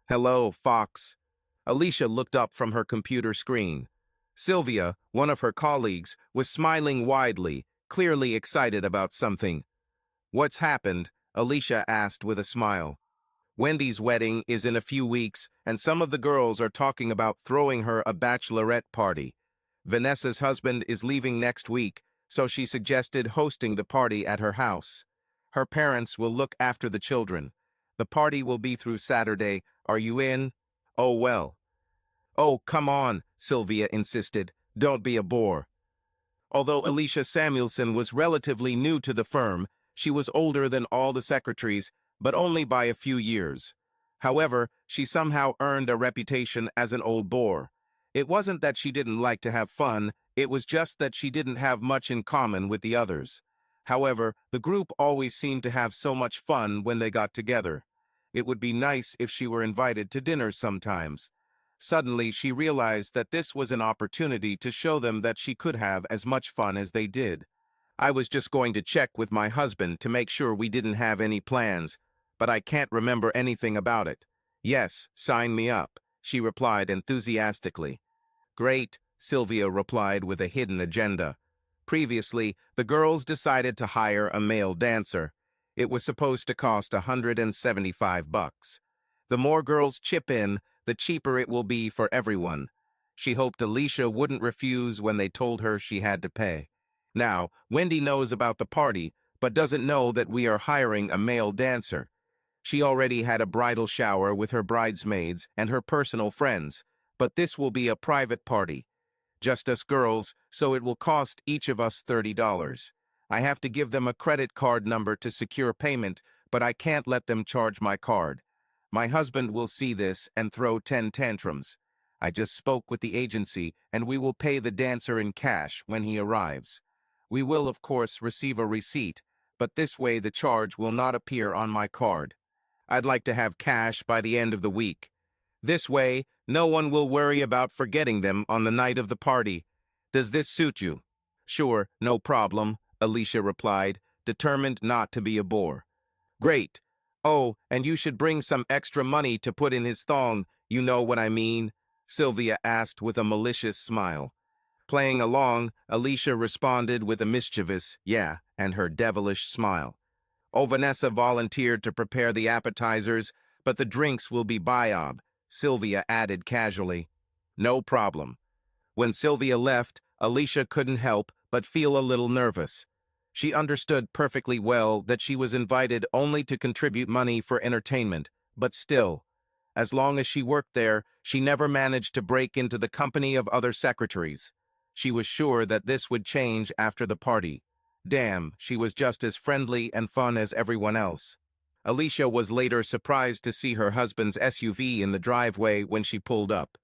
Hello, Fox. Alicia looked up from her computer screen. Sylvia, one of her colleagues, was smiling widely, clearly excited about something. What's happened? Alicia asked with a smile. Wendy's wedding is in a few weeks, and some of the girls are talking about throwing her a bachelorette party. Vanessa's husband is leaving next week, so she suggested hosting the party at her house. Her parents will look after the children. The party will be through Saturday. Are you in? Oh, well. Oh, come on, Sylvia insisted. Don't be a bore. Although Alicia Samuelson was relatively new to the firm, she was older than all the secretaries, but only by a few years. However, she somehow earned a reputation as an old bore. It wasn't that she didn't like to have fun, it was just that she didn't have much in common with the others. However, the group always seemed to have so much fun when they got together. It would be nice if she were invited to dinner sometimes. Suddenly, she realized that this was an opportunity to show them that she could have as much fun as they did. I was just going to check with my husband to make sure we didn't have any plans, but I can't remember anything about it. Yes, sign me up, she replied enthusiastically. Great, Sylvia replied with a hidden agenda. Previously, the girls decided to hire a male dancer. It was supposed to cost $175. The more girls chip in, the cheaper it will be for everyone. She hoped Alicia wouldn't refuse when they told her she had to pay. Now, Wendy knows about the party, but doesn't know that we are hiring a male dancer. She already had a bridal shower with her bridesmaids and her personal friends, but this will be a private party. Just us girls, so it will cost each of us $30. I have to give them a credit card number to secure payment, but I can't let them charge my card. My husband will see this and throw 10 tantrums. I just spoke with the agency, and we will pay the dancer in cash when he arrives. We will, of course, receive a receipt, but this way the charge will not appear on my card. I'd like to have cash by the end of the week. This way, no one will worry about forgetting them on the night of the party. Does this suit you? Sure, no problem, Alicia replied, determined not to be a bore. Great. Oh, and you should bring some extra money to put in his thong, you know what I mean? Sylvia asked with a malicious smile. Playing along, Alicia responded with a mischievous, yeah, and her devilish smile. Oh, Vanessa volunteered to prepare the appetizers, but the drinks will be Biob, Sylvia added casually. No problem. When Sylvia left, Alicia couldn't help but feel a little nervous. She understood perfectly well that she was invited only to contribute money for entertainment, but still, as long as she worked there, she never managed to break into the company of other secretaries. She was sure that this would change after the party. Damn, she was just as friendly and fun as everyone else. Alicia was later surprised to see her husband's SUV in the driveway when she pulled up.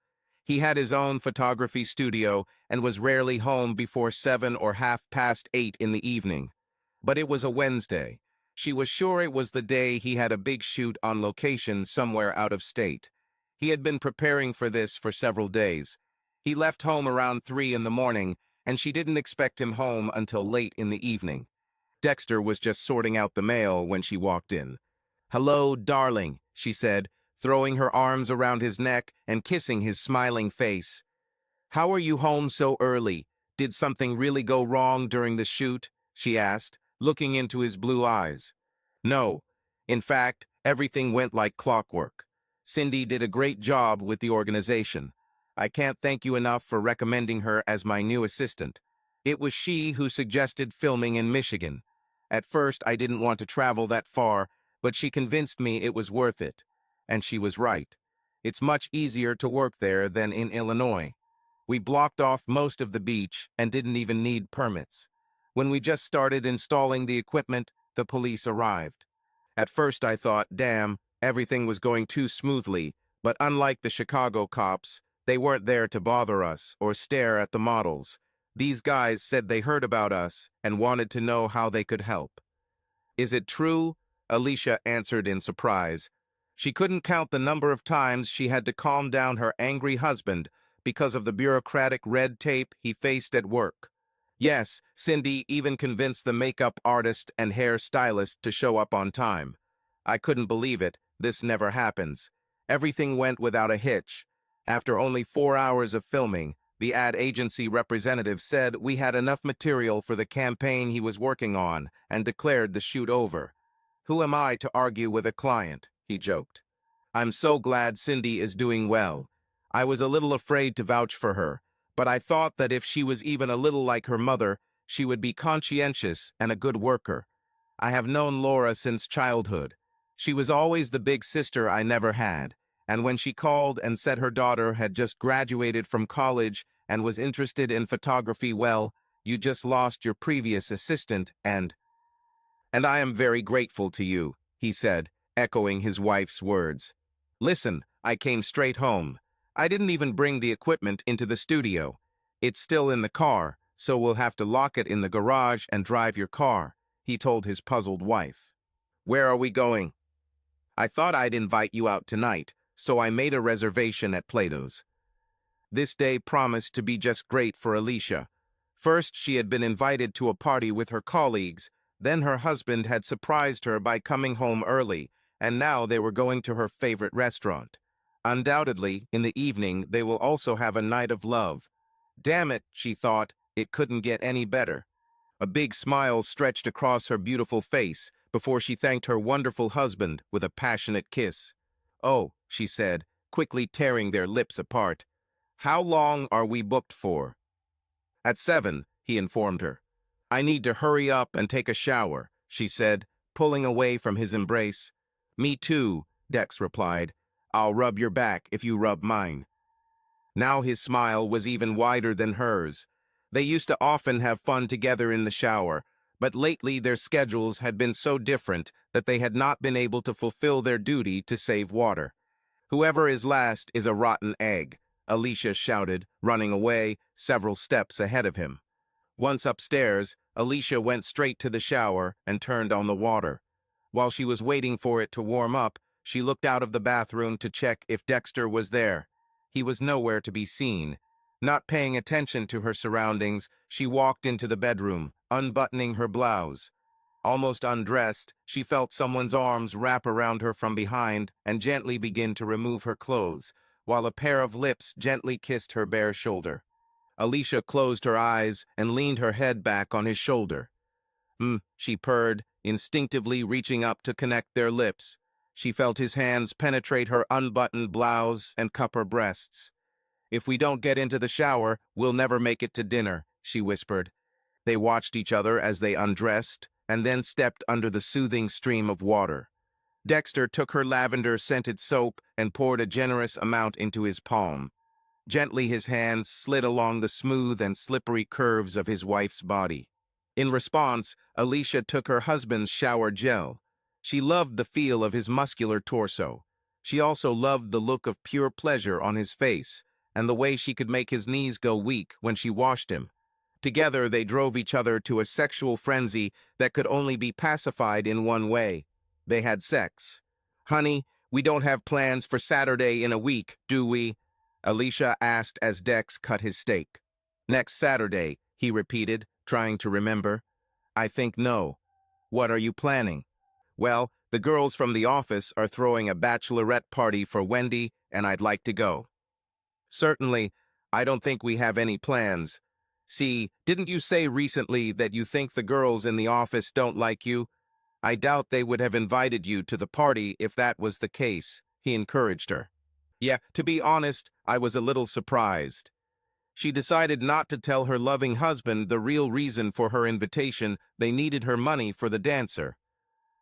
He had his own photography studio and was rarely home before 7 or 8:30 in the evening. But it was a Wednesday. She was sure it was the day he had a big shoot on location somewhere out of state. He had been preparing for this for several days. He left home around 3 in the morning, and she didn't expect him home until late in the evening. Dexter was just sorting out the mail when she walked in. "Hello, darling," she said, throwing her arms around his neck and kissing his smiling face. "How are you home so early? Did something really go wrong during the shoot?" she asked, looking into his blue eyes. "No. In fact, everything went like clockwork. Cindy did a great job with the organization. I can't thank you enough for recommending her as my new assistant. It was she who suggested filming in Michigan. At first, I didn't want to travel that far, but she convinced me it was worth it. And she was right. It's much easier to work there than in Illinois. We blocked off most of the beach and didn't even need permits. When we just started installing the equipment, the police arrived. At first I thought, damn, everything was going too smoothly, but unlike the Chicago cops, they weren't there to bother us or stare at the models. These guys said they heard about us and wanted to know how they could help. Is it true? Alicia answered in surprise. She couldn't count the number of times she had to calm down her angry husband because of the bureaucratic red tape he faced at work. Yes, Cindy even convinced the makeup artist and hair stylist to show up on time. I couldn't believe it. This never happens. Everything went without a hitch. After only 4 hours of filming, the ad agency representative said we had enough material for the campaign he was working on and declared the shoot over. "Who am I to argue with a client?" he joked. "I'm so glad Cindy is doing well. I was a little afraid to vouch for her, but I thought that if she was even a little like her mother, she would be conscientious and a good worker. I have known Laura since childhood. She was always the big sister I never had, and when she called and said her daughter had just graduated from college and was interested in photography, well, you just lost your previous assistant and I am very grateful to you," he said, echoing his wife's words. "Listen, I came straight home. I didn't even bring the equipment into the studio. It's still in the car, so we'll have to lock it in the garage and drive your car," he told his puzzled wife. "Where are we going?" "I thought I'd invite you out tonight, so I made a reservation at Plato's." This day promised to be just great for Alicia. First, she had been invited to a party with her colleagues, then her husband had surprised her by coming home early, and now they were going to her favorite restaurant. Undoubtedly, in the evening, they will also have a night of love. Damn it, she thought, it couldn't get any better. A big smile stretched across her beautiful face before she thanked her wonderful husband with a passionate kiss. "Oh," she said, quickly tearing their lips apart. "How long are we booked for?" "At 7, he informed her. "I need to hurry up and take a shower," she said, pulling away from his embrace. "Me too," Dex replied. "I'll rub your back if you rub mine." Now his smile was even wider than hers. They used to often have fun together in the shower, but lately their schedules had been so different that they had not been able to fulfill their duty to save water. "Whoever is last is a rotten egg," Alicia shouted, running away, several steps ahead of him. Once upstairs, Alicia went straight to the shower and turned on the water. While she was waiting for it to warm up, she looked out of the bathroom to check if Dexter was there. He was nowhere to be seen. Not paying attention to her surroundings, she walked into the bedroom, unbuttoning her blouse. Almost undressed, she felt someone's arms wrap around her from behind and gently begin to remove her clothes, while a pair of lips gently kissed her bare shoulder. Alicia closed her eyes and leaned her head back on his shoulder. She purred, instinctively reaching up to connect their lips. She felt his hands penetrate her unbuttoned blouse and cup her breasts. "If we don't get into the shower, we'll never make it to dinner," she whispered. They watched each other as they undressed, and then stepped under the soothing stream of water. Dexter took her lavender-scented soap and poured a generous amount into his palm. Gently his hands slid along the smooth and slippery curves of his wife's body. In response, Alicia took her husband's shower gel. She loved the feel of his muscular torso. She also loved the look of pure pleasure on his face, and the way she could make his knees go weak when she washed him. Together they drove each other to a sexual frenzy that could only be pacified in one way. They had sex. "Honey, we don't have plans for Saturday in a week, do we?" Alicia asked as Dex cut his steak. "Next Saturday," he repeated, trying to remember. "I think no. What are you planning?" "Well, the girls from the office are throwing a bachelorette party for Wendy, and I'd like to go." "Certainly. I don't think we have any plans. See, didn't you say recently that you think the girls in the office don't like you? I doubt they would have invited you to the party if that was the case," he encouraged her. "Yeah, to be honest, I was a little surprised." She decided not to tell her loving husband the real reason for her invitation. They needed her money for the dancer.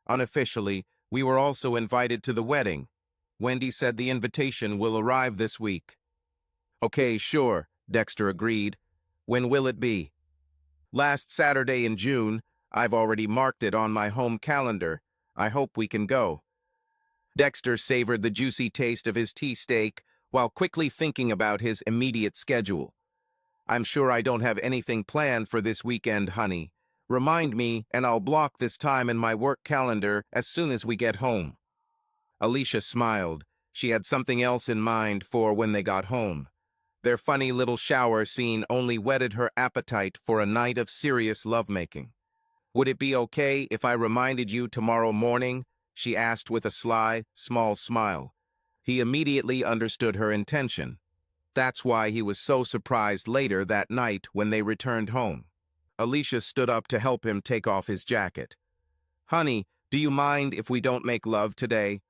"Unofficially, we were also invited to the wedding. Wendy said the invitation will arrive this week." "Okay, sure," Dexter agreed. "When will it be?" "Last Saturday in June. I've already marked it on my home calendar. I hope we can go." Dexter savored the juicy taste of his tea steak while quickly thinking about his immediate schedule. "I'm sure I don't have anything planned for this weekend, honey. Remind me, and I'll block this time in my work calendar as soon as we get home." Alicia smiled. She had something else in mind for when they got home. Their funny little shower scene only whetted her appetite for a night of serious lovemaking. "Would it be okay if I reminded you tomorrow morning?" she asked with a sly, small smile. He immediately understood her intention. That's why he was so surprised later that night when they returned home. Alicia stood up to help him take off his jacket. "Honey, do you mind if we don't make love today?"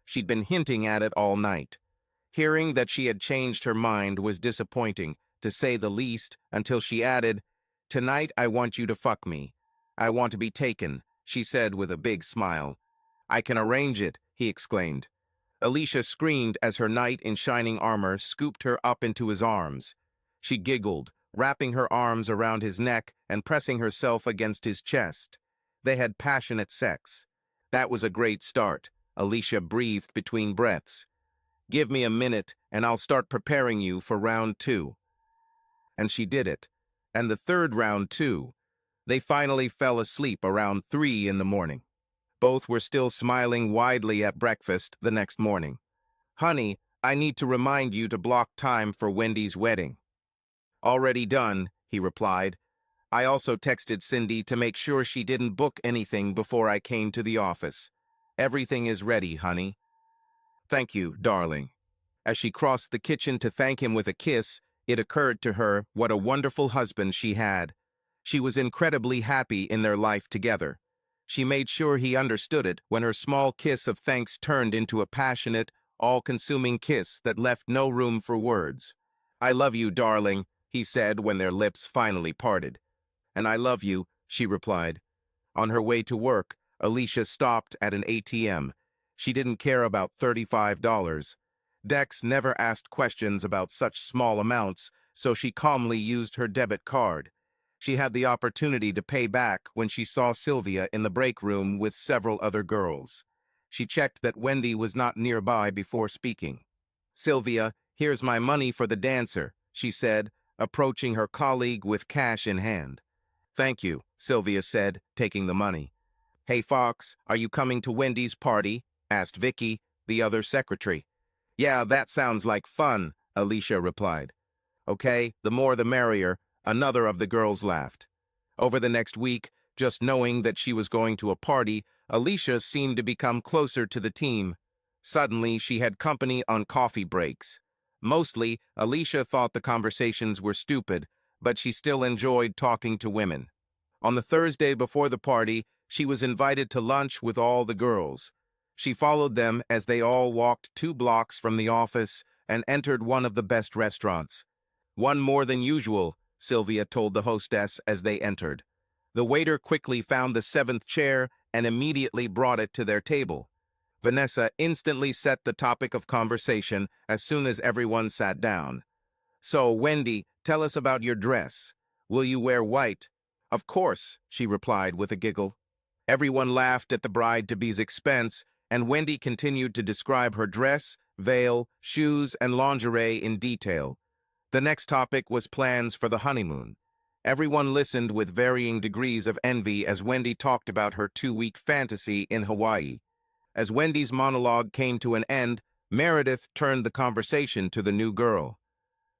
She'd been hinting at it all night. Hearing that she had changed her mind was disappointing, to say the least, until she added, "Tonight I want you to fuck me. I want to be taken," she said with a big smile. "I can arrange it," he exclaimed. Alicia screamed as her knight in shining armor scooped her up into his arms. She giggled, wrapping her arms around his neck and pressing herself against his chest. They had passionate sex. That was a great start. Alicia breathed between breaths. "Give me a minute, and I'll start preparing you for round 2. And she did it. And the third round, too. They finally fell asleep around 3 in the morning. Both were still smiling widely at breakfast the next morning. "Honey, I need to remind you to block time for Wendy's wedding." "Already done," he replied. "I also texted Cindy to make sure she didn't book anything before I came to the office. Everything is ready, honey." "Thank you, darling." As she crossed the kitchen to thank him with a kiss, it occurred to her what a wonderful husband she had. She was incredibly happy in their life together. She made sure he understood it when her small kiss of thanks turned into a passionate, all-consuming kiss that left no room for words. "I love you, darling," he said when their lips finally parted. "And I love you," she replied. On her way to work, Alicia stopped at an ATM. She didn't care about $35. Dex never asked questions about such small amounts, so she calmly used her debit card. She had the opportunity to pay back when she saw Sylvia in the break room with several other girls. She checked that Wendy was not nearby before speaking. "Sylvia, here's my money for the dancer," she said, approaching her colleague with cash in hand. "Thank you," Sylvia said, taking the money. "Hey, Fox, are you coming to Wendy's party?" asked Vicky, the other secretary. "Yeah, that sounds like fun," Alicia replied. "Okay, the more the merrier," another of the girls laughed. Over the next week, just knowing that she was going to a party, Alicia seemed to become closer to the team. Suddenly, she had company on coffee breaks. Mostly, Alicia thought the conversations were stupid, but she still enjoyed talking to women. On the Thursday before the party, she was invited to lunch with all the girls. She followed them as they all walked 2 blocks from the office and entered one of the best restaurants. "One more than usual," Sylvia told the hostess as they entered. The waiter quickly found the 7th chair and immediately brought it to their table. Vanessa instantly set the topic of conversation as soon as everyone sat down. "So, Wendy, tell us about your dress. Will you wear white?" "Of course," she replied with a giggle. Everyone laughed at the bride-to-be's expense, and Wendy continued to describe her dress, veil, shoes, and lingerie in detail. The next topic was plans for the honeymoon. Everyone listened with varying degrees of envy as Wendy talked about her 2-week fantasy in Hawaii. As Wendy's monologue came to an end, Meredith turned the conversation to the new girl.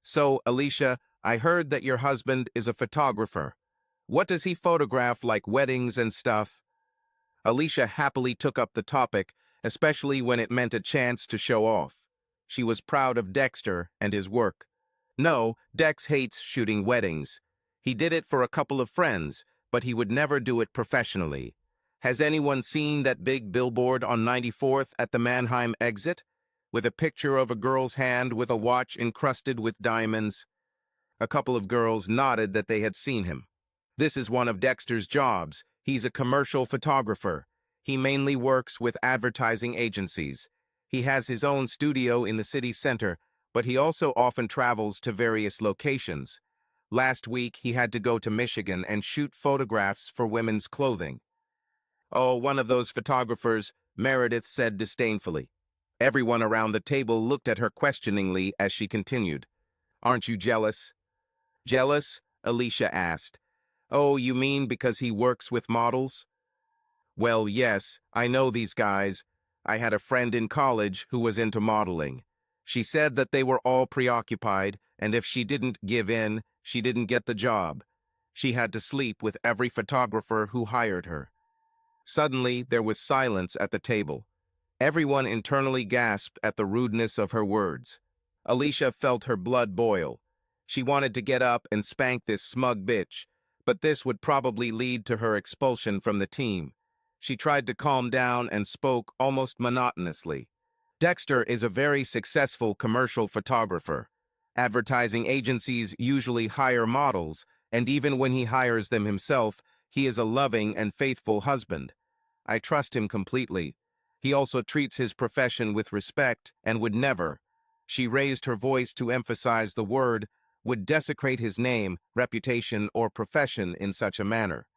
"So, Alicia, I heard that your husband is a photographer. What does he photograph, like weddings and stuff?" Alicia happily took up the topic, especially when it meant a chance to show off. She was proud of Dexter and his work. "No, Dex hates shooting weddings. He did it for a couple of friends, but he would never do it professionally. Has anyone seen that big billboard on 94th at the Mannheim exit, with a picture of a girl's hand with a watch encrusted with diamonds?" A couple of girls nodded that they had seen him. "This is one of Dexter's jobs. He's a commercial photographer. He mainly works with advertising agencies. He has his own studio in the city center, but he also often travels to various locations. Last week, he had to go to Michigan and shoot photographs for women's clothing." "Oh, one of those photographers," Meredith said disdainfully. Everyone around the table looked at her questioningly as she continued. "Aren't you jealous?" "Jealous?" Alicia asked. "Oh, you mean because he works with models?" "Well, yes, I know these guys. I had a friend in college who was into modeling. She said that they were all preoccupied, and if she didn't give in, she didn't get the job. She had to sleep with every photographer who hired her." Suddenly, there was silence at the table. Everyone internally gasped at the rudeness of her words. Alicia felt her blood boil. She wanted to get up and spank this smug bitch, but this would probably lead to her expulsion from the team. She tried to calm down and spoke almost monotonously. Dexter is a very successful commercial photographer. Advertising agencies usually hire models, and even when he hires them himself, he is a loving and faithful husband. I trust him completely. He also treats his profession with respect and would never, she raised her voice to emphasize the word, would desecrate his name, reputation, or profession in such a manner.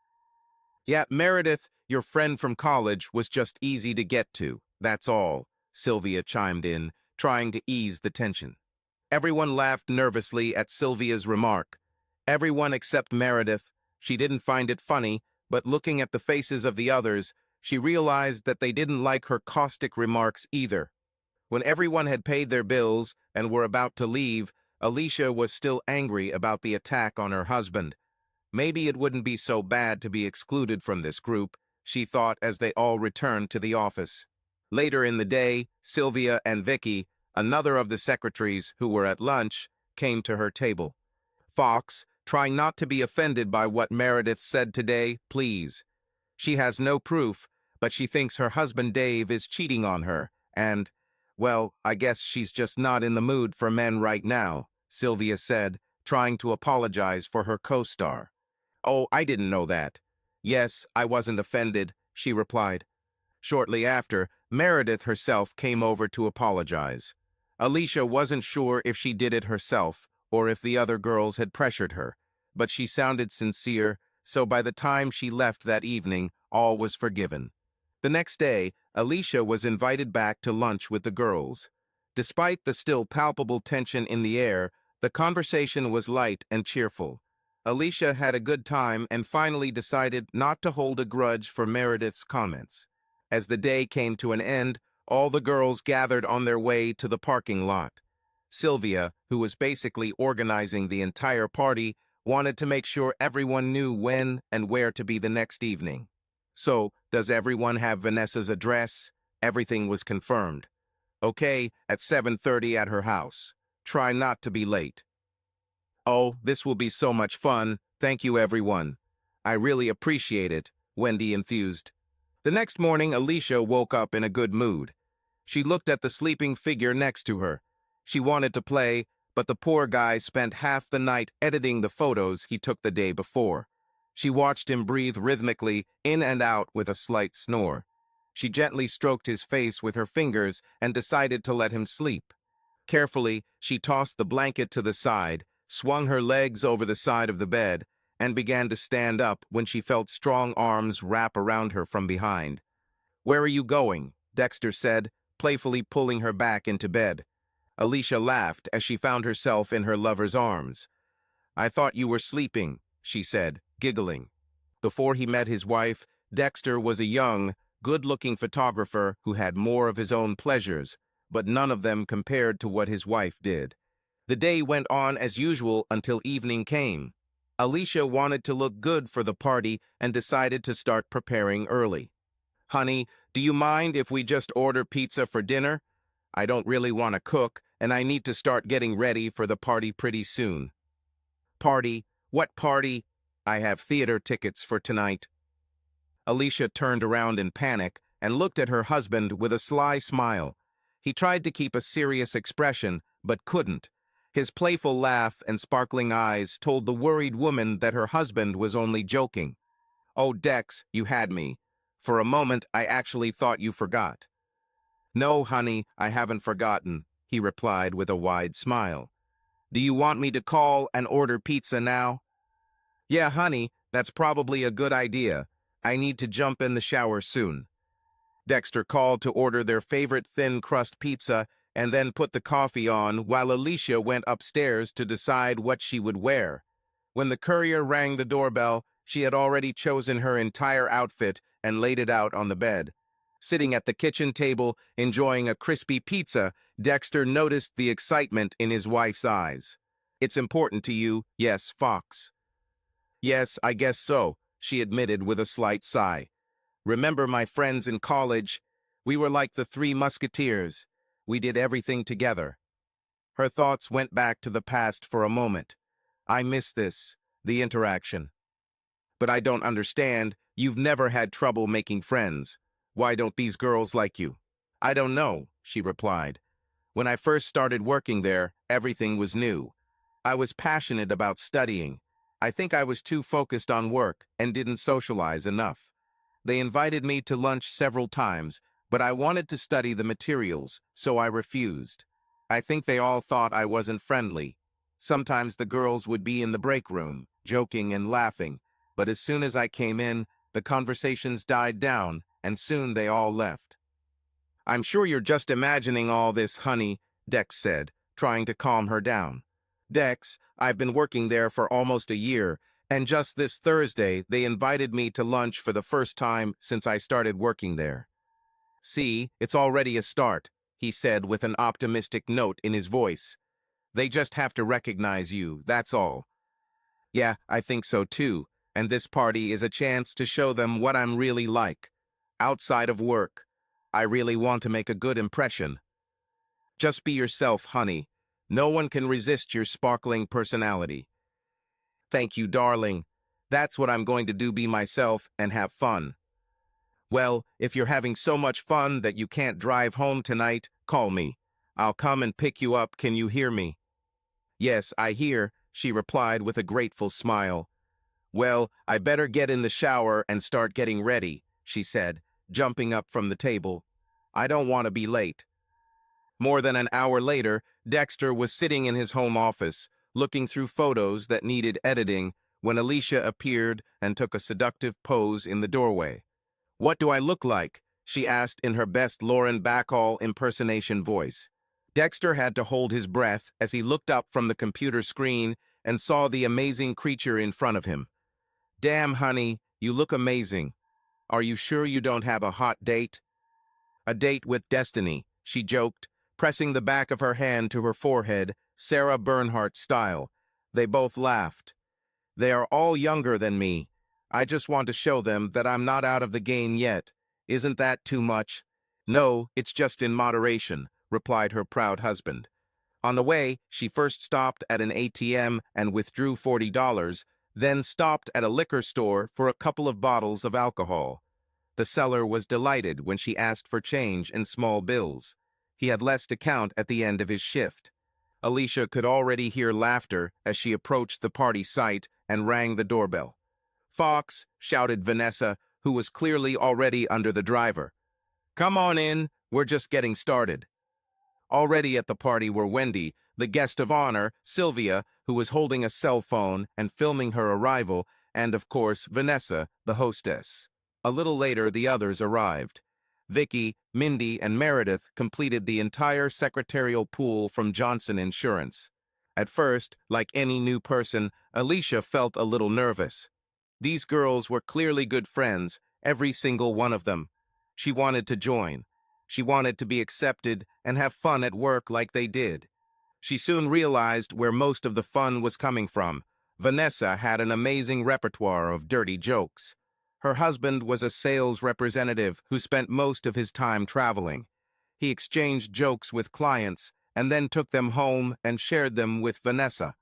Yet Meredith, your friend from college, was just easy to get to, that's all, Sylvia chimed in, trying to ease the tension. Everyone laughed nervously at Sylvia's remark. Everyone except Meredith. She didn't find it funny, but looking at the faces of the others, she realized that they didn't like her caustic remarks either. When everyone had paid their bills and were about to leave, Alicia was still angry about the attack on her husband. Maybe it wouldn't be so bad to be excluded from this group, she thought as they all returned to the office. Later in the day, Sylvia and Vicky, another of the secretaries who were at lunch, came to her table. Fox, try not to be offended by what Meredith said today, please. She has no proof, but she thinks her husband Dave is cheating on her, and, well, I guess she's just not in the mood for men right now, Sylvia said, trying to apologize for her co-star. Oh, I didn't know that. Yes, I wasn't offended, she replied. Shortly after, Meredith herself came over to apologize. Alicia wasn't sure if she did it herself or if the other girls had pressured her, but she sounded sincere, so by the time she left that evening, all was forgiven. The next day, Alicia was invited back to lunch with the girls. Despite the still palpable tension in the air, the conversation was light and cheerful. Alicia had a good time and finally decided not to hold a grudge for Meredith's comments. As the day came to an end, all the girls gathered on their way to the parking lot. Sylvia, who was basically organizing the entire party, wanted to make sure everyone knew when and where to be the next evening. So, does everyone have Vanessa's address? Everything was confirmed. Okay, at 7:30 at her house. Try not to be late. Oh, this will be so much fun. Thank you, everyone. I really appreciate it, Wendy enthused. The next morning, Alicia woke up in a good mood. She looked at the sleeping figure next to her. She wanted to play, but the poor guy spent half the night editing the photos he took the day before. She watched him breathe rhythmically in and out with a slight snore. She gently stroked his face with her fingers and decided to let him sleep. Carefully, she tossed the blanket to the side, swung her legs over the side of the bed, and began to stand up when she felt strong arms wrap around her from behind. "Where are you going?" Dexter said, playfully pulling her back into bed. Alicia laughed as she found herself in her lover's arms. "I thought you were sleeping," she said, giggling. Before he met his wife, Dexter was a young, good-looking photographer who had more of his own pleasures, but none of them compared to what his wife did. The day went on as usual until evening came. Alicia wanted to look good for the party and decided to start preparing early. "Honey, do you mind if we just order pizza for dinner? I don't really want to cook, and I need to start getting ready for the party pretty soon." "Party? What party? I have theater tickets for tonight." Alicia turned around in panic and looked at her husband with a sly smile. He tried to keep a serious expression, but couldn't. His playful laugh and sparkling eyes told the worried woman that her husband was only joking. "Oh, Dex, you had me. For a moment, I actually thought you forgot." "No, honey, I haven't forgotten," he replied with a wide smile. "Do you want me to call and order pizza now?" "Yeah, honey, that's probably a good idea. I need to jump in the shower soon." Dexter called to order their favorite thin crust pizza and then put the coffee on while Alicia went upstairs to decide what she would wear. When the courier rang the doorbell, she had already chosen her entire outfit and laid it out on the bed. Sitting at the kitchen table, enjoying a crispy pizza, Dexter noticed the excitement in his wife's eyes. "It's important to you, yes, Fox?" "Yes, I guess so," she admitted with a slight sigh. "Remember my friends in college? We were like the Three Musketeers. We did everything together. Her thoughts went back to the past for a moment. I miss this, the interaction. But I don't understand. You've never had trouble making friends. Why don't these girls like you? I don't know, she replied. When I first started working there, everything was new. I was passionate about studying. I think I was too focused on work and didn't socialize enough. They invited me to lunch several times, but I wanted to study the materials, so I refused. I think they all thought I wasn't friendly. Sometimes the girls would be in the break room, joking and laughing, but as soon as I came in, the conversations died down, and soon they all left. I'm sure you're just imagining all this, honey, Dex said, trying to calm her down. Dex, I've been working there for almost a year, and just this Thursday they invited me to lunch for the first time since I started working there. See, it's already a start, he said with an optimistic note in his voice. They just have to recognize you, that's all. Yeah, I think so too, and this party is a chance to show them what I'm really like. Outside of work, I really want to make a good impression. Just be yourself, honey. No one can resist your sparkling personality. Thank you, darling. That's what I'm going to do, be myself and have fun. Well, if you're having so much fun that you can't drive home tonight, call me. I'll come and pick you up, can you hear me? Yes, I hear, she replied with a grateful smile. Well, I better get in the shower and start getting ready, she said, jumping up from the table. I don't want to be late. More than an hour later, Dexter was sitting in his home office, looking through photos that needed editing, when Alicia appeared and took a seductive pose in the doorway. What do I look like? She asked in her best Lauren Bacall impersonation voice. Dexter had to hold his breath as he looked up from the computer screen and saw the amazing creature in front of him. Damn, honey, you look amazing. Are you sure you don't have a hot date? A date with destiny, she joked, pressing the back of her hand to her forehead, Sarah Bernhardt style. They both laughed. They are all younger than me. I just want to show them that I'm not out of the game yet. Isn't that too much? No, it's just in moderation, replied her proud husband. On the way, she first stopped at an ATM and withdrew $40, then stopped at a liquor store for a couple of bottles of alcohol. The seller was delighted when she asked for change in small bills. He had less to count at the end of his shift. Alicia could already hear laughter as she approached the party site and rang the doorbell. Fox, shouted Vanessa, who was clearly already under the driver. Come on in, we're just getting started. Already at the party were Wendy, the guest of honor, Sylvia, who was holding a cell phone and filming her arrival, and of course Vanessa, the hostess. A little later, the others arrived. Vicky, Mindy, and Meredith completed the entire secretarial pool from Johnson Insurance. At first, like any new person, Alicia felt a little nervous. These girls were clearly good friends, every single one of them. She wanted to join. She wanted to be accepted and have fun at work like they did. She soon realized where most of the fun was coming from. Vanessa had an amazing repertoire of dirty jokes. Her husband was a sales representative who spent most of his time traveling. He exchanged jokes with clients and then took them home and shared them with Vanessa.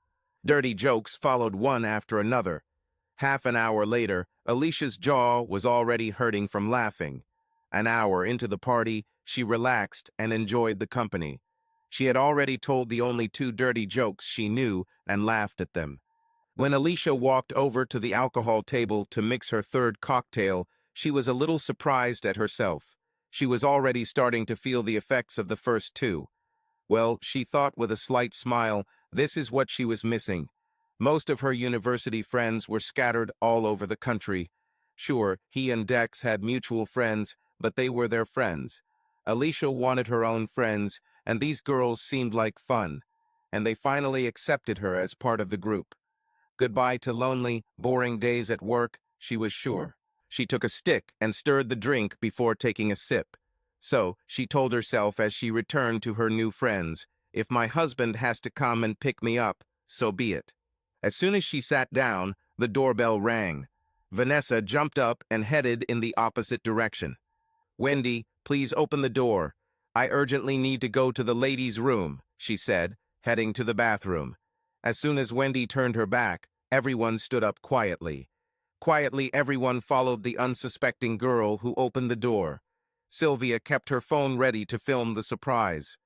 Dirty jokes followed one after another. Half an hour later, Alicia's jaw was already hurting from laughing. An hour into the party, she relaxed and enjoyed the company. She had already told the only two dirty jokes she knew and laughed at them. When Alicia walked over to the alcohol table to mix her third cocktail, she was a little surprised at herself. She was already starting to feel the effects of the first two. Well, she thought with a slight smile, this is what she was missing. Most of her university friends were scattered all over the country. Sure, he and Dex had mutual friends, but they were their friends. Alicia wanted her own friends, and these girls seemed like fun, and they finally accepted her as part of the group. Goodbye to lonely, boring days at work, she was sure. She took a stick and stirred the drink before taking a sip. So, she told herself as she returned to her new friends, if my husband has to come and pick me up, so be it. As soon as she sat down, the doorbell rang. Vanessa jumped up and headed in the opposite direction. Wendy, please open the door. I urgently need to go to the ladies' room, she said, heading to the bathroom. As soon as Wendy turned her back, everyone stood up quietly. Quietly, everyone followed the unsuspecting girl who opened the door. Sylvia kept her phone ready to film the surprise.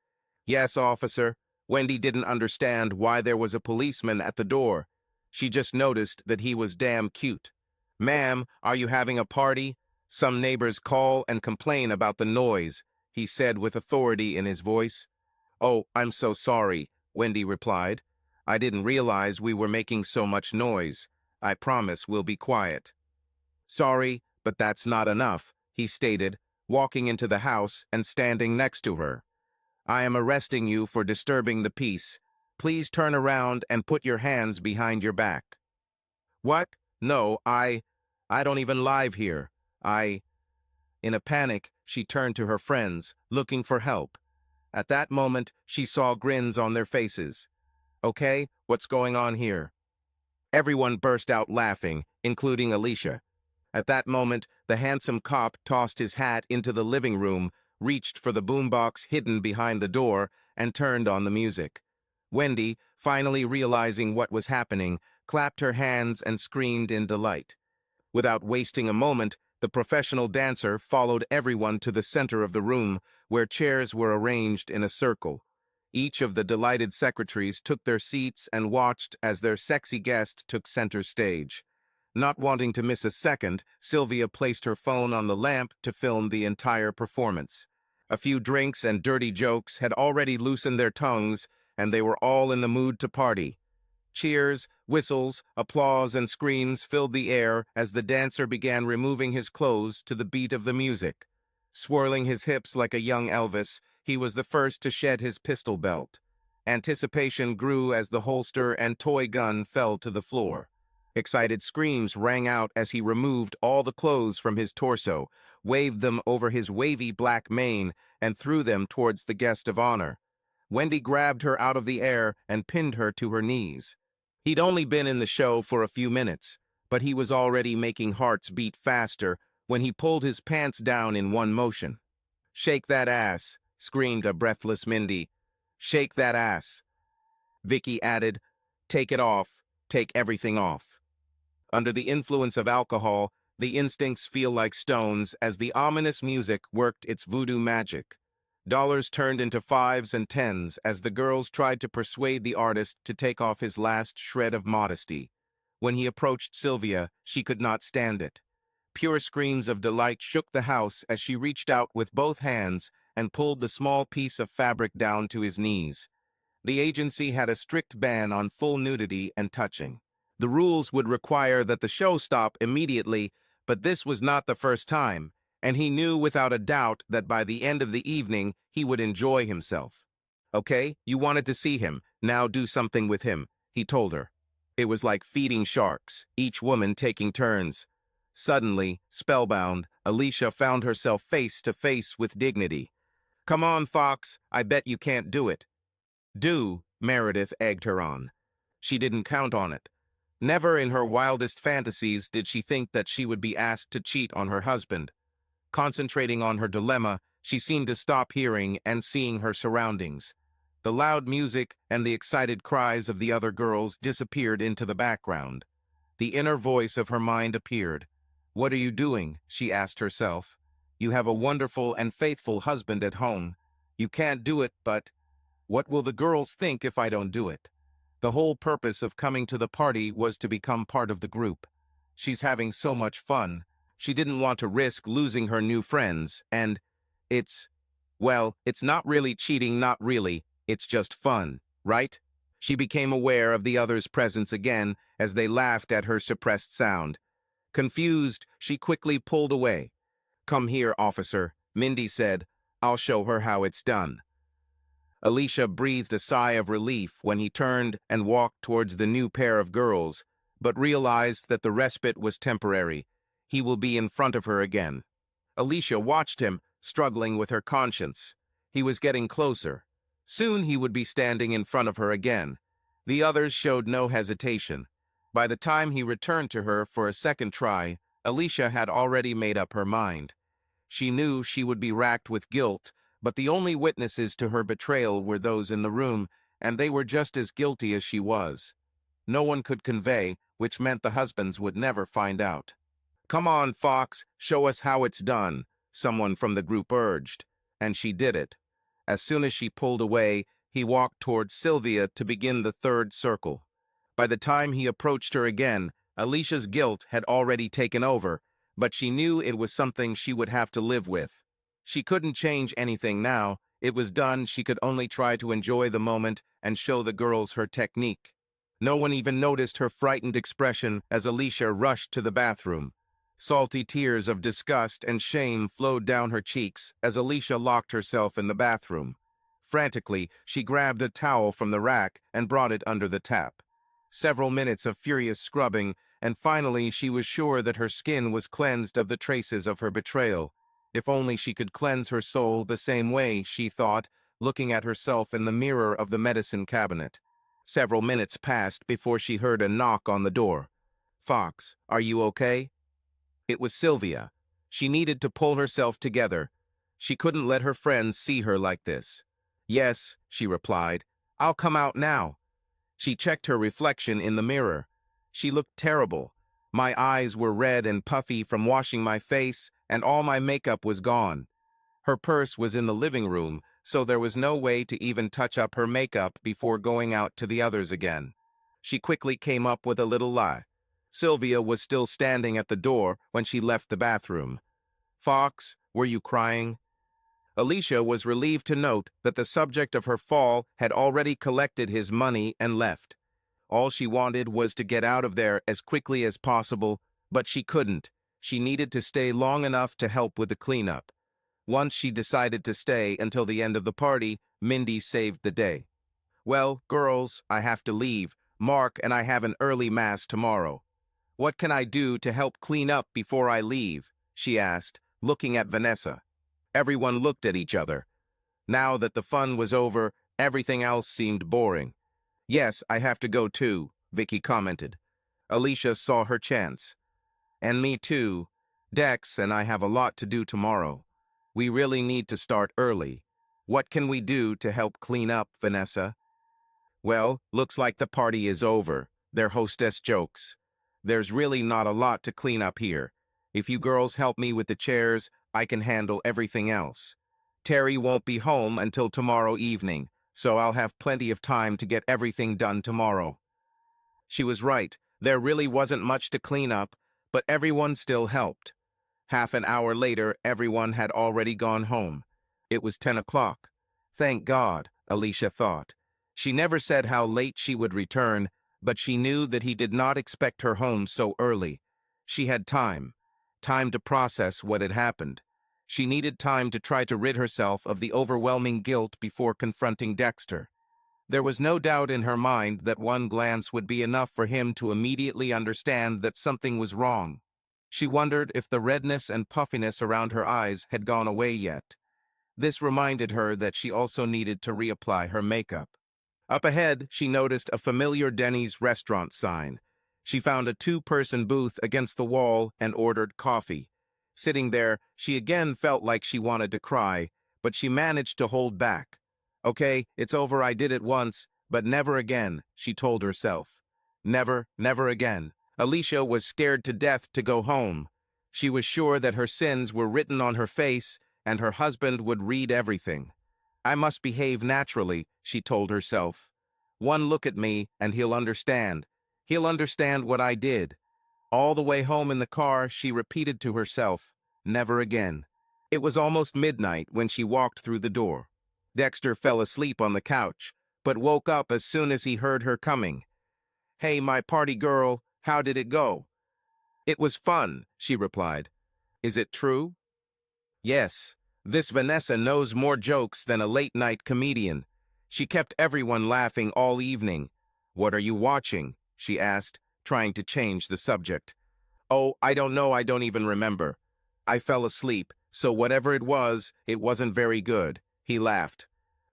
Yes, officer. Wendy didn't understand why there was a policeman at the door. She just noticed that he was damn cute. Ma'am, are you having a party? Some neighbors call and complain about the noise, he said with authority in his voice. Oh, I'm so sorry, Wendy replied. I didn't realize we were making so much noise. I promise we'll be quiet. Sorry, but that's not enough, he stated, walking into the house and standing next to her. I am arresting you for disturbing the peace. Please turn around and put your hands behind your back. What? No, I don't even live here. In a panic, she turned to her friends, looking for help. At that moment, she saw grins on their faces. Okay, what's going on here? Everyone burst out laughing, including Alicia. At that moment, the handsome cop tossed his hat into the living room, reached for the boombox hidden behind the door, and turned on the music. Wendy, finally realizing what was happening, clapped her hands and screamed in delight. Without wasting a moment, the professional dancer followed everyone to the center of the room, where chairs were arranged in a circle. Each of the delighted secretaries took their seats and watched as their sexy guest took center stage. Not wanting to miss a second, Sylvia placed her phone on the lamp to film the entire performance. A few drinks and dirty jokes had already loosened their tongues, and they were all in the mood to party. Cheers, whistles, applause, and screams filled the air as the dancer began removing his clothes to the beat of the music. Swirling his hips like a young Elvis, he was the first to shed his pistol belt. Anticipation grew as the holster and toy gun fell to the floor. Excited screams rang out as he removed all the clothes from his torso, waved them over his wavy black mane, and threw them towards the guest of honor. Wendy grabbed her out of the air and pinned her to her knees. He'd only been in the show for a few minutes, but he was already making hearts beat faster when he pulled his pants down in one motion. "Shake that ass," screamed a breathless Mindy. "Shake that ass." Vicky added, "Take it off. Take everything off." Under the influence of alcohol, the instincts feel like stones as the ominous music worked its voodoo magic. Dollars turned into fives and tens as the girls tried to persuade the artist to take off his last shred of modesty. When he approached Sylvia, she could not stand it. Pure screams of delight shook the house as she reached out with both hands and pulled the small piece of fabric down to his knees. The agency had a strict ban on full nudity and touching. The rules would require that the show stop immediately, but this was not the first time, and he knew without a doubt that by the end of the evening he would enjoy himself. "Okay, you wanted to see him, now do something with him," he told her. It was like feeding sharks, each woman taking turns. Suddenly, spellbound, Alicia found herself face to face with dignity. "Come on, Fox, I bet you can't do it." "Do," Meredith egged her on. She didn't count on it. Never in her wildest fantasies did she think that she would be asked to cheat on her husband. Concentrating on her dilemma, she seemed to stop hearing and seeing her surroundings. The loud music and the excited cries of the other girls disappeared into the background. The inner voice of her mind appeared. "What are you doing?" she asked herself. "You have a wonderful and faithful husband at home. You can't do it, but what will the girls think if I don't do it?" The whole purpose of coming to the party was to become part of the group. She's having so much fun. She didn't want to risk losing her new friends, and it's not really cheating, not really, it's just fun, right? She became aware of the others' presence again as they laughed at her suppressed sound. Confused, she quickly pulled away. "Come here, officer," Mindy said. "I'll show her how it's done." Alicia breathed a sigh of relief when he turned and walked towards the new pair of girls, but realized that the respite was temporary. He will be in front of her again. Alicia watched him, struggling with her conscience. He was getting closer. Soon he would be standing in front of her again. The others showed no hesitation. By the time he returned to her for a second try, Alicia had already made up her mind. She knew she would be racked with guilt, but the only witnesses to her betrayal were those in the room, and they were just as guilty as she was. No one could convey, which meant the husbands would never find out. "Come on, Fox, show us how it's done," someone from the group urged, and she did it. As soon as she pulled away, he walked towards Sylvia to begin the third circle. By the time he approached her again, Alicia's guilt had already taken over, but she knew it was something she would have to live with. She couldn't change anything now. It was done. She could only try to enjoy the moment and show the girls her technique. No one even noticed her frightened expression as Alicia rushed to the bathroom. Salty tears of disgust and shame flowed down her cheeks as Alicia locked herself in the bathroom. Frantically, she grabbed a towel from the rack and brought it under the tap. Several minutes of furious scrubbing, and finally she was sure that her skin was cleansed of the traces of her betrayal. If only she could cleanse her soul the same way, she thought, looking at herself in the mirror of the medicine cabinet. Several minutes passed before she heard a knock on the door. "Fox, are you okay?" It was Sylvia. She needed to pull herself together. She couldn't let her friends see her like this. "Yes," she replied. "I'll come out now." She checked her reflection in the mirror. She looked terrible. My eyes were red and puffy from washing my face, and all my makeup was gone. Her purse was in the living room, so there was no way to even touch up her makeup before going out to the others again. She quickly came up with a little lie. Sylvia was still standing at the door when she left the bathroom. "Fox, were you crying?" Alicia was relieved to note that the subject of her fall had already collected his money and left. All she wanted was to get out of there as quickly as possible, but she couldn't. She needed to stay long enough to help with the cleanup. Once she decided to stay until the end of the party, Mindy saved the day. "Well, girls, I have to leave. Mark and I have an early mass tomorrow. What can I do to help clean up before I leave?" she asked, looking at Vanessa. Everyone looked at each other. Now that the fun was over, everything else seemed boring. "Yes, I have to go too," Vicky commented. Alicia saw her chance. "And me too. Dex and I have a lot to do tomorrow. We really need to start early. What can we do to help clean up, Vanessa?" "Well, looks like the party is over," their hostess jokes. "There's really not a lot to clean up here. If you girls help me with the chairs, I can handle everything else. Terry won't be home until tomorrow evening, so I'll have plenty of time to get everything done tomorrow." She was right. There really wasn't much to clean up, but everyone still helped. Half an hour later, everyone had already gone home. It was 10 o'clock. Thank God, Alicia thought. She never said how late she would return, but she knew that he did not expect her home so early. She had time to process what had happened. She needed time to try to rid herself of the overwhelming guilt before confronting Dexter. There was no doubt in her mind that one glance would be enough for him to immediately understand that something was wrong. She wondered if the redness and puffiness around her eyes had gone away yet. This reminded her that she also needed to reapply her makeup. Up ahead, she noticed a familiar Denny's restaurant sign. She found a two-person booth against the wall and ordered coffee. Sitting there, she again felt like she wanted to cry, but she managed to hold back. "Okay, it's over. I did it once, but never again," she told herself. Never again. Alicia was scared to death to go home. She was sure that her sins were written on her face, and her husband would read everything. "I must behave naturally," she told herself. "One look at me, and he'll understand. He'll understand what I did." All the way home in the car, she repeated to herself, "Never again." It was almost midnight when she walked through the door. Dexter fell asleep on the couch, but woke up as soon as he heard her coming. "Hey, my party girl, how did it go?" "It was fun," she replied. "Is it true?" "Yes. This Vanessa knows more jokes than a late-night comedian. She kept everyone laughing all evening." "What are you watching?" she asked, trying to change the subject. "Oh, I don't know. I don't even remember. I fell asleep, so whatever it wasn't very good." He laughed.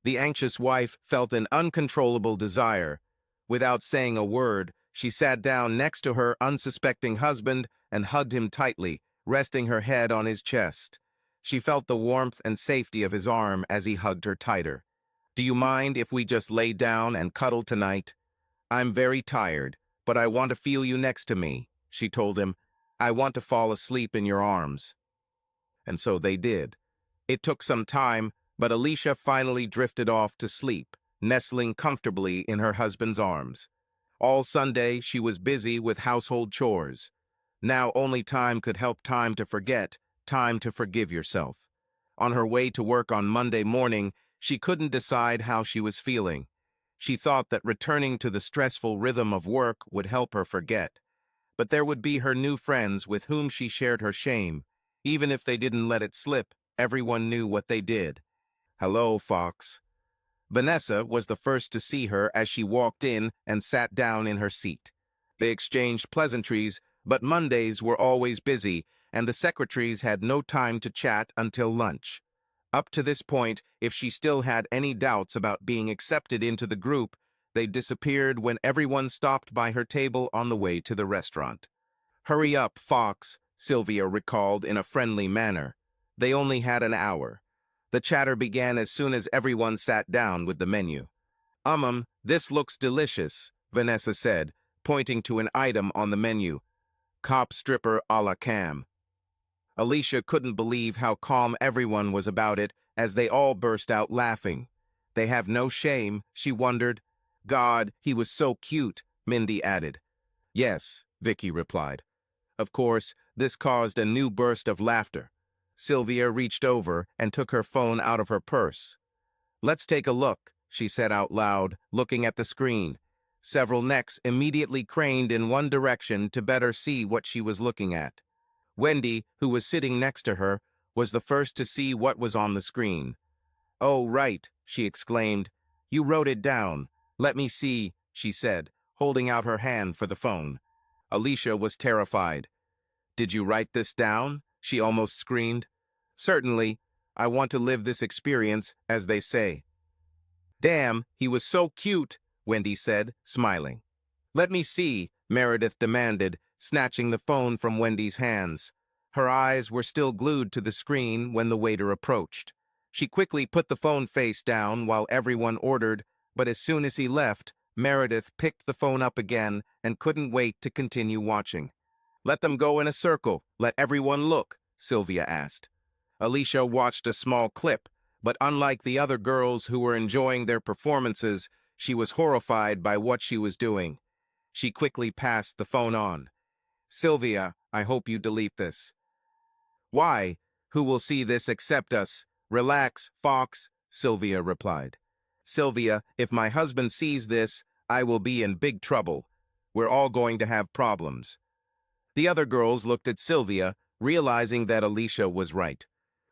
The anxious wife felt an uncontrollable desire. Without saying a word, she sat down next to her unsuspecting husband and hugged him tightly, resting her head on his chest. She felt the warmth and safety of his arm as he hugged her tighter. "Do you mind if we just lay down and cuddle tonight? I'm very tired, but I want to feel you next to me," she told him. "I want to fall asleep in your arms." And so they did. It took some time, but Alicia finally drifted off to sleep, nestling comfortably in her husband's arms. All Sunday, she was busy with household chores. Now only time could help time to forget, time to forgive yourself. On her way to work on Monday morning, she couldn't decide how she was feeling. She thought that returning to the stressful rhythm of work would help her forget. But there would be her new friends with whom she shared her shame. Even if they didn't let it slip, everyone knew what they did. "Hello, Fox." Vanessa was the first to see her as she walked in and sat down in her seat. They exchanged pleasantries, but Mondays were always busy, and the secretaries had no time to chat until lunch. Up to this point, if she still had any doubts about being accepted into the group, they disappeared when everyone stopped by her table on the way to the restaurant. "Hurry up, Fox," Sylvia recalled in a friendly manner. They only had an hour. The chatter began as soon as everyone sat down with the menu. This looks delicious," Vanessa said, pointing to an item on the menu. "Cop stripper a la cam." Alicia couldn't believe how calm everyone was about it as they all burst out laughing. "They have no shame," she wondered. "God, he was so cute," Mindy added. "Yes," Vicky replied. Of course, this caused a new burst of laughter. Sylvia reached over and took her phone out of her purse. "Let's take a look," she said out loud, looking at the screen. Several necks immediately craned in one direction to better see what she was looking at. Wendy, who was sitting next to her, was the first to see what was on the screen. "Oh, right," she exclaimed. "You wrote it down. Let me see," she said, holding out her hand for the phone. Alicia was terrified. "Did you write this down?" she almost screamed. "Certainly. I want to live this experience, as they say." "Damn, he was so cute," Wendy said, smiling. "Let me see," Meredith demanded, snatching the phone from Wendy's hands. Her eyes were still glued to the screen when the waiter approached. She quickly put the phone face down while everyone ordered, but as soon as he left, Meredith picked the phone up again and couldn't wait to continue watching. "Let them go in a circle. Let everyone look," Sylvia asked. Alicia watched a small clip, but unlike the other girls who were enjoying their performances, she was horrified by what she was doing. She quickly passed the phone on. "Sylvia, I hope you delete this." "Why? Who will see this except us? Relax, Fox," Sylvia replied. "Sylvia, if my husband sees this, I will be in big trouble. We're all going to have problems." The other girls looked at Sylvia, realizing that Alicia was right.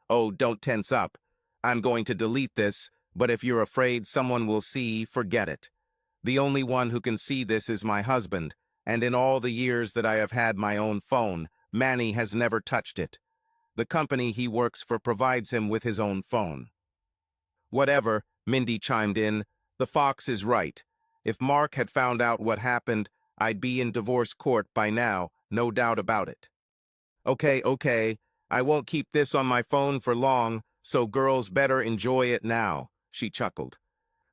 "Oh, don't tense up. I'm going to delete this, but if you're afraid someone will see, forget it. The only one who can see this is my husband, and in all the years that I have had my own phone, Manny has never touched it. The company he works for provides him with his own phone." "Whatever," Mindy chimed in. "The Fox is right. If Mark had found out what happened, I'd be in divorce court by now, no doubt about it." Okay, I won't keep this on my phone for long, so girls better enjoy it now," she chuckled.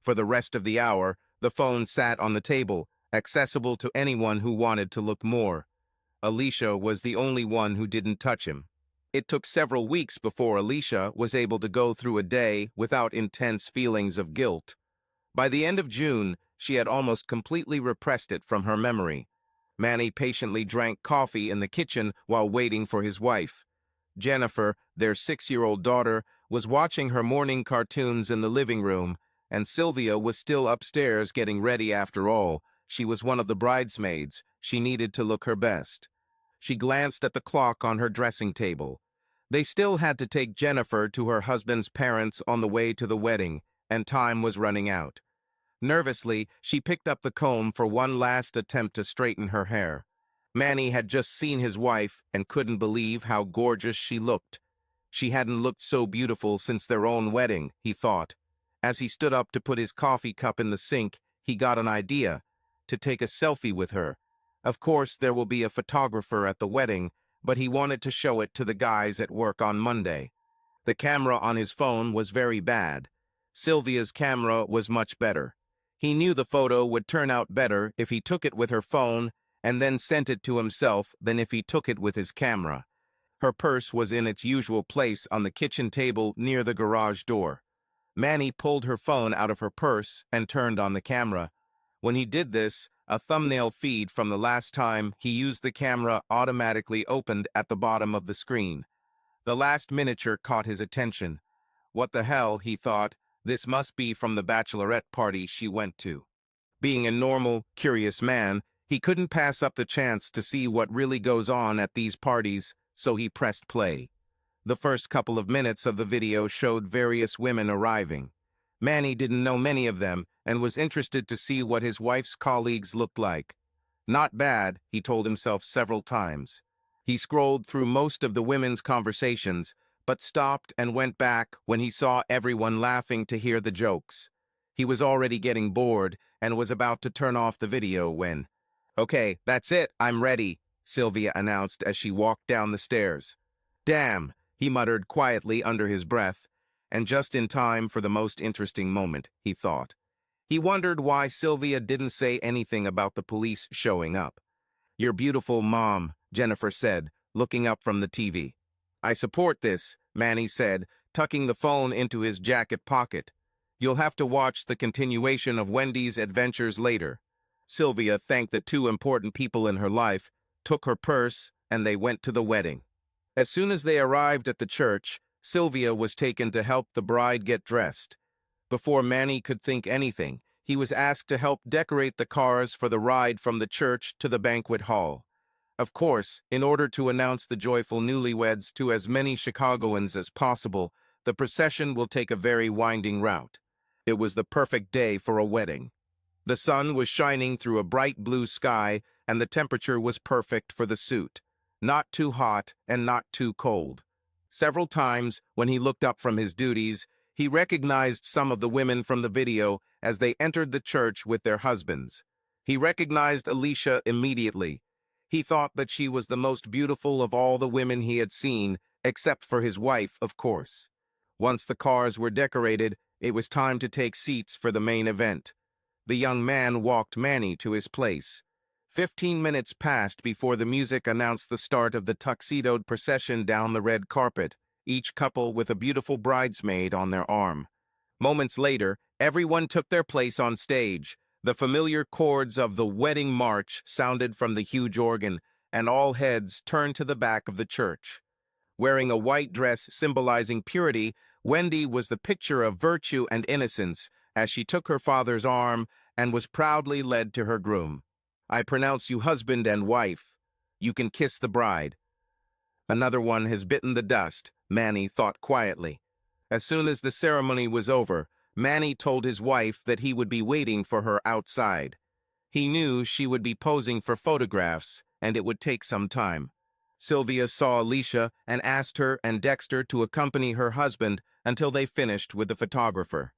For the rest of the hour, the phone sat on the table, accessible to anyone who wanted to look more. Alicia was the only one who didn't touch him. It took several weeks before Alicia was able to go through a day without intense feelings of guilt. By the end of June, she had almost completely repressed it from her memory. Manny patiently drank coffee in the kitchen while waiting for his wife. Jennifer, their 6-year-old daughter, was watching her morning cartoons in the living room, and Sylvia was still upstairs getting ready after all. She was one of the bridesmaids. She needed to look her best. She glanced at the clock on her dressing table. They still had to take Jennifer to her husband's parents on the way to the wedding, and time was running out. Nervously, she picked up the comb for one last attempt to straighten her hair. Manny had just seen his wife and couldn't believe how gorgeous she looked. She hadn't looked so beautiful since their own wedding, he thought. As he stood up to put his coffee cup in the sink, he got an idea: to take a selfie with her. Of course, there will be a photographer at the wedding, but he wanted to show it to the guys at work on Monday. The camera on his phone was very bad. Sylvia's camera was much better. He knew the photo would turn out better if he took it with her phone and then sent it to himself than if he took it with his camera. Her purse was in its usual place on the kitchen table near the garage door. Manny pulled her phone out of her purse and turned on the camera. When he did this, a thumbnail feed from the last time he used the camera automatically opened at the bottom of the screen. The last miniature caught his attention. What the hell, he thought, this must be from the bachelorette party she went to. Being a normal, curious man, he couldn't pass up the chance to see what really goes on at these parties, so he pressed play. The first couple of minutes of the video showed various women arriving. Manny didn't know many of them and was interested to see what his wife's colleagues looked like. Not bad, he told himself several times. He scrolled through most of the women's conversations, but stopped and went back when he saw everyone laughing to hear the jokes. He was already getting bored and was about to turn off the video when, "Okay, that's it, I'm ready," Sylvia announced as she walked down the stairs. "Damn," he muttered quietly under his breath, and just in time for the most interesting moment, he thought. He wondered why Sylvia didn't say anything about the police showing up. "You're beautiful, Mom," Jennifer said, looking up from the TV. "I support this," Manny said, tucking the phone into his jacket pocket. "You'll have to watch the continuation of Wendy's adventures later." Sylvia thanked the two important people in her life, took her purse, and they went to the wedding. As soon as they arrived at the church, Sylvia was taken to help the bride get dressed. Before Manny could think anything, he was asked to help decorate the cars for the ride from the church to the banquet hall. Of course, in order to announce the joyful newlyweds to as many Chicagoans as possible, the procession will take a very winding route. It was the perfect day for a wedding. The sun was shining through a bright blue sky, and the temperature was perfect for the suit. Not too hot and not too cold. Several times, when he looked up from his duties, he recognized some of the women from the video as they entered the church with their husbands. He recognized Alicia immediately. He thought that she was the most beautiful of all the women he had seen, except for his wife, of course. Once the cars were decorated, it was time to take seats for the main event. The young man walked Manny to his place. 15 minutes passed before the music announced the start of the tuxedoed procession down the red carpet, each couple with a beautiful bridesmaid on their arm. Moments later, everyone took their place on stage. The familiar chords of the wedding march sounded from the huge organ, and all heads turned to the back of the church. Wearing a white dress symbolizing purity, Wendy was the picture of virtue and innocence as she took her father's arm and was proudly led to her groom. "I pronounce you husband and wife. You can kiss the bride." Another one has bitten the dust, Manny thought quietly. As soon as the ceremony was over, Manny told his wife that he would be waiting for her outside. He knew she would be posing for photographs, and it would take some time. Sylvia saw Alicia and asked her and Dexter to accompany her husband until they finished with the photographer.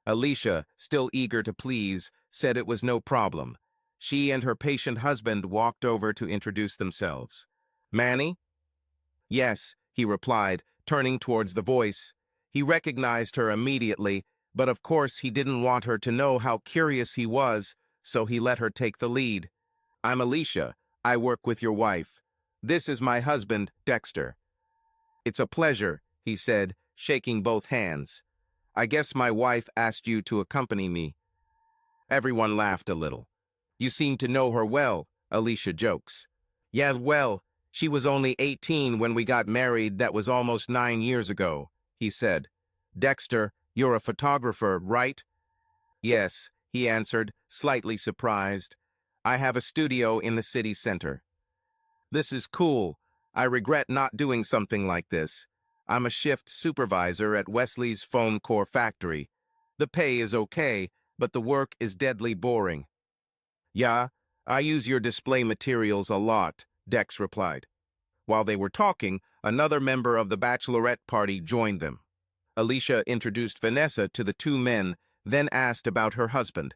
Alicia, still eager to please, said it was no problem. She and her patient husband walked over to introduce themselves. "Manny?" "Yes," he replied, turning towards the voice. He recognized her immediately, but of course he didn't want her to know how curious he was, so he let her take the lead. "I'm Alicia. I work with your wife. This is my husband, Dexter." "It's a pleasure," he said, shaking both hands. "I guess my wife asked you to accompany me." Everyone laughed a little. "You seem to know her well," Alicia jokes. "Yes, well, she was only 18 when we got married. That was almost 9 years ago," he said. "Dexter, you're a photographer, right?" "Yes," he answered, slightly surprised. "I have a studio in the city center." "This is cool. I regret not doing something like this. I'm a shift supervisor at Wesley's foam core factory. The pay is okay, but the work is deadly boring." "Yeah, I use your display materials a lot," Dex replied. While they were talking, another member of the bachelorette party joined them. Alicia introduced Vanessa to the two men, then asked about her husband.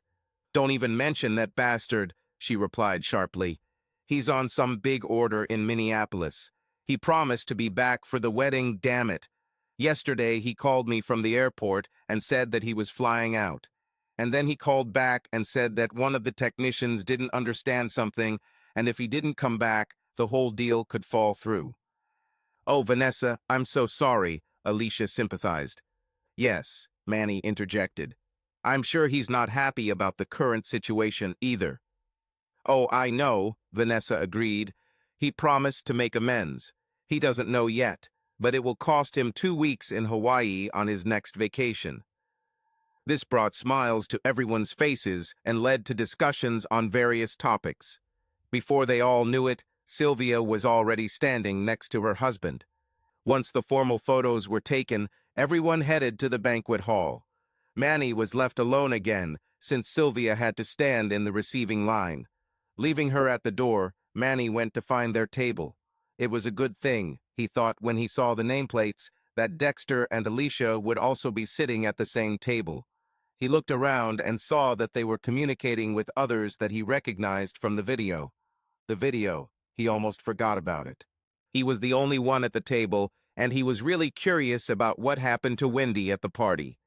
"Don't even mention that bastard," she replied sharply. "He's on some big order in Minneapolis. He promised to be back for the wedding, damn it. Yesterday, he called me from the airport and said that he was flying out. And then he called back and said that one of the technicians didn't understand something, and if he didn't come back, the whole deal could fall through. Oh, Vanessa, I'm so sorry, Alicia sympathized. Yes, Manny interjected. I'm sure he's not happy about the current situation either. Oh, I know, Vanessa agreed. He promised to make amends. He doesn't know yet, but it will cost him 2 weeks in Hawaii on his next vacation. This brought smiles to everyone's faces and led to discussions on various topics. Before they all knew it, Sylvia was already standing next to her husband. Once the formal photos were taken, everyone headed to the banquet hall. Manny was left alone again, since Sylvia had to stand in the receiving line. Leaving her at the door, Manny went to find their table. It was a good thing, he thought when he saw the nameplates, that Dexter and Alicia would also be sitting at the same table. He looked around and saw that they were communicating with others that he recognized from the video. The video, he almost forgot about it. He was the only one at the table, and he was really curious about what happened to Wendy at the party.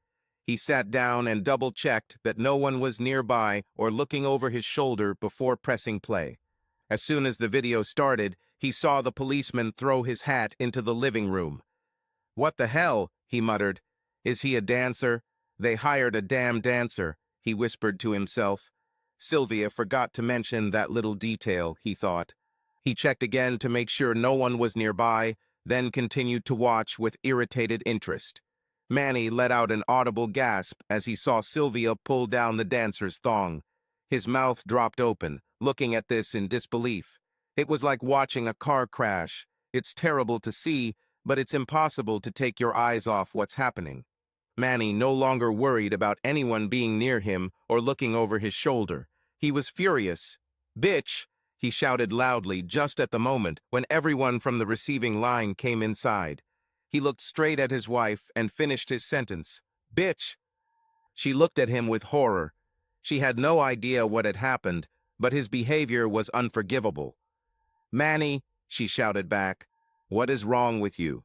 He sat down and double-checked that no one was nearby or looking over his shoulder before pressing play. As soon as the video started, he saw the policeman throw his hat into the living room. "What the hell?" he muttered. "Is he a dancer? They hired a damn dancer," he whispered to himself. Sylvia forgot to mention that little detail, he thought. He checked again to make sure no one was nearby, then continued to watch with irritated interest. Manny let out an audible gasp as he saw Sylvia pull down the dancer's thong. His mouth dropped open, looking at this in disbelief. It was like watching a car crash. It's terrible to see, but it's impossible to take your eyes off what's happening. Manny no longer worried about anyone being near him or looking over his shoulder. He was furious. "Bitch!" he shouted loudly just at the moment when everyone from the receiving line came inside. He looked straight at his wife and finished his sentence. "Bitch!" She looked at him with horror. She had no idea what had happened, but his behavior was unforgivable. "Manny," she shouted back, "what is wrong with you?"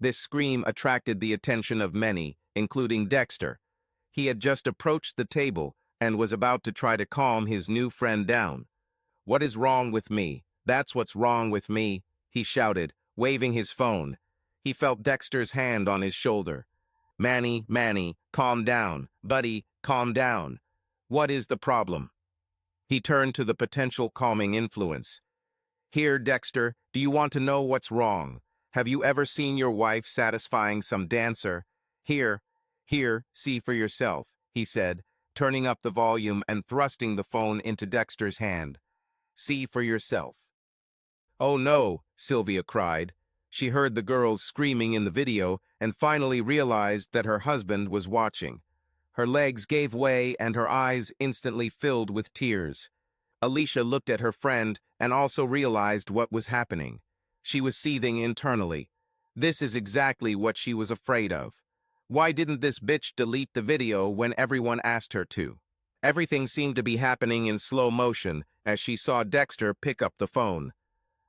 This scream attracted the attention of many, including Dexter. He had just approached the table and was about to try to calm his new friend down. "What is wrong with me? That's what's wrong with me," he shouted, waving his phone. He felt Dexter's hand on his shoulder. Manny, calm down. Buddy, calm down. What is the problem?" He turned to the potential calming influence. "Here, Dexter, do you want to know what's wrong? Have you ever seen your wife satisfying some dancer? Here, see for yourself," he said, turning up the volume and thrusting the phone into Dexter's hand. "See for yourself." "Oh no," Sylvia cried. She heard the girls screaming in the video and finally realized that her husband was watching. Her legs gave way and her eyes instantly filled with tears. Alicia looked at her friend and also realized what was happening. She was seething internally. This is exactly what she was afraid of. Why didn't this bitch delete the video when everyone asked her to? Everything seemed to be happening in slow motion as she saw Dexter pick up the phone.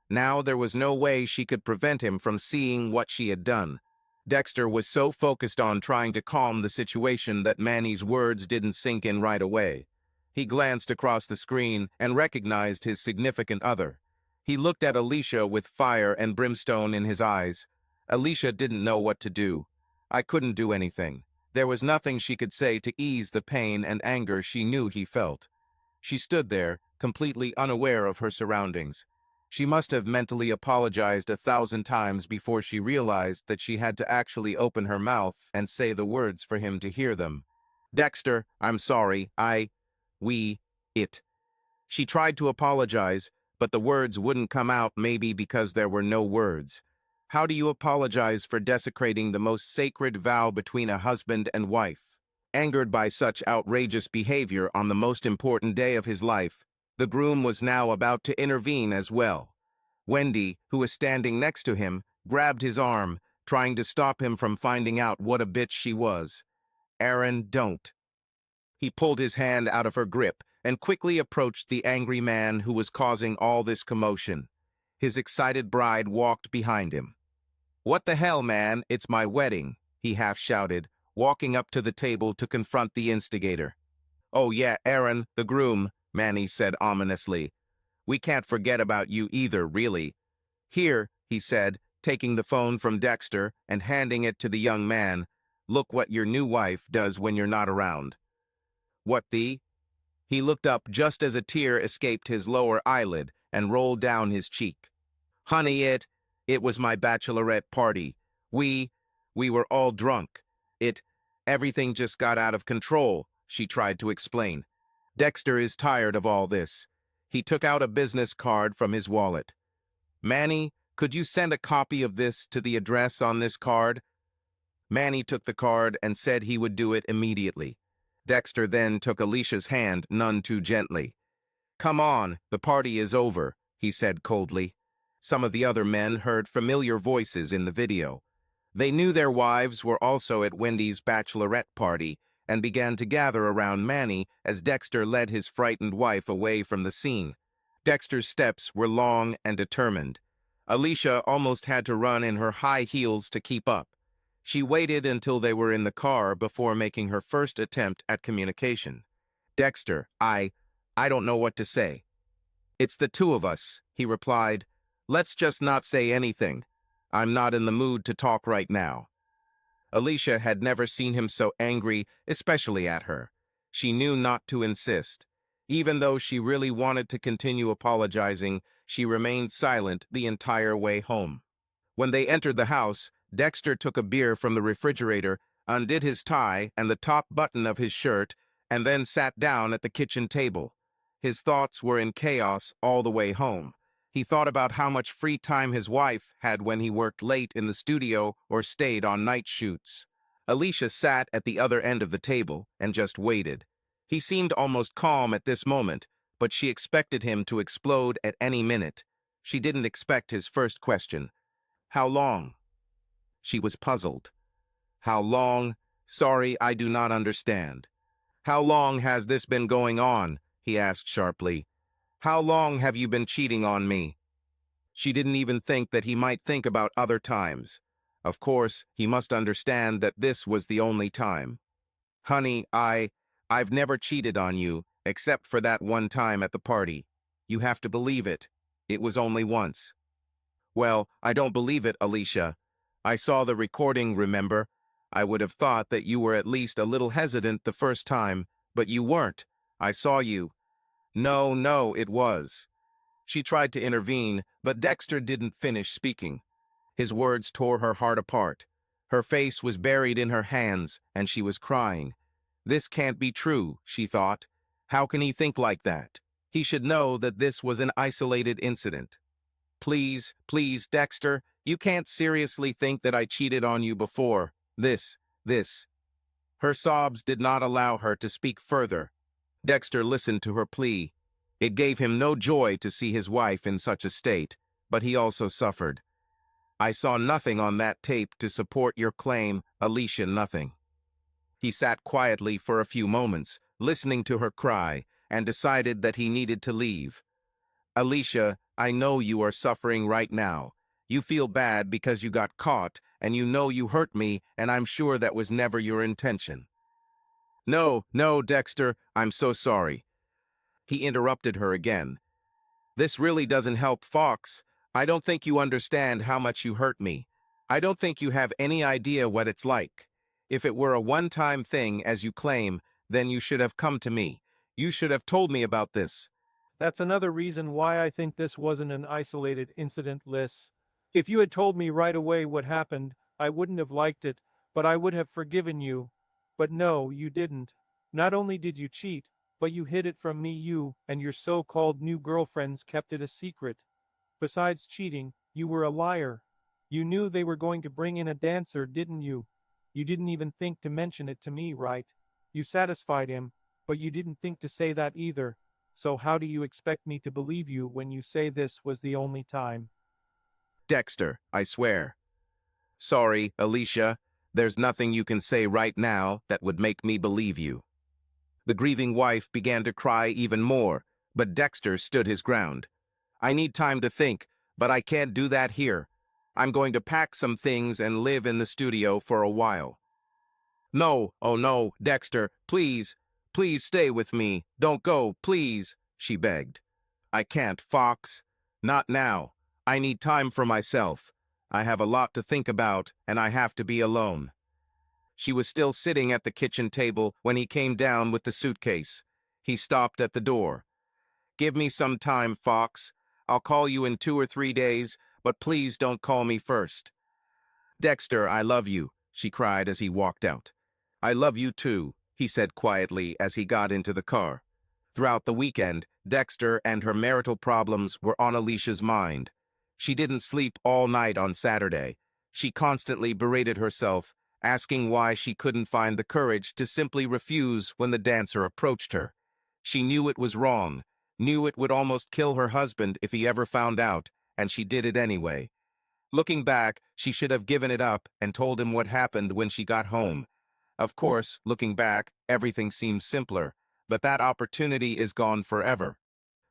Now there was no way she could prevent him from seeing what she had done. Dexter was so focused on trying to calm the situation that Manny's words didn't sink in right away. He glanced across the screen and recognized his significant other. He looked at Alicia with fire and brimstone in his eyes. Alicia didn't know what to do. I couldn't do anything. There was nothing she could say to ease the pain and anger she knew he felt. She stood there, completely unaware of her surroundings. She must have mentally apologized 1,000 times before she realized that she had to actually open her mouth and say the words for him to hear them. "Dexter, I'm sorry, it." She tried to apologize, but the words wouldn't come out, maybe because there were no words. How do you apologize for desecrating the most sacred vow between a husband and wife? Angered by such outrageous behavior on the most important day of his life, the groom was now about to intervene as well. Wendy, who was standing next to him, grabbed his arm, trying to stop him from finding out what a bitch she was. "Aaron, don't." He pulled his hand out of her grip and quickly approached the angry man who was causing all this commotion. His excited bride walked behind him. "What the hell, man? It's my wedding," he half shouted, walking up to the table to confront the instigator. "Oh yeah, Aaron, the groom," Manny said ominously. "We can't forget about you either, really." "Here," he said, taking the phone from Dexter and handing it to the young man. "Look what your new wife does when you're not around." "What the?" He looked up just as a tear escaped his lower eyelid and rolled down his cheek. "Honey, it was my bachelorette party. We we were all drunk. Everything just got out of control," she tried to explain. "Dexter is tired of all this." He took out a business card from his wallet. "Manny, could you send a copy of this to the address on this card?" Manny took the card and said he would do it immediately. Dexter then took Alicia's hand none too gently. "Come on, the party is over," he said coldly. Some of the other men heard familiar voices in the video. They knew their wives were also at Wendy's bachelorette party and began to gather around Manny as Dexter led his frightened wife away from the scene. Dexter's steps were long and determined. Alicia almost had to run in her high heels to keep up. She waited until they were in the car before making her first attempt at communication. "Dexter, I don't know what to say." "It's the two of us," he replied. "Let's just not say anything. I'm not in the mood to talk right now." Alicia had never seen him so angry, especially at her. She knew not to insist. Even though she really wanted to continue apologizing, she remained silent the entire way home. When they entered the house, Dexter took a beer from the refrigerator, undid his tie and the top button of his shirt, and then sat down at the kitchen table. His thoughts were in chaos all the way home. He thought about how much free time his wife had when he worked late in the studio or stayed on night shoots. Alicia sat at the other end of the table and just waited. He seemed almost calm at this moment, but she expected him to explode at any minute. She didn't expect his first question. "How long?" She was puzzled. "How long? Sorry, I do not understand." "How long has this been going on?" he asked sharply. "How long have you been cheating on me?" She didn't even think that he might think about other times. Of course, he must understand that this was the only time. "Honey, I've never cheated on you, except for that one time at the party. You have to believe it. It was only once." "Well, I don't believe it, Alicia. I saw the recording, remember? I would have thought that you were at least a little hesitant the first time, but you weren't. I saw you." No, it was." She tried to intervene, but Dexter didn't finish speaking. His words tore her heart apart. Her face was buried in her hands, and she was crying. This can't be true, she thought. How can he think like that? He should know that this was an isolated incident. Please, Dexter, you can't seriously think that I cheated on you before. This. Her sobs did not allow her to speak further. Dexter listened to her plea. It gave him no joy to see his wife in such a state, but he also suffered. "I saw nothing on that tape to support your claim, Alicia, nothing." He sat quietly for a few moments, listening to her cry, and decided that he needed to leave. "Alicia, I know you are suffering right now. You feel bad because you got caught, and you know you hurt me, and I'm sure that was never your intention." No, Dexter, I'm so sorry." He interrupted her again. "This really doesn't help, Fox. I don't think you understand how much you hurt me. I don't think you have any idea what it's like. If it were a one-time thing, as you claim, then you should have come to me. You should have told me about this." That's another reason why I think this wasn't an isolated incident, Liz. If you had told me right away what happened, I wouldn't have liked it, but I would have forgiven you. But no, you didn't. Not only did you cheat, but you hid it from me. You and your so-called new girlfriends kept it a secret. Besides cheating, you were a liar. You knew they were going to bring in a dancer, didn't you? You didn't even think to mention it to me, right? You satisfied him, but you didn't think to say that either. So how do you expect me to believe you when you say this was the only time? "Dexter, I swear." "Sorry, Alicia. There's nothing you can say right now that would make me believe you." The grieving wife began to cry even more, but Dexter stood his ground. "I need time to think, but I can't do that here. I'm going to pack some things and live in the studio for a while. No, oh no, Dexter, please, please stay with me. Don't go, please, she begged. I can't, Fox. Not now. I need time for myself. I have a lot to think about, and I have to be alone. She was still sitting at the kitchen table when he came down with the suitcase. He stopped at the door. Give me some time, Fox. I'll call you in 2 or 3 days, but please don't call me first. Dexter, I love you, she cried as he walked out. I love you too, he said quietly as he got into the car. Throughout the weekend, Dexter and her marital problems were on Alicia's mind. She didn't sleep all night on Saturday. She constantly berated herself, asking why she couldn't find the courage to simply refuse when the dancer approached her. She knew it was wrong, knew it would almost kill her husband if he ever found out, and she did it anyway. Looking back, she should have given it up and told him what happened when she got home. Of course, looking back, everything seems simpler, but that opportunity is gone forever.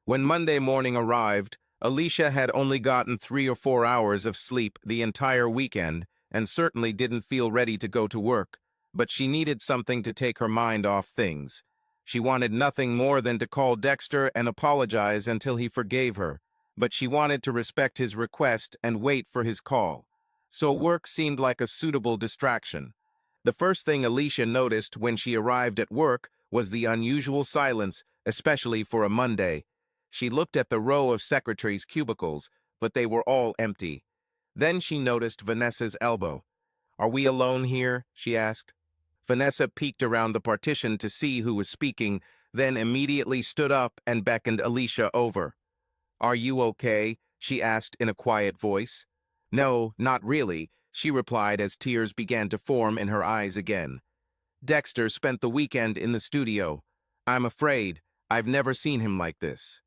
When Monday morning arrived, Alicia had only gotten 3 or 4 hours of sleep the entire weekend and certainly didn't feel ready to go to work, but she needed something to take her mind off things. She wanted nothing more than to call Dexter and apologize until he forgave her, but she wanted to respect his request and wait for his call. So work seemed like a suitable distraction. The first thing Alicia noticed when she arrived at work was the unusual silence, especially for a Monday. She looked at the row of secretaries' cubicles, but they were all empty. Then she noticed Vanessa's elbow. Are we alone here? She asked. Vanessa peeked around the partition to see who was speaking, then immediately stood up and beckoned Alicia over. Are you okay? She asked in a quiet voice. No, not really, she replied as tears began to form in her eyes again. Dexter spent the weekend in the studio. I'm afraid. I've never seen him like this.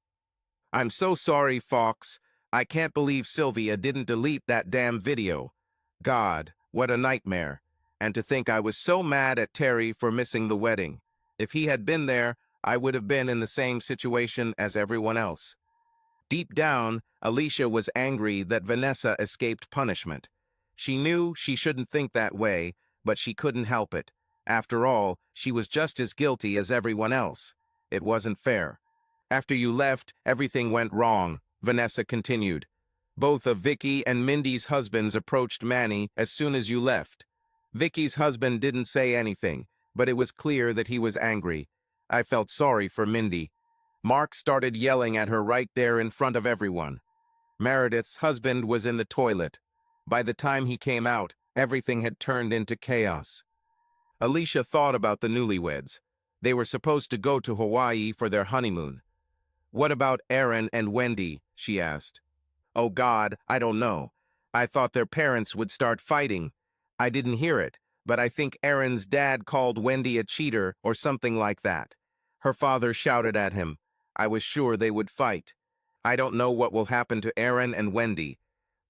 I'm so sorry, Fox. I can't believe Sylvia didn't delete that damn video. God, what a nightmare. And to think I was so mad at Terry for missing the wedding. If he had been there, I would have been in the same situation as everyone else. Deep down, Alicia was angry that Vanessa escaped punishment. She knew she shouldn't think that way, but she couldn't help it. After all, she was just as guilty as everyone else. It wasn't fair. After you left, everything went wrong, Vanessa continued. Both of Vicky and Mindy's husbands approached Manny as soon as you left. Vicky's husband didn't say anything, but it was clear that he was angry. I felt sorry for Mindy. Mark started yelling at her right there in front of everyone. Meredith's husband was in the toilet. By the time he came out, everything had turned into chaos. Alicia thought about the newlyweds. They were supposed to go to Hawaii for their honeymoon. What about Aaron and Wendy? She asked. Oh God, I don't know. I thought their parents would start fighting. I didn't hear it, but I think Aaron's dad called Wendy a cheater or something like that. Her father shouted at him. I was sure they would fight. I don't know what will happen to Aaron and Wendy.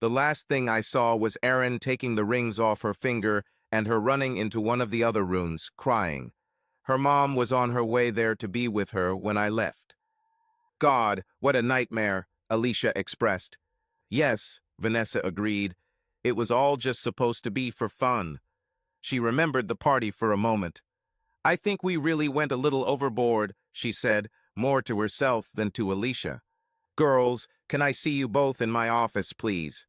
The last thing I saw was Aaron taking the rings off her finger and her running into one of the other rooms, crying. Her mom was on her way there to be with her when I left. God, what a nightmare, Alicia expressed. Yes, Vanessa agreed. It was all just supposed to be for fun. She remembered the party for a moment. I think we really went a little overboard, she said, more to herself than to Alicia. Girls, can I see you both in my office, please?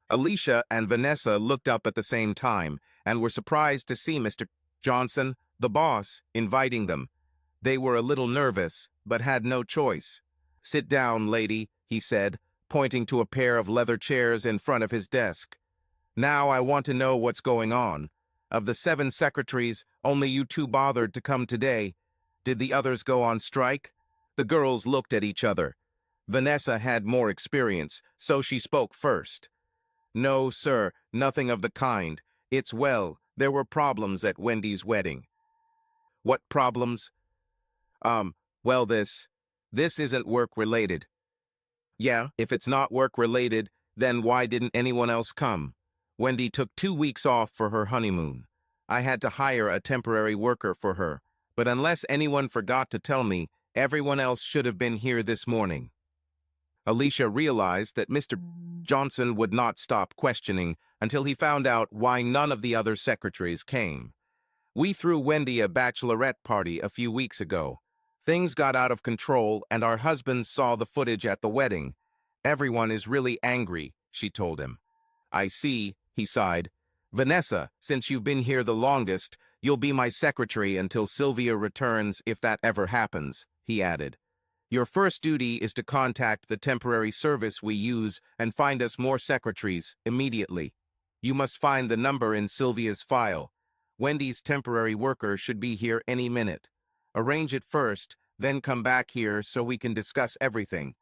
Alicia and Vanessa looked up at the same time and were surprised to see Mr. Johnson, the boss, inviting them. They were a little nervous, but had no choice. Sit down, lady, he said, pointing to a pair of leather chairs in front of his desk. Now I want to know what's going on. Of the 7 secretaries, only you 2 bothered to come today. Did the others go on strike? The girls looked at each other. Vanessa had more experience, so she spoke first. No, sir, nothing of the kind. It's well, there were problems at Wendy's wedding. What problems? Well, this isn't work-related. Yeah, if it's not work-related, then why didn't anyone else come? Wendy took 2 weeks off for her honeymoon. I had to hire a temporary worker for her, but unless anyone forgot to tell me, everyone else should have been here this morning. Alicia realized that Mr. Johnson would not stop questioning until he found out why none of the other secretaries came. We threw Wendy a bachelorette party a few weeks ago. Things got out of control and our husbands saw the footage at the wedding. Everyone is really angry, she told him. I see, he sighed. Vanessa, since you've been here the longest, you'll be my secretary until Sylvia returns if that ever happens, he added. Your first duty is to contact the temporary service we use and find us more secretaries immediately. You must find the number in Sylvia's file. Wendy's temporary worker should be here any minute. Arrange it first, then come back here so we can discuss everything.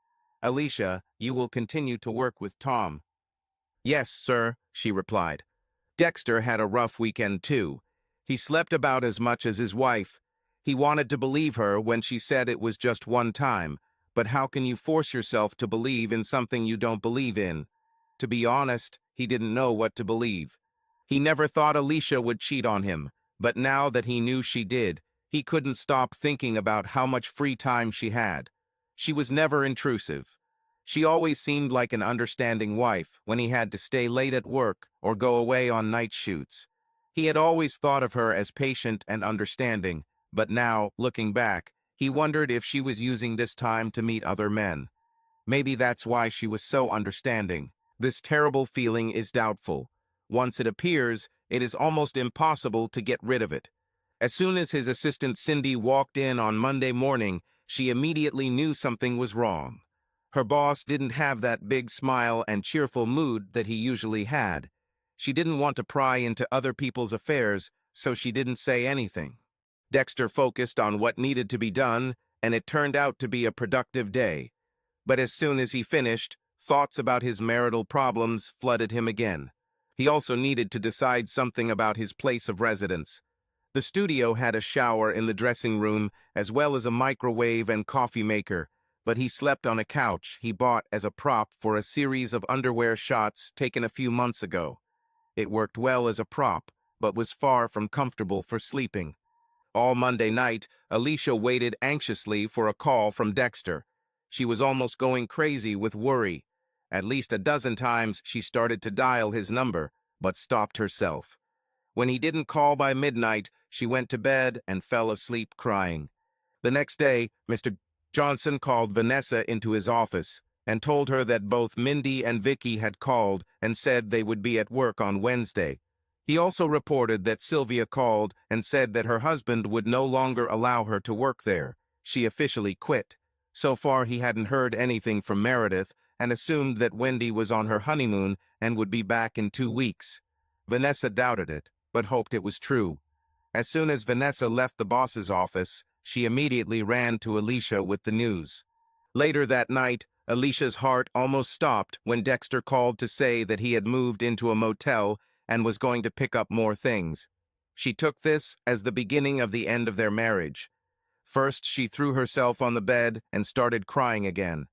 Alicia, you will continue to work with Tom. Yes, sir, she replied. Dexter had a rough weekend too. He slept about as much as his wife. He wanted to believe her when she said it was just one time, but how can you force yourself to believe in something you don't believe in? To be honest, he didn't know what to believe. He never thought Alicia would cheat on him, but now that he knew she did, he couldn't stop thinking about how much free time she had. She was never intrusive. She always seemed like an understanding wife when he had to stay late at work or go away on night shoots. He had always thought of her as patient and understanding, but now, looking back, he wondered if she was using this time to meet other men. Maybe that's why she was so understanding. This terrible feeling is doubtful. Once it appears, it is almost impossible to get rid of it. As soon as his assistant Cindy walked in on Monday morning, she immediately knew something was wrong. Her boss didn't have that big smile and cheerful mood that he usually had. She didn't want to pry into other people's affairs, so she didn't say anything. Dexter focused on what needed to be done, and it turned out to be a productive day. But as soon as he finished, thoughts about his marital problems flooded him again. He also needed to decide something about his place of residence. The studio had a shower in the dressing room, as well as a microwave and coffee maker, but he slept on a couch he bought as a prop for a series of underwear shots taken a few months ago. It worked well as a prop, but was far from comfortable for sleeping. All Monday night, Alicia waited anxiously for a call from Dexter. She was almost going crazy with worry. At least a dozen times she started to dial his number, but stopped herself. When he didn't call by midnight, she went to bed and fell asleep crying. The next day, Mr. Johnson called Vanessa into his office and told her that both Mindy and Vicky had called and said they would be at work on Wednesday. He also reported that Sylvia called and said that her husband would no longer allow her to work there. She officially quit. So far, he hadn't heard anything from Meredith and assumed that Wendy was on her honeymoon and would be back in 2 weeks. Vanessa doubted it, but hoped it was true. As soon as Vanessa left the boss's office, she immediately ran to Alicia with the news. Later that night, Alicia's heart almost stopped when Dexter called to say that he had moved into a motel and was going to pick up more things. She took this as the beginning of the end of their marriage. First, she threw herself on the bed and started crying again.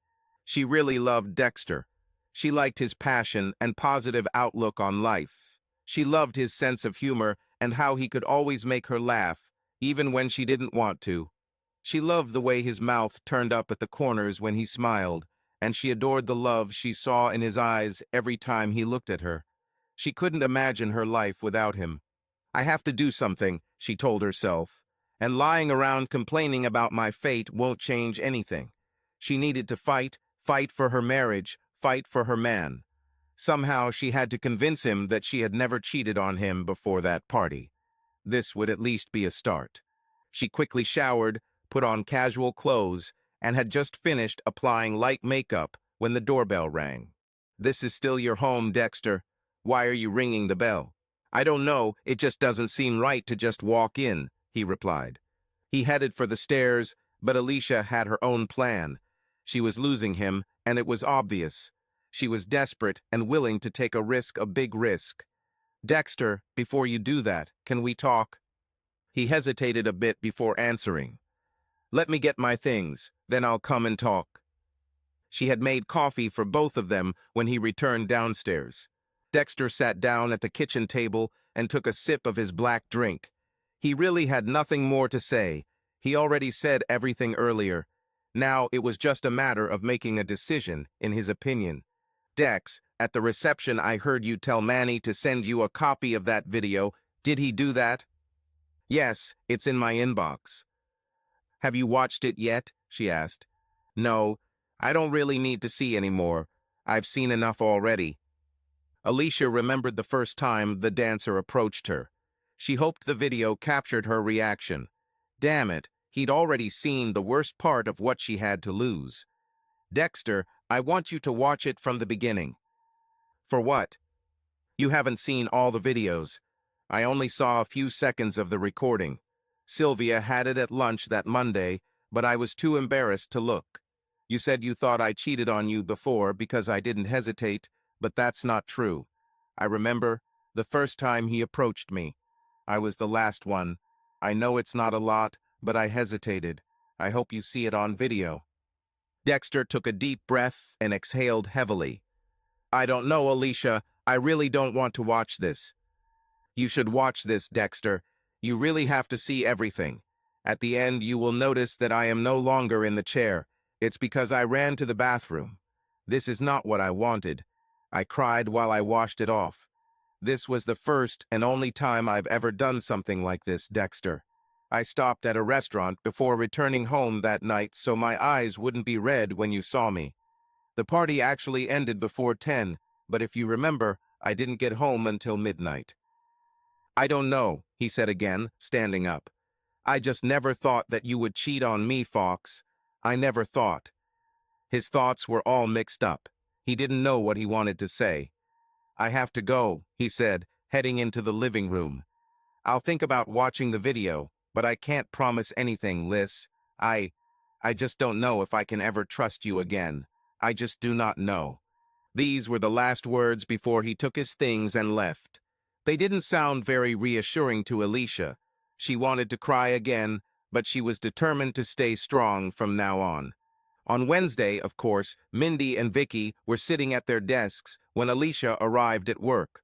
She really loved Dexter. She liked his passion and positive outlook on life. She loved his sense of humor and how he could always make her laugh, even when she didn't want to. She loved the way his mouth turned up at the corners when he smiled, and she adored the love she saw in his eyes every time he looked at her. She couldn't imagine her life without him. I have to do something, she told herself, and lying around complaining about my fate won't change anything. She needed to fight for her marriage, fight for her man. Somehow she had to convince him that she had never cheated on him before that party. This would at least be a start. She quickly showered, put on casual clothes, and had just finished applying light makeup when the doorbell rang. "This is still your home, Dexter. Why are you ringing the bell?" "I don't know, it just doesn't seem right to just walk in," he replied. He headed for the stairs, but Alicia had her own plan. She was losing him, and it was obvious. She was desperate and willing to take a big risk. "Dexter, before you do that, can we talk?" He hesitated a bit before answering. "Let me get my things, then I'll come and talk." She had made coffee for both of them when he returned downstairs. Dexter sat down at the kitchen table and took a sip of his black drink. He really had nothing more to say. He already said everything earlier. Now it was just a matter of making a decision, in his opinion. Dex, at the reception I heard you tell Manny to send you a copy of that video. Did he do that? Yes, it's in my inbox. Have you watched it yet? She asked. No, I don't really need to see any more. I've seen enough already. Alicia remembered the first time the dancer approached her. She hoped the video captured her reaction. Damn it, he'd already seen the worst part of what she had to lose. Dexter, I want you to watch it from the beginning. For what? You haven't seen all the videos. I only saw a few seconds of the recording. Sylvia had it at lunch that Monday, but I was too embarrassed to look. You said you thought I cheated on you before because I didn't hesitate, but that's not true. I remember the first time he approached me. I was the last one. I know it's not a lot, but I hesitated. I hope you see it on video. Dexter took a deep breath and exhaled heavily. I don't know, Alicia. I really don't want to watch this. You should watch this, Dexter. You really have to see everything. At the end, you will notice that I am no longer in the chair. It's because I ran to the bathroom. This is not what I wanted. I cried while I washed it off. This was the first and only time I've ever done something like this, Dexter. I stopped at a restaurant before returning home that night so my eyes wouldn't be red when you saw me. The party actually ended before 10, but if you remember, I didn't get home until midnight. I don't know, he said again, standing up. I just never thought that you would cheat on me, Fox. I never thought. His thoughts were all mixed up. He didn't know what he wanted to say. I have to go, he said, heading into the living room. I'll think about watching the video, but I can't promise anything, Liz. I just don't know if I can ever trust you again. I just do not know. These were the last words before he took his things and left. They didn't sound very reassuring to Alicia. She wanted to cry again, but she was determined to stay strong from now on. On Wednesday, of course, Mindy and Vicky were sitting at their desks when Alicia arrived at work.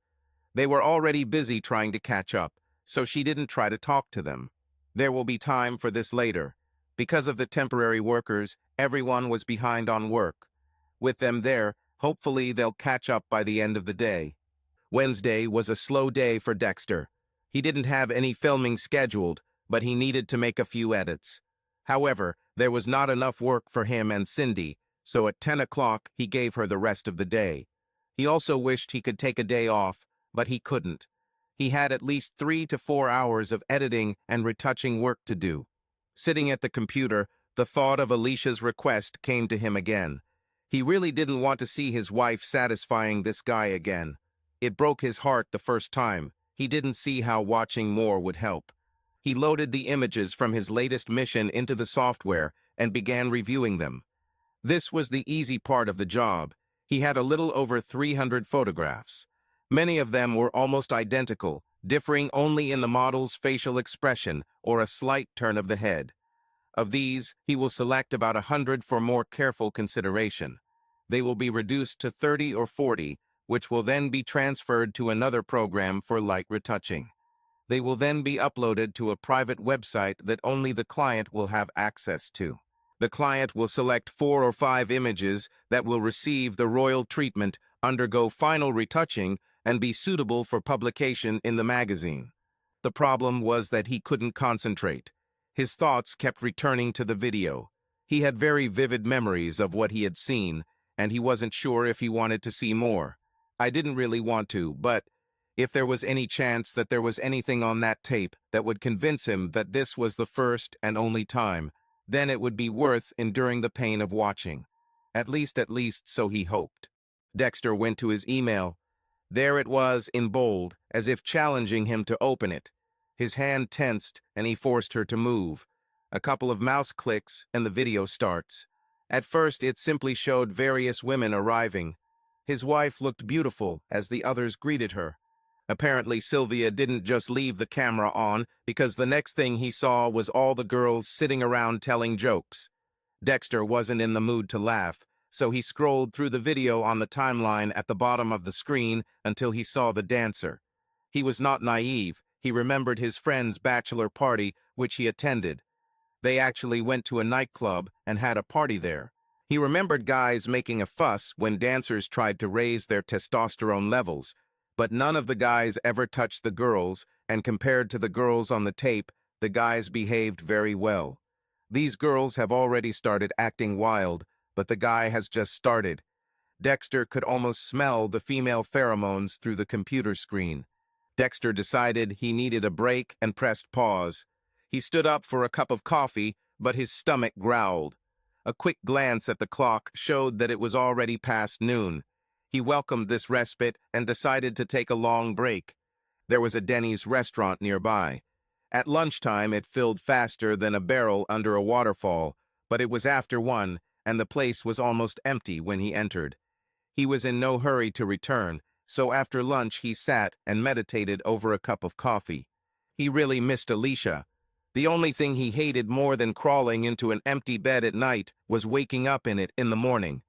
They were already busy trying to catch up, so she didn't try to talk to them. There will be time for this later. Because of the temporary workers, everyone was behind on work. With them there, hopefully they'll catch up by the end of the day. Wednesday was a slow day for Dexter. He didn't have any filming scheduled, but he needed to make a few edits. However, there was not enough work for him and Cindy, so at 10 o'clock he gave her the rest of the day. He also wished he could take a day off, but he couldn't. He had at least 3 to 4 hours of editing and retouching work to do. Sitting at the computer, the thought of Alicia's request came to him again. He really didn't want to see his wife satisfying this guy again. It broke his heart the first time. He didn't see how watching more would help. He loaded the images from his latest mission into the software and began reviewing them. This was the easy part of the job. He had a little over 300 photographs. Many of them were almost identical, differing only in the model's facial expression or a slight turn of the head. Of these, he will select about 100 for more careful consideration. They will be reduced to 30 or 40, which will then be transferred to another program for light retouching. They will then be uploaded to a private website that only the client will have access to. The client will select 4 or 5 images that will receive the royal treatment, undergo final retouching, and be suitable for publication in the magazine. The problem was that he couldn't concentrate. His thoughts kept returning to the video. He had very vivid memories of what he had seen, and he wasn't sure if he wanted to see more. I didn't really want to, but if there was any chance that there was anything on that tape that would convince him that this was the first and only time, then it would be worth enduring the pain of watching. At least so he hoped. Dexter went to his email. There it was in bold, as if challenging him to open it. His hand tensed, and he forced her to move. A couple of mouse clicks, and the video starts. At first, it simply showed various women arriving. His wife looked beautiful as the others greeted her. Apparently, Sylvia didn't just leave the camera on, because the next thing he saw was all the girls sitting around telling jokes. Dexter wasn't in the mood to laugh, so he scrolled through the video on the timeline at the bottom of the screen until he saw the dancer. He was not naive. He remembered his friend's bachelor party, which he attended. They actually went to a nightclub and had a party there. He remembered guys making a fuss when dancers tried to raise their testosterone levels, but none of the guys ever touched the girls, and compared to the girls on the tape, the guys behaved very well. These girls have already started acting wild, but the guy has just started. Dexter could almost smell the female pheromones through the computer screen. Dexter decided he needed a break and pressed pause. He stood up for a cup of coffee, but his stomach growled. A quick glance at the clock showed that it was already past noon. He welcomed this respite and decided to take a long break. There was a Denny's restaurant nearby. At lunchtime, it filled faster than a barrel under a waterfall, but it was after 1, and the place was almost empty when he entered. He was in no hurry to return, so after lunch he sat and meditated over a cup of coffee. He really missed Alicia. The only thing he hated more than crawling into an empty bed at night was waking up in it in the morning.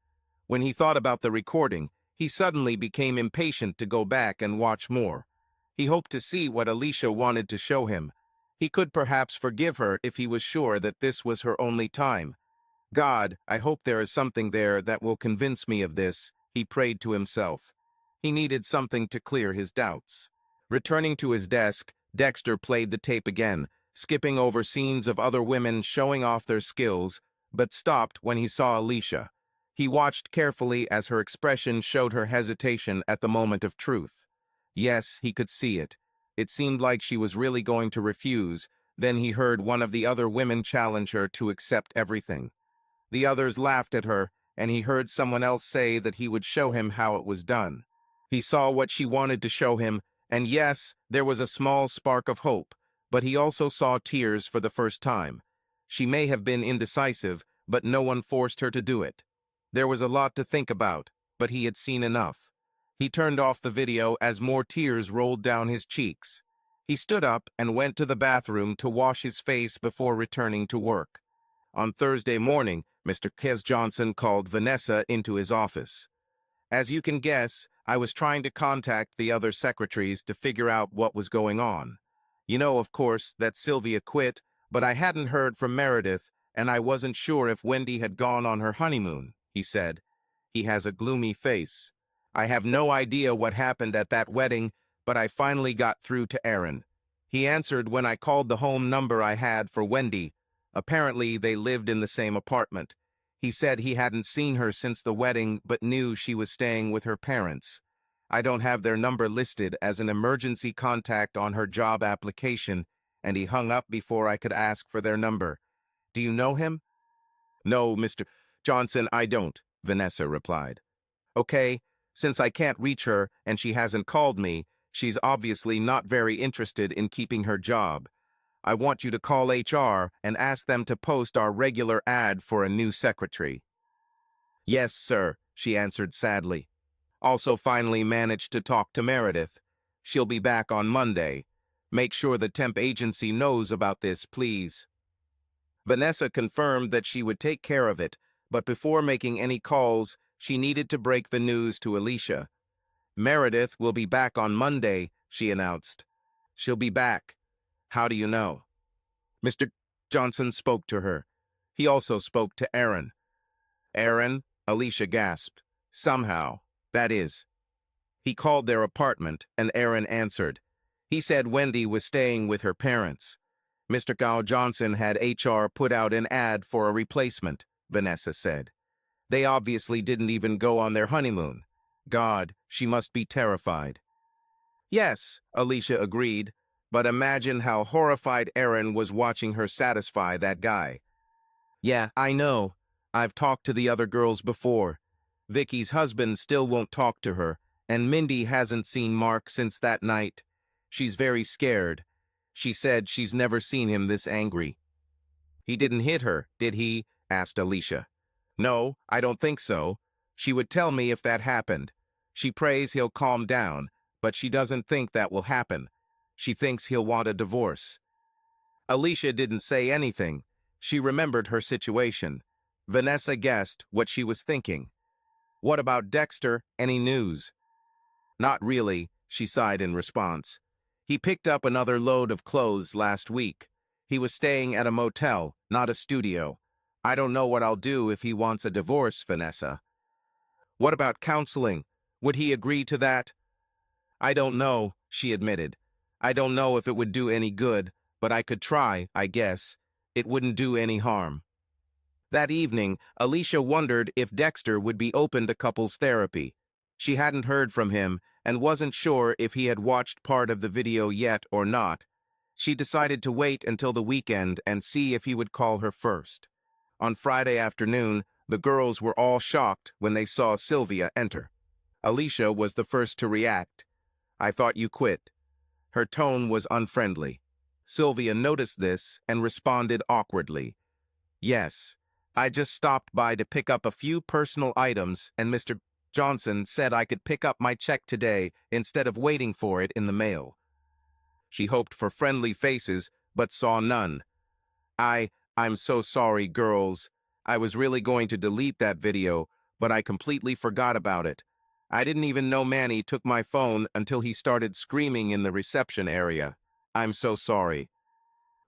When he thought about the recording, he suddenly became impatient to go back and watch more. He hoped to see what Alicia wanted to show him. He could perhaps forgive her if he was sure that this was her only time. God, I hope there is something there that will convince me of this, he prayed to himself. He needed something to clear his doubts. Returning to his desk, Dexter played the tape again, skipping over scenes of other women showing off their skills, but stopped when he saw Alicia. He watched carefully as her expression showed her hesitation at the moment of truth. Yes, he could see it. It seemed like she was really going to refuse. Then he heard one of the other women challenge her to accept everything. The others laughed at her, and he heard someone else say that he would show him how it was done. He saw what she wanted to show him, and yes, there was a small spark of hope, but he also saw tears for the first time. She may have been indecisive, but no one forced her to do it. There was a lot to think about, but he had seen enough. He turned off the video as more tears rolled down his cheeks. He stood up and went to the bathroom to wash his face before returning to work. On Thursday morning, Mr. Kes Johnson called Vanessa into his office. As you can guess, I was trying to contact the other secretaries to figure out what was going on. You know, of course, that Sylvia quit, but I hadn't heard from Meredith, and I wasn't sure if Wendy had gone on her honeymoon, he said. He has a gloomy face. I have no idea what happened at that wedding, but I finally got through to Aaron. He answered when I called the home number I had for Wendy. Apparently, they lived in the same apartment. He said he hadn't seen her since the wedding, but knew she was staying with her parents. I don't have their number listed as an emergency contact on her job application, and he hung up before I could ask for their number. Do you know him? No, Mr. Johnson, I don't, Vanessa replied. Okay, since I can't reach her and she hasn't called me, she's obviously not very interested in keeping her job. I want you to call HR and ask them to post our regular ad for a new secretary. Yes, sir, she answered sadly. Also finally managed to talk to Meredith. She'll be back on Monday. Make sure the temp agency knows about this, please. Vanessa confirmed that she would take care of it, but before making any calls, she needed to break the news to Alicia. Meredith will be back on Monday, she announced. She'll be back. How do you know? Mr. Johnson spoke to her. He also spoke to Aaron. Aaron? Alicia gasped. Somehow, that is. He called their apartment, and Aaron answered. He said Wendy was staying with her parents. Mr. Gow Johnson had HR put out an ad for a replacement, Vanessa said. They obviously didn't even go on their honeymoon. God, she must be terrified. Yes, Alicia agreed, but imagine how horrified Aaron was watching her satisfy that guy. Yeah, I know. I've talked to the other girls before. Vicky's husband still won't talk to her, and Mindy hasn't seen Mark since that night. She's very scared. She said she's never seen him this angry. He didn't hit her, did he? Asked Alicia. No, I don't think so. She would tell me if that happened. She prays he'll calm down, but she doesn't think that will happen. She thinks he'll want a divorce. Alicia didn't say anything. She remembered her situation. Vanessa guessed what she was thinking. What about Dexter? Any news? Not really, she sighed in response. He picked up another load of clothes last week. He was staying at a motel, not a studio. I don't know what I'll do if he wants a divorce, Vanessa. What about counseling? Would he agree to that? I don't know, she admitted. I don't know if it would do any good, but I could try, I guess. It wouldn't do any harm. That evening, Alicia wondered if Dexter would be open to couples therapy. She hadn't heard from him and wasn't sure if he had watched part of the video yet or not. She decided to wait until the weekend and see if he would call her first. On Friday afternoon, the girls were all shocked when they saw Sylvia enter. Alicia was the first to react. I thought you quit. Her tone was unfriendly. Sylvia noticed this and responded awkwardly. Yes, I just stopped by to pick up a few personal items and Mr. Johnson said I could pick up my check today instead of waiting for it in the mail. She hoped for friendly faces, but saw none. I'm so sorry, girls. I was really going to delete that video, but I completely forgot about it. I didn't even know Manny took my phone until he started screaming in the reception area. I'm so sorry.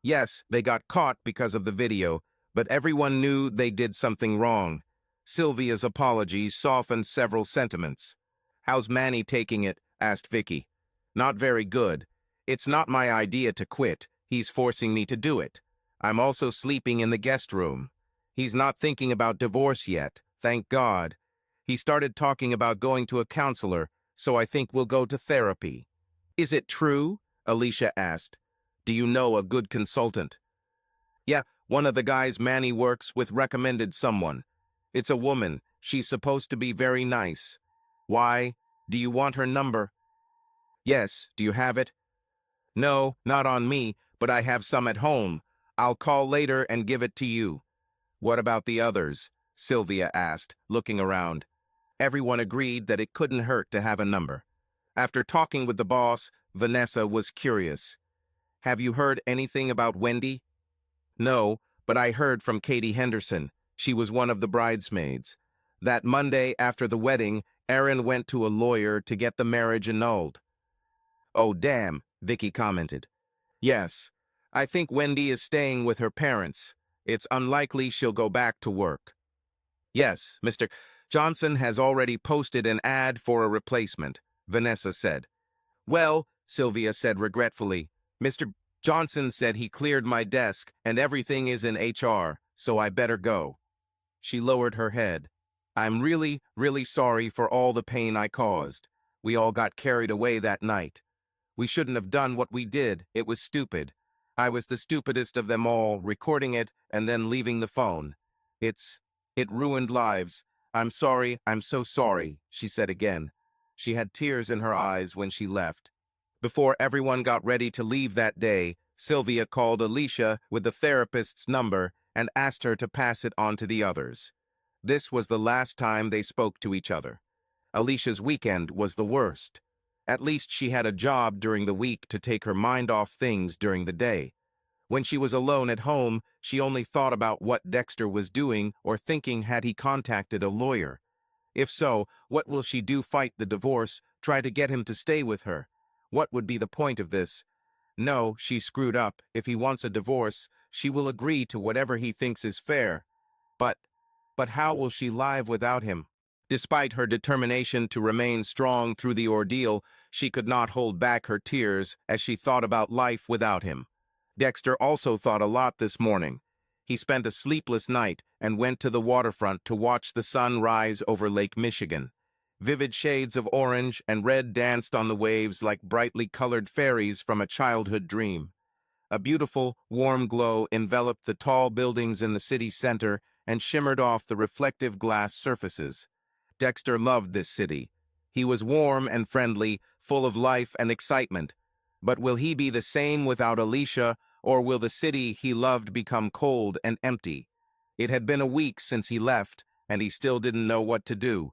Yes, they got caught because of the video, but everyone knew they did something wrong. Sylvia's apology softened several sentiments. How's Manny taking it? Asked Vicky. Not very good. It's not my idea to quit. He's forcing me to do it. I'm also sleeping in the guest room. He's not thinking about divorce yet, thank God. He started talking about going to a counselor, so I think we'll go to therapy. Is it true? Alicia asked. Do you know a good consultant? Yeah, one of the guys Manny works with recommended someone. It's a woman. She's supposed to be very nice. Why? Do you want her number? Yes, do you have it? No, not on me, but I have some at home. I'll call later and give it to you. What about the others? Sylvia asked, looking around. Everyone agreed that it couldn't hurt to have a number. After talking with the boss, Vanessa was curious. Have you heard anything about Wendy? No, but I heard from Katie Henderson. She was one of the bridesmaids. That Monday after the wedding, Aaron went to a lawyer to get the marriage annulled. Oh, damn, Vicky commented. Yes, I think Wendy is staying with her parents. It's unlikely she'll go back to work. Yes, Mr. Johnson has already posted an ad for a replacement, Vanessa said. Well, Sylvia said regretfully, Mr. Johnson said he cleared my desk and everything is in HR, so I better go. She lowered her head. I'm really, really sorry for all the pain I caused. We all got carried away that night. We shouldn't have done what we did. It was stupid. I was the stupidest of them all, recording it and then leaving the phone. It ruined lives. I'm sorry, I'm so sorry, she said again. She had tears in her eyes when she left. Before everyone got ready to leave that day, Sylvia called Alicia with the therapist's number and asked her to pass it on to the others. This was the last time they spoke to each other. Alicia's weekend was the worst. At least she had a job during the week to take her mind off things during the day. When she was alone at home, she only thought about what Dexter was doing or thinking had he contacted a lawyer. If so, what will she do? Fight the divorce, try to get him to stay with her? What would be the point of this? No, she screwed up. If he wants a divorce, she will agree to whatever he thinks is fair. But how will she live without him? Despite her determination to remain strong through the ordeal, she could not hold back her tears as she thought about life without him. Dexter also thought a lot this morning. He spent a sleepless night and went to the waterfront to watch the sun rise over Lake Michigan. Vivid shades of orange and red danced on the waves like brightly colored fairies from a childhood dream. A beautiful, warm glow enveloped the tall buildings in the city center and shimmered off the reflective glass surfaces. Dexter loved this city. He was warm and friendly, full of life and excitement. But will he be the same without Alicia, or will the city he loved become cold and empty? It had been a week since he left, and he still didn't know what to do.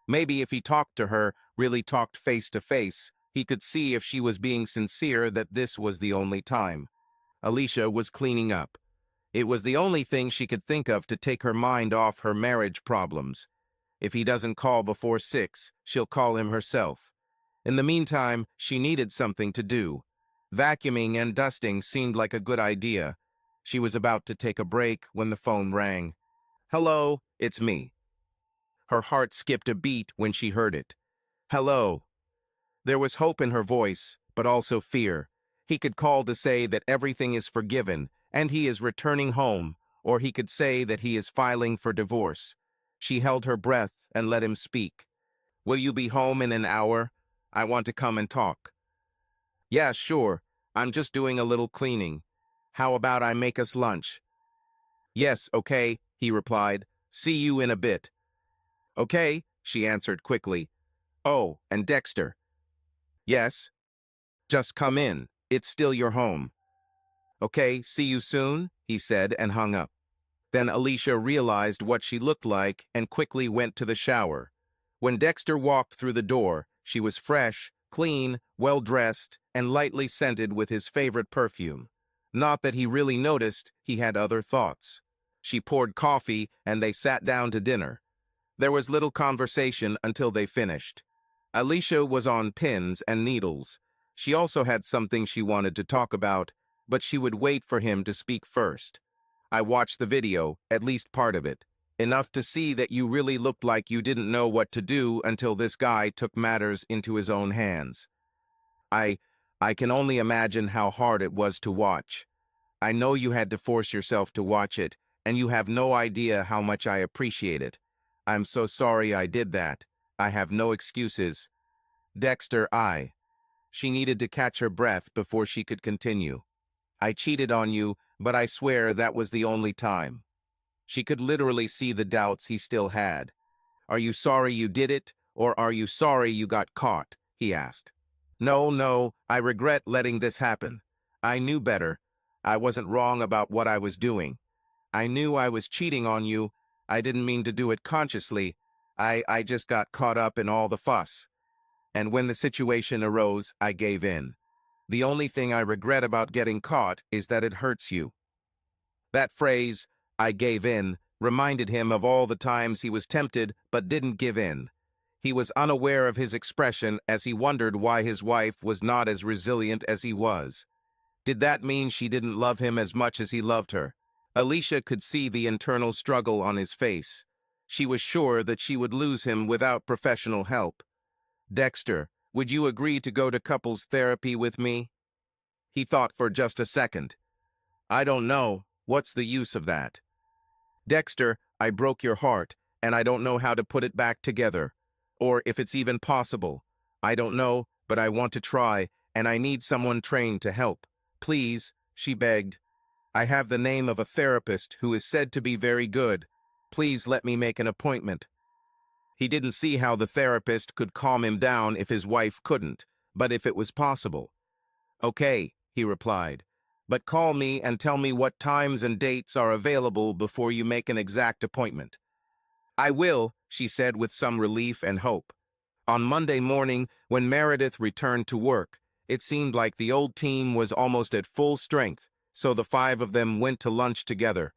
Maybe if he talked to her, really talked face to face, he could see if she was being sincere that this was the only time. Alicia was cleaning up. It was the only thing she could think of to take her mind off her marriage problems. If he doesn't call before 6, she'll call him herself. In the meantime, she needed something to do. Vacuuming and dusting seemed like a good idea. She was about to take a break when the phone rang. "Hello, it's me." Her heart skipped a beat when she heard it. "Hello." There was hope in her voice, but also fear. He could call to say that everything is forgiven and he is returning home, or he could say that he is filing for divorce. She held her breath and let him speak. "Will you be home in an hour? I want to come and talk." "Yeah, sure. I'm just doing a little cleaning. How about I make us lunch?" "Yes, okay," he replied. "See you in a bit." "Okay," she answered quickly. "Oh, and Dexter." "Yes?" "Just come in. It's still your home." "Okay, see you soon," he said and hung up. Then Alicia realized what she looked like and quickly went to the shower. When Dexter walked through the door, she was fresh, clean, well-dressed, and lightly scented with his favorite perfume. Not that he really noticed, he had other thoughts. She poured coffee and they sat down to dinner. There was little conversation until they finished. Alicia was on pins and needles. She also had something she wanted to talk about, but she would wait for him to speak first. "I watched the video, at least part of it. Enough to see that you really looked like you didn't know what to do until this guy took matters into his own hands. I, I can only imagine how hard it was to watch. I know you had to force yourself to watch it, and you have no idea how much I appreciate it. I'm so sorry I did that. I have no excuses." Dexter, She needed to catch her breath before she could continue. "I cheated on you, but I swear that was the only time." She could literally see the doubts he still had. "Are you sorry you did it, or are you sorry you got caught?" he asked. "No, no, I regret letting this happen. I knew better. I wasn't wrong about what I was doing. I knew I was cheating on you. I didn't mean to do it consciously. I just got caught up in all the fuss. And when the situation arose, I gave in. The only thing I regret about getting caught is that it hurts you." That phrase, "I gave in," reminded him of all the times he was tempted but didn't give in. He was unaware of his expression as he wondered why his wife was not as resilient as he was. Did that mean she didn't love him as much as he loved her? Alicia could see the internal struggle on his face. She was sure that she would lose him without professional help. "Dexter, would you agree to go to couples therapy with me?" He thought for just a second. "I don't know. What's the use of that?" "Dexter, I broke your heart, and I don't know how to put it back together. Or if it's even possible. I don't know, but I want to try, and I need someone trained to help. Please," she begged. "I have the name of a therapist who is said to be very good. Please let me make an appointment." He didn't see how the therapist could calm him down if his wife couldn't, but if it was possible. "Okay," he replied, "but call me and tell me what times and dates are available before you make an exact appointment." "I will," she said with some relief and hope. On Monday morning, when Meredith returned to work, it seemed like the old team was almost at full strength, so the five of them went to lunch together.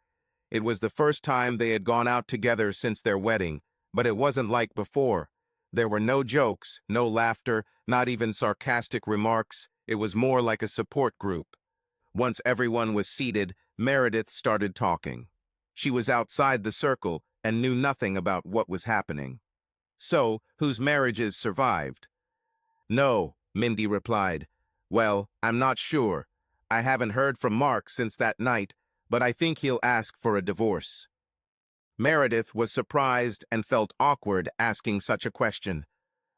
It was the first time they had gone out together since their wedding, but it wasn't like before. There were no jokes, no laughter, not even sarcastic remarks. It was more like a support group. Once everyone was seated, Meredith started talking. She was outside the circle and knew nothing about what was happening. "So, whose marriages survived?" "No," Mindy replied. "Well, I'm not sure. I haven't heard from Mark since that night, but I think he'll ask for a divorce." Meredith was surprised and felt awkward asking such a question.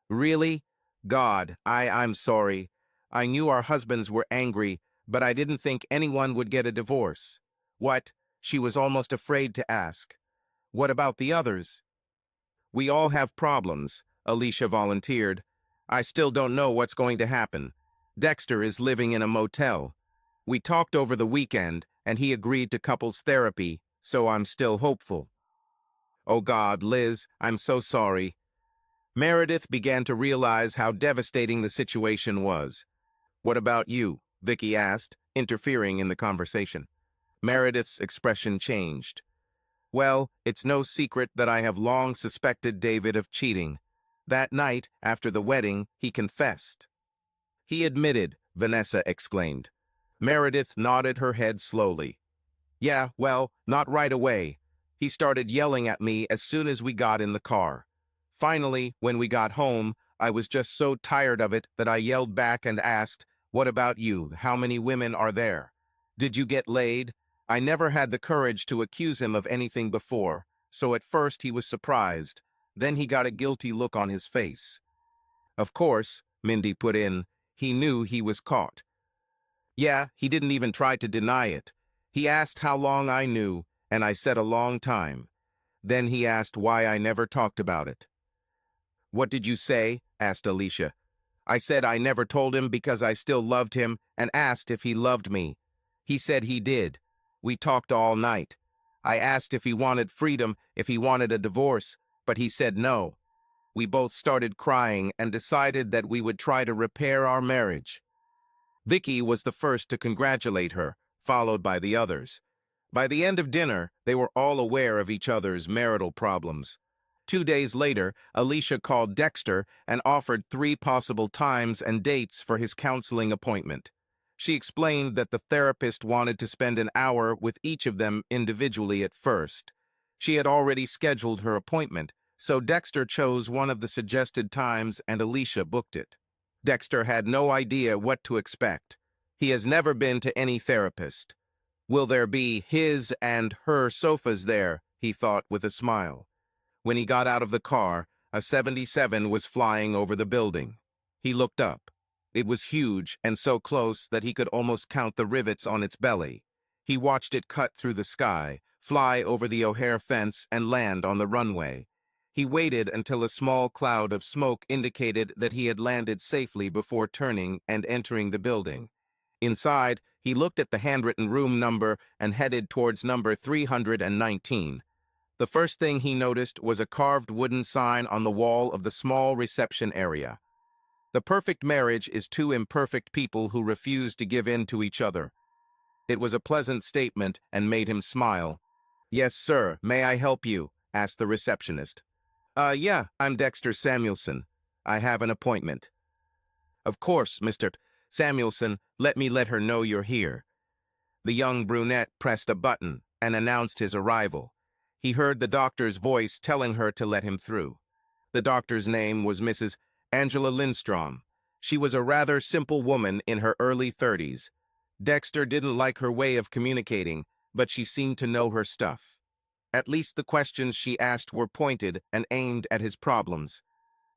"Really? God, I'm sorry. I knew our husbands were angry, but I didn't think anyone would get a divorce." "What?" She was almost afraid to ask. "What about the others?" "We all have problems," Alicia volunteered. "I still don't know what's going to happen. Dexter is living in a motel. We talked over the weekend, and he agreed to couples therapy, so I'm still hopeful." "Oh God, Liz, I'm so sorry." Meredith began to realize how devastating the situation was. "What about you?" Vicky asked, interfering in the conversation. Meredith's expression changed. "Well, it's no secret that I have long suspected David of cheating. That night, after the wedding, he confessed." "He admitted," Vanessa exclaimed. Meredith nodded her head slowly. Yeah, well, not right away. He started yelling at me as soon as we got in the car. Finally, when we got home, I was just so tired of it that I yelled back and asked, "What about you? How many women are there? Did you get laid?" I never had the courage to accuse him of anything before, so at first he was surprised. Then he got a guilty look on his face. Of course, Mindy put in, he knew he was caught. Yeah, he didn't even try to deny it. He asked how long I knew, and I said a long time. Then he asked why I never talked about it. "What did you say?" asked Alicia. I said I never told him because I still loved him and asked if he loved me. He said he did. We talked all night. I asked if he wanted freedom, if he wanted a divorce, but he said no. We both started crying and decided that we would try to repair our marriage. Vicky was the first to congratulate her, followed by the others. By the end of dinner, they were all aware of each other's marital problems. 2 days later, Alicia called Dexter and offered 3 possible times and dates for his counseling appointment. She explained that the therapist wanted to spend an hour with each of them individually at first. She had already scheduled her appointment, so Dexter chose one of the suggested times and Alicia booked it. Dexter had no idea what to expect. He has never been to any therapist. Will there be his and her sofas there? He thought with a smile. When he got out of the car, a 77 was flying over the building. He looked up. It was huge and so close that he could almost count the rivets on its belly. He watched it cut through the sky, fly over the O'Hare fence, and land on the runway. He waited until a small cloud of smoke indicated that he had landed safely before turning and entering the building. Inside, he looked at the handwritten room number and headed towards number 319. The first thing he noticed was a carved wooden sign on the wall of the small reception area. The perfect marriage is 2 imperfect people who refuse to give in to each other. It was a pleasant statement and made him smile. "Yes, sir. May I help you?" asked the receptionist. Yeah, I'm Dexter Samuelson. I have an appointment." "Of course, Mr. Samuelson. Let her know you're here." The young brunette pressed a button and announced his arrival. He heard the doctor's voice telling her to let him through. The doctor's name was Mrs. Angela Lindstrom. She was a rather simple woman in her early 30s. Dexter didn't like her way of communicating, but she seemed to know her stuff. At least the questions she asked were pointed and aimed at his problems.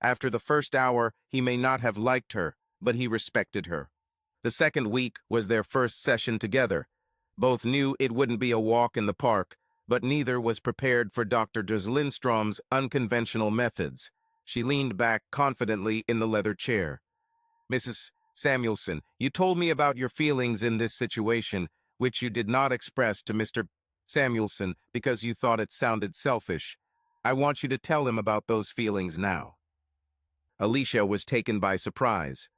After the first hour, he may not have liked her, but he respected her. The second week was their first session together. Both knew it wouldn't be a walk in the park, but neither was prepared for Dr. Lindstrom's unconventional methods. She leaned back confidently in the leather chair. "Mrs. Samuelson, you told me about your feelings in this situation, which you did not express to Mr. Samuelson because you thought it sounded selfish. I want you to tell him about those feelings now." Alicia was taken by surprise.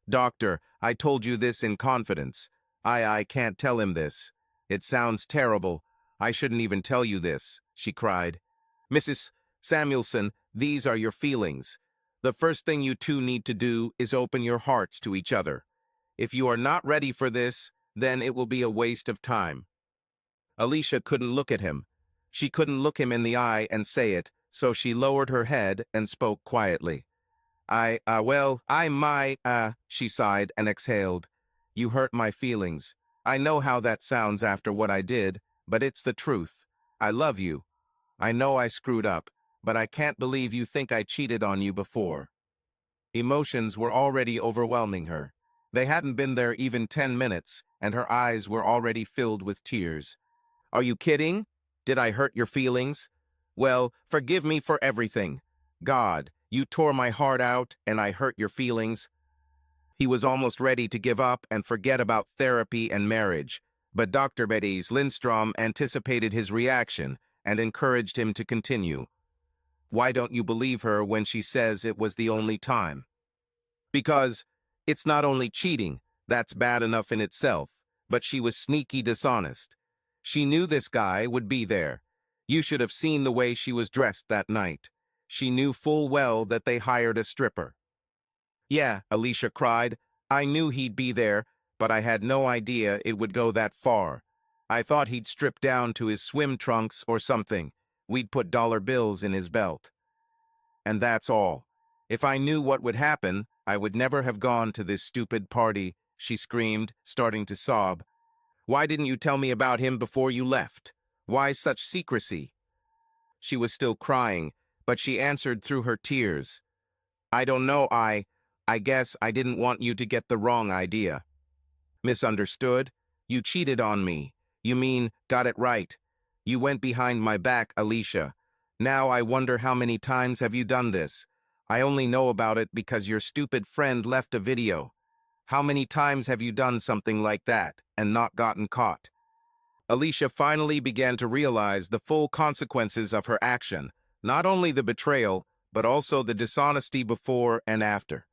"Doctor, I told you this in confidence. I can't tell him this. It sounds terrible. I shouldn't even tell you this," she cried. "Mrs. Samuelson, these are your feelings. The first thing you 2 need to do is open your hearts to each other. If you are not ready for this, then it will be a waste of time." Alicia couldn't look at him. She couldn't look him in the eye and say it, so she lowered her head and spoke quietly. She sighed and exhaled. "You hurt my feelings. I know how that sounds after what I did, but it's the truth. I love you. I know I screwed up, but I can't believe you think I cheated on you before." Emotions were already overwhelming her. They hadn't been there even 10 minutes, and her eyes were already filled with tears. "Are you kidding? Did I hurt your feelings? Well, forgive me for everything. God, you tore my heart out, and I hurt your feelings." He was almost ready to give up and forget about therapy and marriage, but Dr. Lindstrom anticipated his reaction and encouraged him to continue. "Why don't you believe her when she says it was the only time?" "Because it's not only cheating, that's bad enough in itself, but she was sneaky dishonest. She knew this guy would be there. You should have seen the way she was dressed that night. She knew full well that they hired a stripper." "Yeah," Alicia cried. "I knew he'd be there, but I had no idea it would go that far. I thought he'd strip down to his swim trunks or something. We'd put dollar bills in his belt. And that's all. If I knew what would happen, I would never have gone to this stupid party, she screamed, starting to sob. Why didn't you tell me about him before you left? Why such secrecy? She was still crying, but she answered through her tears. I don't know, I guess I didn't want you to get the wrong idea. Misunderstood? You cheated on me. You mean, got it right. You went behind my back, Alicia. Now I wonder how many times have you done this? I only know about it because your stupid friend left a video. How many times have you done something like that and not gotten caught? Alicia finally began to realize the full consequences of her action, not only the betrayal, but also the dishonesty before and after.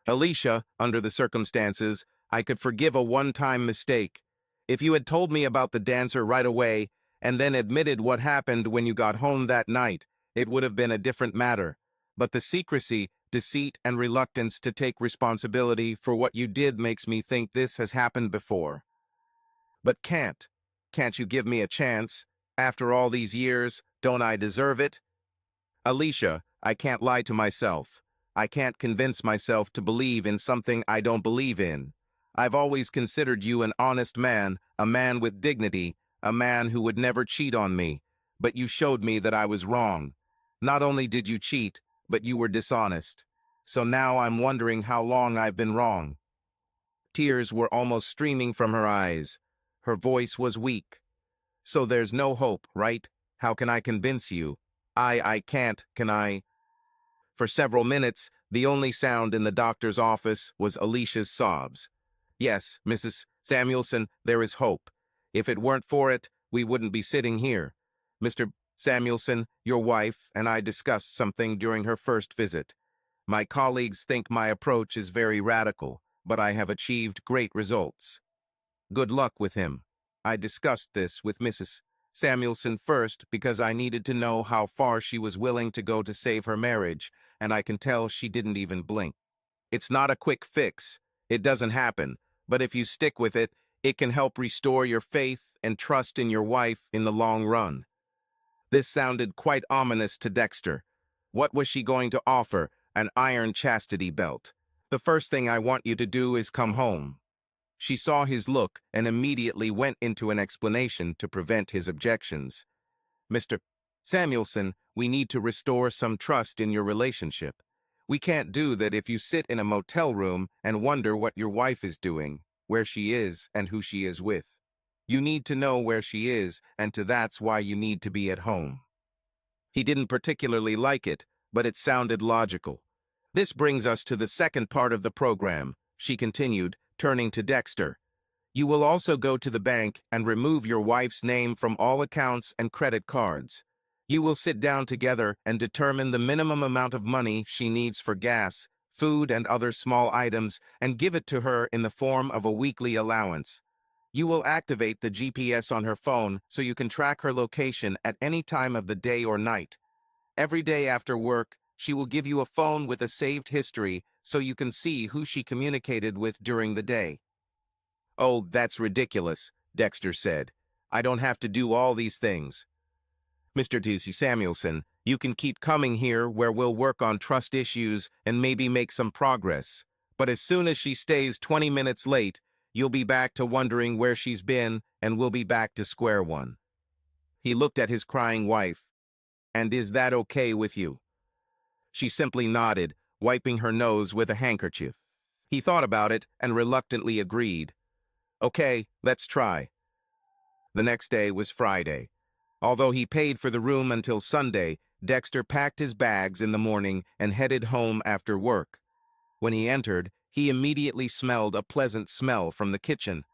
Alicia, under the circumstances, I could forgive a one-time mistake. If you had told me about the dancer right away and then admitted what happened when you got home that night, it would have been a different matter. But the secrecy, deceit, and reluctance to take responsibility for what you did makes me think this has happened before. But can't you give me a chance? After all these years, don't I deserve it? Alicia, I can't lie to myself. I can't convince myself to believe in something I don't believe in. I've always considered you an honest man, a man with dignity, a man who would never cheat on me. But you showed me that I was wrong. Not only did you cheat, but you were dishonest. So now I'm wondering how long I've been wrong. Tears were almost streaming from her eyes. Her voice was weak. So there's no hope, right? How can I convince you? I can't, can I? For several minutes, the only sound in the doctor's office was Alicia's sobs. Yes, Mrs. Samuelson, there is hope. If it weren't for it, we wouldn't be sitting here. Mr. Samuelson, your wife, and I discussed something during her first visit. My colleagues think my approach is very radical, but I have achieved great results. Good luck with him. I discussed this with Mrs. Samuelson first because I needed to know how far she was willing to go to save her marriage, and I can tell she didn't even blink. It's not a quick fix. It doesn't happen. But if you stick with it, it can help restore your faith and trust in your wife in the long run. This sounded quite ominous to Dexter. What was she going to offer? An iron chastity belt. The first thing I want you to do is come home. She saw his look and immediately went into an explanation to prevent his objections. Mr. Samuelson, we need to restore some trust in your relationship. We can't do that if you sit in a motel room and wonder what your wife is doing, where she is, and who she is with. You need to know where she is, and that's why you need to be at home. He didn't particularly like it, but it sounded logical. This brings us to the second part of the program, she continued, turning to Dexter. You will also go to the bank and remove your wife's name from all accounts and credit cards. You will sit down together and determine the minimum amount of money she needs for gas, food, and other small items, and give it to her in the form of a weekly allowance. You will activate the GPS on her phone so you can track her location at any time of the day or night. Every day after work, she will give you a phone with a saved history so you can see who she communicated with during the day. Oh, that's ridiculous, Dexter said. I don't have to do all these things. Mr. Ducey Samuelson, you can keep coming here where we'll work on trust issues and maybe make some progress. But as soon as she stays 20 minutes late, you'll be back to wondering where she's been and we'll be back to square one. He looked at his crying wife. And is that okay with you? She simply nodded, wiping her nose with a handkerchief. He thought about it and reluctantly agreed. Okay, let's try. The next day was Friday. Although he paid for the room until Sunday, Dexter packed his bags in the morning and headed home after work. When he entered, he immediately smelled a pleasant smell from the kitchen.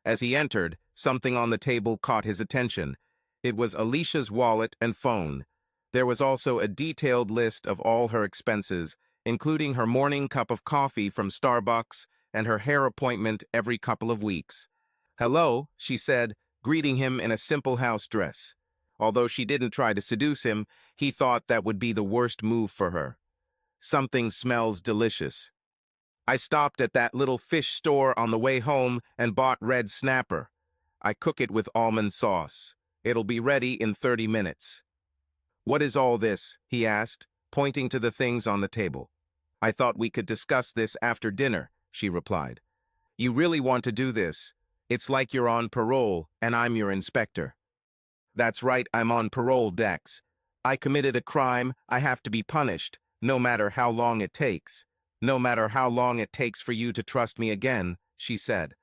As he entered, something on the table caught his attention. It was Alicia's wallet and phone. There was also a detailed list of all her expenses, including her morning cup of coffee from Starbucks and her hair appointment every couple of weeks. Hello, she said, greeting him in a simple house dress. Although she didn't try to seduce him, he thought that would be the worst move for her. Something smells delicious. I stopped at that little fish store on the way home and bought red snapper. I cook it with almond sauce. It'll be ready in 30 minutes. What is all this? He asked, pointing to the things on the table. I thought we could discuss this after dinner, she replied. You really want to do this? It's like you're on parole and I'm your inspector. That's right, I'm on parole, Dex. I committed a crime, I have to be punished, no matter how long it takes. No matter how long it takes for you to trust me again, she said.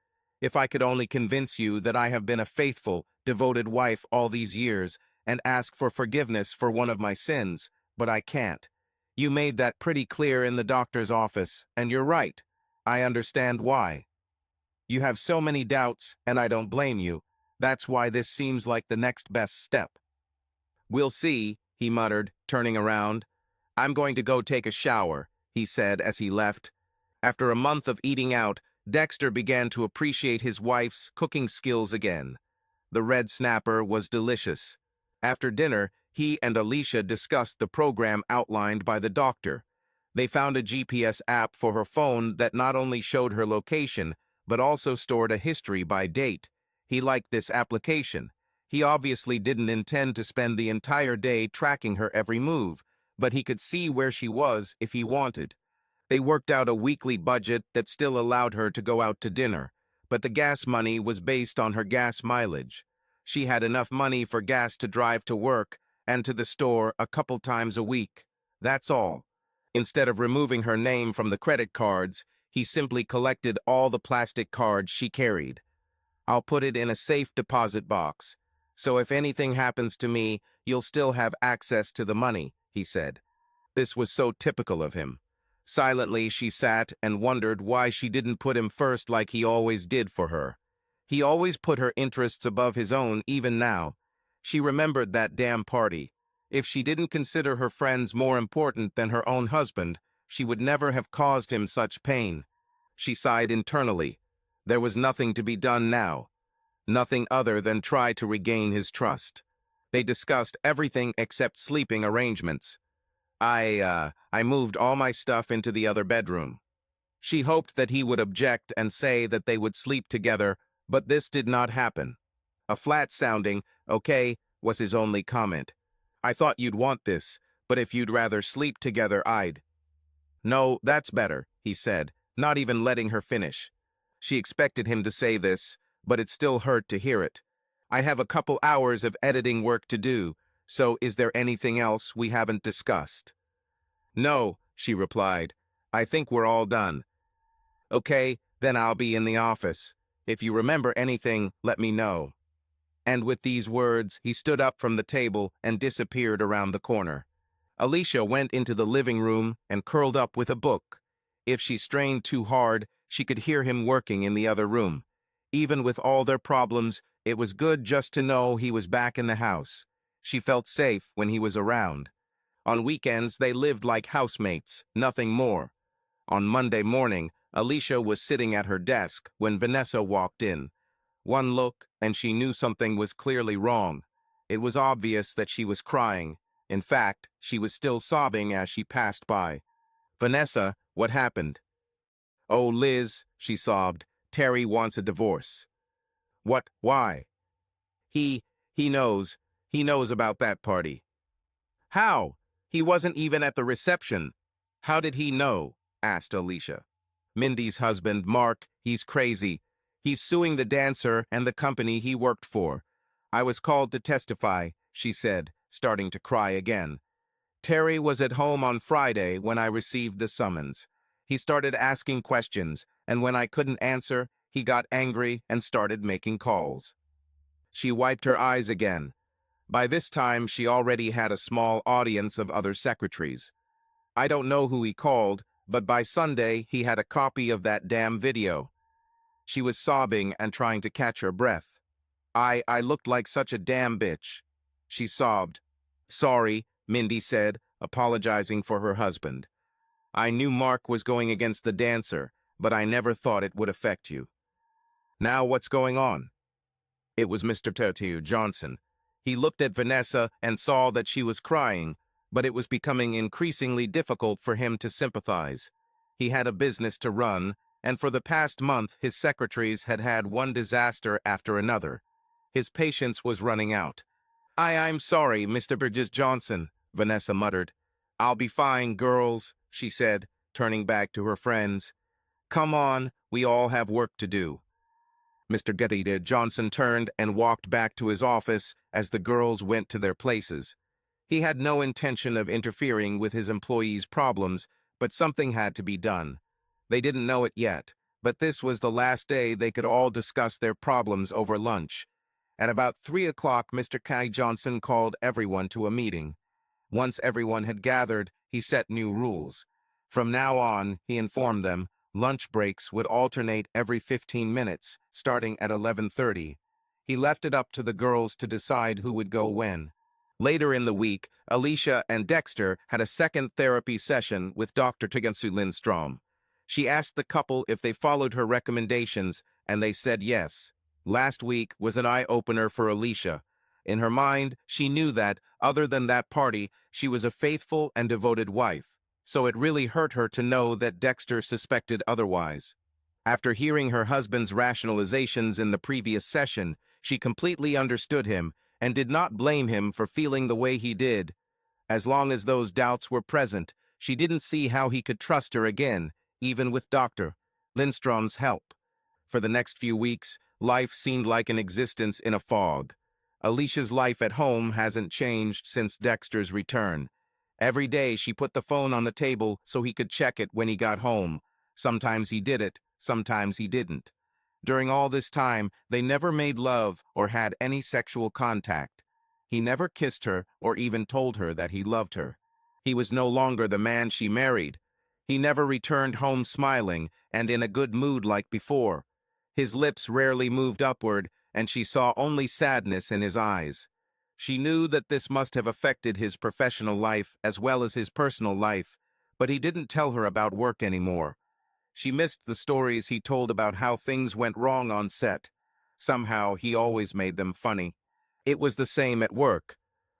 If I could only convince you that I have been a faithful, devoted wife all these years and ask for forgiveness for one of my sins, but I can't. You made that pretty clear in the doctor's office, and you're right. I understand why. You have so many doubts, and I don't blame you. That's why this seems like the next best step. We'll see, he muttered, turning around. I'm going to go take a shower, he said as he left. After a month of eating out, Dexter began to appreciate his wife's cooking skills again. The red snapper was delicious. After dinner, he and Alicia discussed the program outlined by the doctor. They found a GPS app for her phone that not only showed her location, but also stored a history by date. He liked this application. He obviously didn't intend to spend the entire day tracking her every move, but he could see where she was if he wanted. They worked out a weekly budget that still allowed her to go out to dinner, but the gas money was based on her gas mileage. She had enough money for gas to drive to work and to the store a couple times a week. That's all. Instead of removing her name from the credit cards, he simply collected all the plastic cards she carried. I'll put it in a safe deposit box, so if anything happens to me, you'll still have access to the money, he said. This was so typical of him. Silently, she sat and wondered why she didn't put him first like he always did for her. He always put her interests above his own, even now. She remembered that damn party. If she didn't consider her friends more important than her own husband, she would never have caused him such pain. She sighed internally. There was nothing to be done now. Nothing other than try to regain his trust. They discussed everything except sleeping arrangements. I moved all my stuff into the other bedroom. She hoped that he would object and say that they would sleep together, but this did not happen. A flat-sounding, okay, was his only comment. I thought you'd want this, but if you'd rather sleep together, I'd. No, that's better, he said, not even letting her finish. She expected him to say this, but it still hurt to hear it. I have a couple hours of editing work to do, so is there anything else we haven't discussed? No, she replied. I think we're all done. Okay, then I'll be in the office. If you remember anything, let me know. And with these words, he stood up from the table and disappeared around the corner. Alicia went into the living room and curled up with a book. If she strained too hard, she could hear him working in the other room. Even with all their problems, it was good just to know he was back in the house. She felt safe when he was around. On weekends, they lived like housemates, nothing more. On Monday morning, Alicia was sitting at her desk when Vanessa walked in. One look, and she knew something was clearly wrong. It was obvious that she was crying. In fact, she was still sobbing as she passed by. Vanessa, what happened? Oh, Liz, she sobbed, Terry wants a divorce. What? Why? He knows. He knows about that party. How? He wasn't even at the reception. How did he know? Asked Alicia. Mindy's husband, Mark, he's crazy. He's suing the dancer and the company he worked for. I was called to testify, she said, starting to cry again. Terry was at home on Friday when I received the summons. He started asking questions, and when I couldn't answer, he got angry and started making calls. She wiped her eyes again. By this time, she already had a small audience of other secretaries. I don't know who he called, but by Sunday, he had a copy of that damn video. She was sobbing and trying to catch her breath. I looked like such a damn bitch. She sobbed. Sorry, Mindy said, apologizing for her husband. I knew Mark was going against the dancer, but I never thought it would affect you. Now what's going on? It was Mr. Tertiu Johnson. He looked at Vanessa and saw that she was crying, but it was becoming increasingly difficult for him to sympathize. He had a business to run, and for the past month his secretaries had had one disaster after another. His patience was running out. I'm sorry, Mr. Bridges Johnson, Vanessa muttered. I'll be fine, girls, she said, turning back to her friends. Come on, we all have work to do. Mr. Getty Johnson turned and walked back to his office as the girls went to their places. He had no intention of interfering with his employees' problems, but something had to be done. They didn't know it yet, but this was the last day they could all discuss their problems over lunch. At about 3 o'clock, Mr. K. Johnson called everyone to a meeting. Once everyone had gathered, he set new rules. From now on, he informed them, lunch breaks would alternate every 15 minutes, starting at 11:30. He left it up to the girls to decide who would go when. Later in the week, Alicia and Dexter had a second therapy session with Dr. Tegensu Lindstrom. She asked the couple if they followed her recommendations, and they said yes. Last week was an eye-opener for Alicia. In her mind, she knew that, other than that party, she was a faithful and devoted wife. So it really hurt her to know that Dexter suspected otherwise. After hearing her husband's rationalizations in the previous session, she completely understood him and did not blame him for feeling the way he did. As long as those doubts were present, she didn't see how he could trust her again, even with Dr. Lindstrom's help. For the next few weeks, life seemed like an existence in a fog. Alicia's life at home hasn't changed since Dexter's return. Every day she put the phone on the table so he could check it when he got home. Sometimes he did it, sometimes he didn't. During all this time, they never made love or had any sexual contact. He never kissed her or even told her that he loved her. He was no longer the man she married. He never returned home smiling and in a good mood like before. His lips rarely moved upward, and she saw only sadness in his eyes. She knew that this must have affected his professional life as well as his personal life, but he didn't tell her about work anymore. She missed the stories he told about how things went wrong on set. Somehow, he always made them funny. It was the same at work.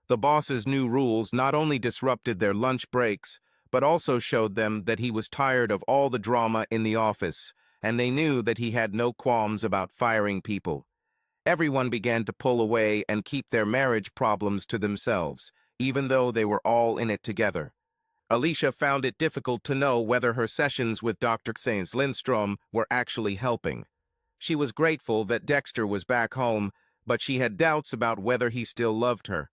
The boss's new rules not only disrupted their lunch breaks, but also showed them that he was tired of all the drama in the office, and they knew that he had no qualms about firing people. Everyone began to pull away and keep their marriage problems to themselves, even though they were all in it together. Alicia found it difficult to know whether her sessions with Dr. Sainz Lindstrom were actually helping. She was grateful that Dexter was back home, but she had doubts about whether he still loved her.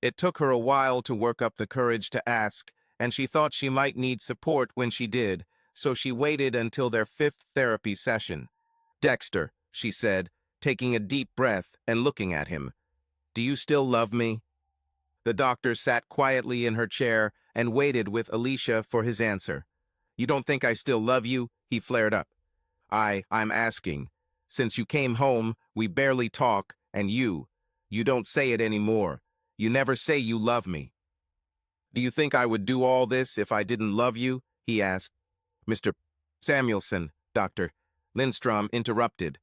It took her a while to work up the courage to ask, and she thought she might need support when she did, so she waited until their 5th therapy session. "Dexter," she said, taking a deep breath and looking at him. "Do you still love me?" The doctor sat quietly in her chair and waited with Alicia for his answer. "You don't think I still love you?" he flared up. I'm asking. Since you came home, we barely talk, and you don't say it anymore. You never say you love me." "Do you think I would do all this if I didn't love you?" he asked. "Mr. Samuelson," Dr. Lindstrom interrupted.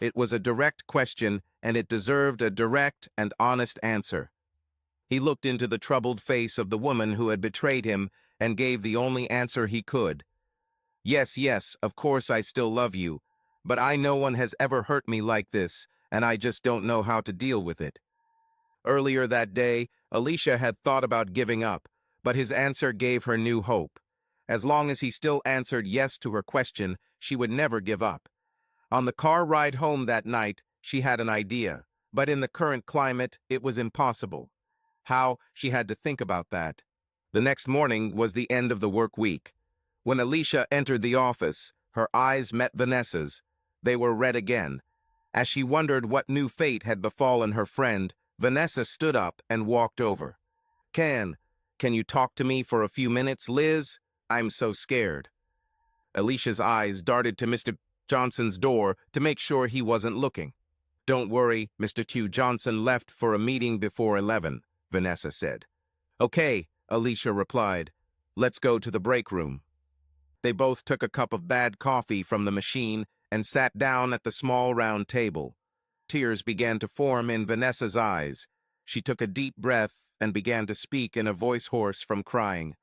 It was a direct question, and it deserved a direct and honest answer. He looked into the troubled face of the woman who had betrayed him and gave the only answer he could. Yes, of course I still love you, but no one has ever hurt me like this, and I just don't know how to deal with it." Earlier that day, Alicia had thought about giving up, but his answer gave her new hope. As long as he still answered yes to her question, she would never give up. On the car ride home that night, she had an idea, but in the current climate, it was impossible. How? She had to think about that. The next morning was the end of the work week. When Alicia entered the office, her eyes met Vanessa's. They were red again. As she wondered what new fate had befallen her friend, Vanessa stood up and walked over. Can you talk to me for a few minutes, Liz? I'm so scared." Alicia's eyes darted to Mr. Johnson's door to make sure he wasn't looking. "Don't worry, Mr. Q. Johnson left for a meeting before 11, Vanessa said. "Okay," Alicia replied. "Let's go to the break room." They both took a cup of bad coffee from the machine and sat down at the small round table. Tears began to form in Vanessa's eyes. She took a deep breath and began to speak in a voice hoarse from crying.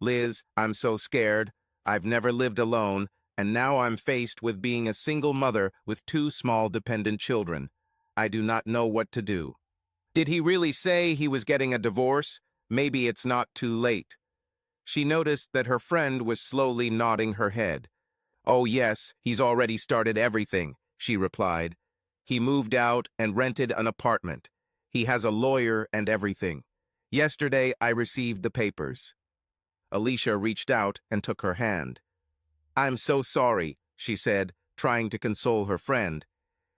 "Liz, I'm so scared. I've never lived alone, and now I'm faced with being a single mother with 2 small dependent children. I do not know what to do. Did he really say he was getting a divorce? Maybe it's not too late. She noticed that her friend was slowly nodding her head. Oh yes, he's already started everything, she replied. He moved out and rented an apartment. He has a lawyer and everything. Yesterday I received the papers. Alicia reached out and took her hand. I'm so sorry, she said, trying to console her friend.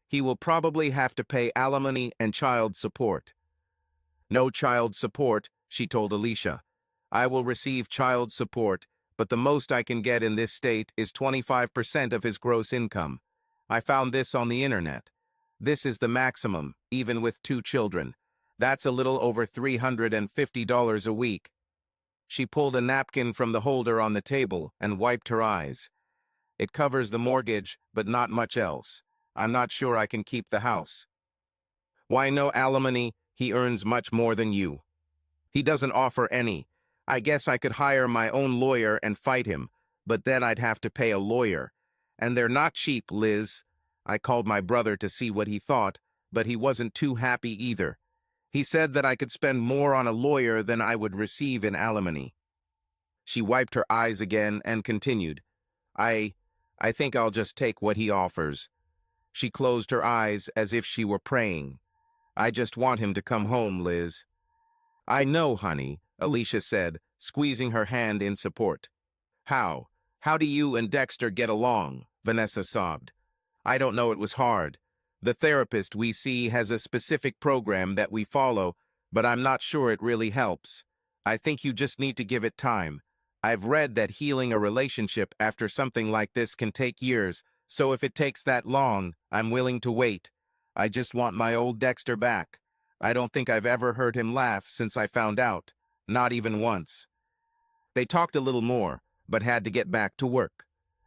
He will probably have to pay alimony and child support. No child support, she told Alicia. I will receive child support, but the most I can get in this state is 25% of his gross income. I found this on the internet. This is the maximum, even with 2 children. That's a little over $350 a week. She pulled a napkin from the holder on the table and wiped her eyes. It covers the mortgage, but not much else. I'm not sure I can keep the house. Why no alimony? He earns much more than you. He doesn't offer any. I guess I could hire my own lawyer and fight him, but then I'd have to pay a lawyer. And they're not cheap, Liz. I called my brother to see what he thought, but he wasn't too happy either. He said that I could spend more on a lawyer than I would receive in alimony. She wiped her eyes again and continued. I think I'll just take what he offers. She closed her eyes as if she were praying. I just want him to come home, Liz. I know, honey, Alicia said, squeezing her hand in support. How? How do you and Dexter get along? Vanessa sobbed. I don't know, it was hard. The therapist we see has a specific program that we follow, but I'm not sure it really helps. I think you just need to give it time. I've read that healing a relationship after something like this can take years, so if it takes that long, I'm willing to wait. I just want my old Dexter back. I don't think I've ever heard him laugh since I found out. Not even once. They talked a little more, but had to get back to work.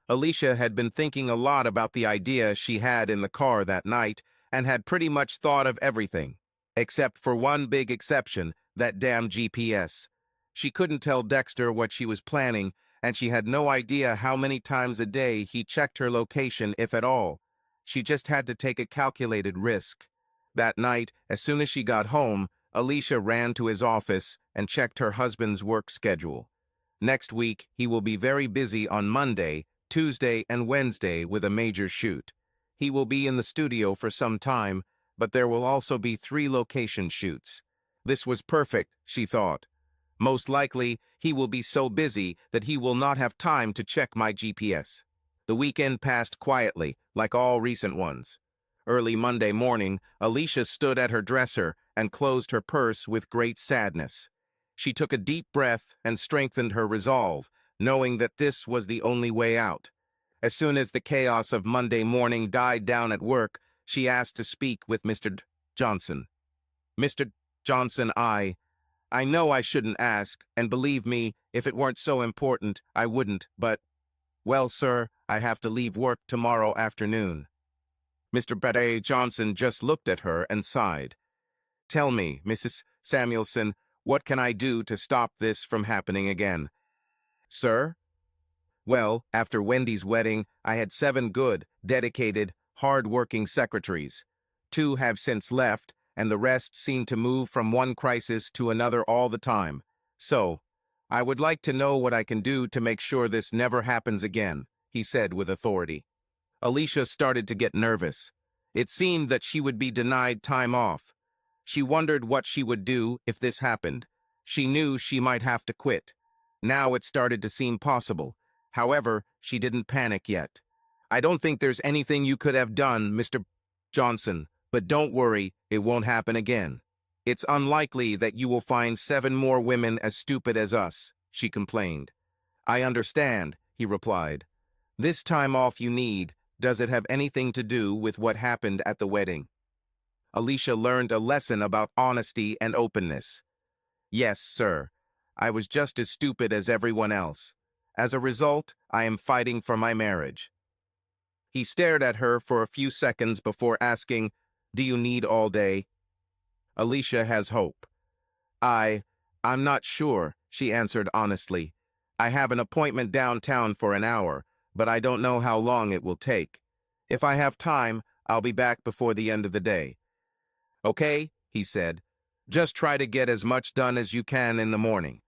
Alicia had been thinking a lot about the idea she had in the car that night and had pretty much thought of everything, except for one big exception, that damn GPS. She couldn't tell Dexter what she was planning, and she had no idea how many times a day he checked her location, if at all. She just had to take a calculated risk. That night, as soon as she got home, Alicia ran to his office and checked her husband's work schedule. Next week, he will be very busy on Monday, Tuesday, and Wednesday with a major shoot. He will be in the studio for some time, but there will also be 3 location shoots. This was perfect, she thought. Most likely, he will be so busy that he will not have time to check my GPS. The weekend passed quietly, like all recent ones. Early Monday morning, Alicia stood at her dresser and closed her purse with great sadness. She took a deep breath and strengthened her resolve, knowing that this was the only way out. As soon as the chaos of Monday morning died down at work, she asked to speak with Mr. Johnson. Mr. Johnson, I know I shouldn't ask, and believe me, if it weren't so important, I wouldn't, but, well, sir, I have to leave work tomorrow afternoon. Mr. Barre Johnson just looked at her and sighed. Tell me, Mrs. Samuelson, what can I do to stop this from happening again? Sir? Well, after Wendy's wedding, I had 7 good, dedicated, hard-working secretaries. 2 have since left, and the rest seem to move from one crisis to another all the time. So, I would like to know what I can do to make sure this never happens again, he said with authority. Alicia started to get nervous. It seemed that she would be denied time off. She wondered what she would do if this happened. She knew she might have to quit. Now it started to seem possible. However, she didn't panic yet. I don't think there's anything you could have done, Mr. Johnson, but don't worry, it won't happen again. It's unlikely that you will find 7 more women as stupid as us, she complained. I understand, he replied. This time off you need, does it have anything to do with what happened at the wedding? Alicia learned a lesson about honesty and openness. Yes, sir. I was just as stupid as everyone else. As a result, I am fighting for my marriage. He stared at her for a few seconds before asking, Do you need all day? Alicia has hope. I'm not sure, she answered honestly. I have an appointment downtown for an hour, but I don't know how long it will take. If I have time, I'll be back before the end of the day. Okay, he said. Just try to get as much done as you can in the morning.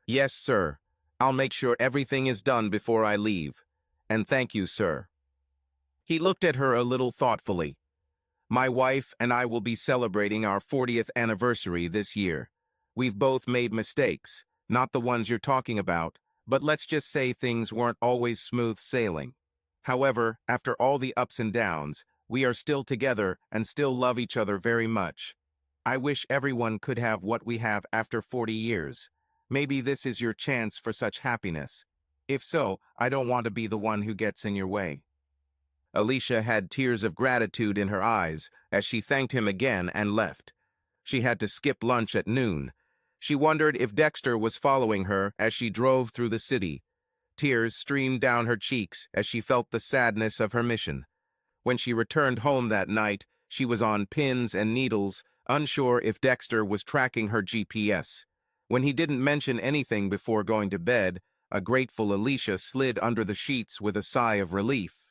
Yes, sir. I'll make sure everything is done before I leave. And thank you, sir. He looked at her a little thoughtfully. My wife and I will be celebrating our 40th anniversary this year. We've both made mistakes, not the ones you're talking about, but let's just say things weren't always smooth sailing. However, after all the ups and downs, we are still together and still love each other very much. I wish everyone could have what we have after 40 years. Maybe this is your chance for such happiness. If so, I don't want to be the one who gets in your way. Alicia had tears of gratitude in her eyes as she thanked him again and left. She had to skip lunch at noon. She wondered if Dexter was following her as she drove through the city. Tears streamed down her cheeks as she felt the sadness of her mission. When she returned home that night, she was on pins and needles, unsure if Dexter was tracking her GPS. When he didn't mention anything before going to bed, a grateful Alicia slid under the sheets with a sigh of relief.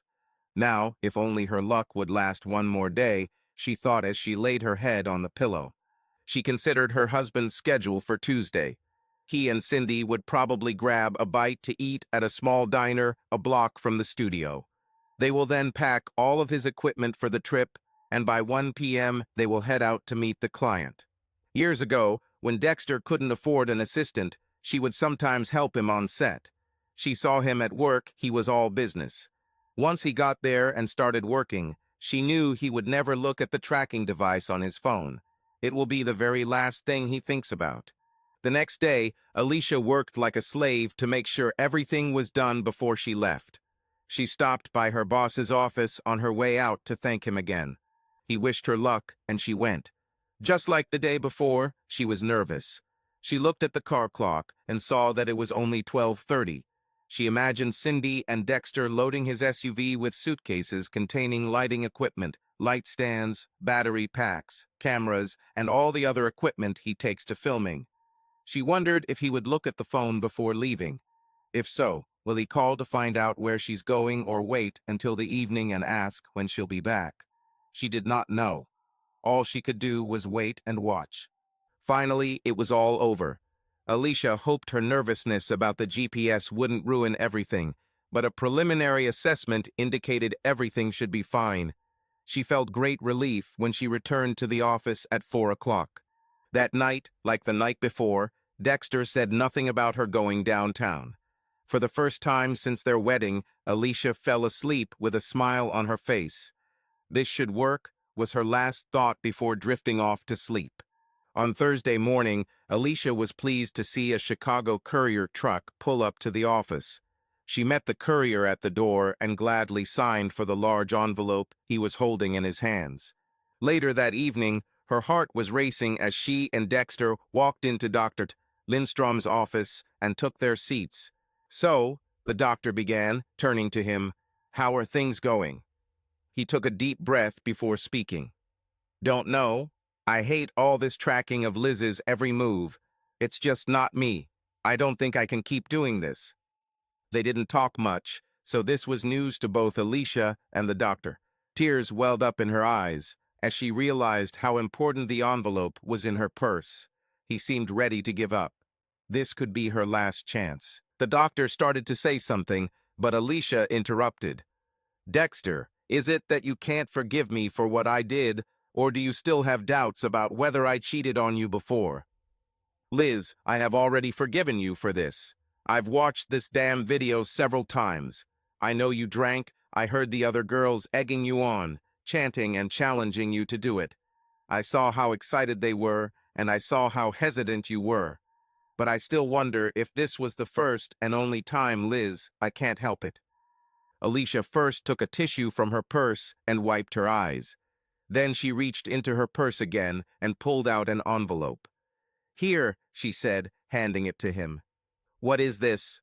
Now, if only her luck would last one more day, she thought as she laid her head on the pillow. She considered her husband's schedule for Tuesday. He and Cindy would probably grab a bite to eat at a small diner a block from the studio. They will then pack all of his equipment for the trip, and by 1 p.m. they will head out to meet the client. Years ago, when Dexter couldn't afford an assistant, she would sometimes help him on set. She saw him at work, he was all business. Once he got there and started working, she knew he would never look at the tracking device on his phone. It will be the very last thing he thinks about. The next day, Alicia worked like a slave to make sure everything was done before she left. She stopped by her boss's office on her way out to thank him again. He wished her luck, and she went. Just like the day before, she was nervous. She looked at the car clock and saw that it was only 12:30. She imagined Cindy and Dexter loading his SUV with suitcases containing lighting equipment, light stands, battery packs, cameras, and all the other equipment he takes to filming. She wondered if he would look at the phone before leaving. If so, will he call to find out where she's going or wait until the evening and ask when she'll be back? She did not know. All she could do was wait and watch. Finally, it was all over. Alicia hoped her nervousness about the GPS wouldn't ruin everything, but a preliminary assessment indicated everything should be fine. She felt great relief when she returned to the office at 4 o'clock. That night, like the night before, Dexter said nothing about her going downtown. For the first time since their wedding, Alicia fell asleep with a smile on her face. This should work, was her last thought before drifting off to sleep. On Thursday morning, Alicia was pleased to see a Chicago courier truck pull up to the office. She met the courier at the door and gladly signed for the large envelope he was holding in his hands. Later that evening, her heart was racing as she and Dexter walked into Dr. Lindstrom's office and took their seats. So, the doctor began, turning to him, "How are things going?" He took a deep breath before speaking. "Don't know. I hate all this tracking of Liz's every move. It's just not me. I don't think I can keep doing this." They didn't talk much, so this was news to both Alicia and the doctor. Tears welled up in her eyes as she realized how important the envelope was in her purse. He seemed ready to give up. This could be her last chance. The doctor started to say something, but Alicia interrupted. "Dexter, is it that you can't forgive me for what I did, or do you still have doubts about whether I cheated on you before?" "Liz, I have already forgiven you for this. I've watched this damn video several times. I know you drank. I heard the other girls egging you on, chanting and challenging you to do it. I saw how excited they were, and I saw how hesitant you were. But I still wonder if this was the first and only time, Liz. I can't help it." Alicia first took a tissue from her purse and wiped her eyes. Then she reached into her purse again and pulled out an envelope. "Here," she said, handing it to him. "What is this?"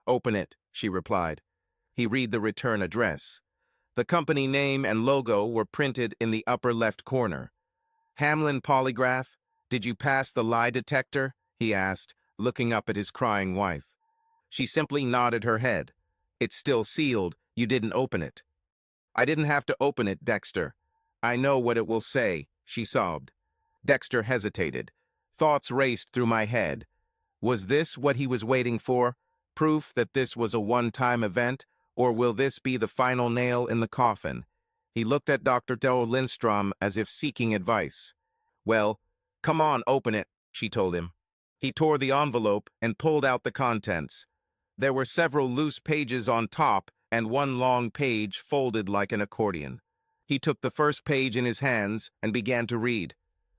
"Open it," she replied. He read the return address. The company name and logo were printed in the upper left corner. "Hamlin Polygraph, did you pass the lie detector?" he asked, looking up at his crying wife. She simply nodded her head. "It's still sealed. You didn't open it." "I didn't have to open it, Dexter. I know what it will say. she sobbed. Dexter hesitated. Thoughts raced through my head. Was this what he was waiting for? Proof that this was a one-time event? Or will this be the final nail in the coffin? He looked at Dr. Doe Lindstrom as if seeking advice. Well, come on, open it, she told him. He tore the envelope and pulled out the contents. There were several loose pages on top and one long page folded like an accordion. He took the first page in his hands and began to read.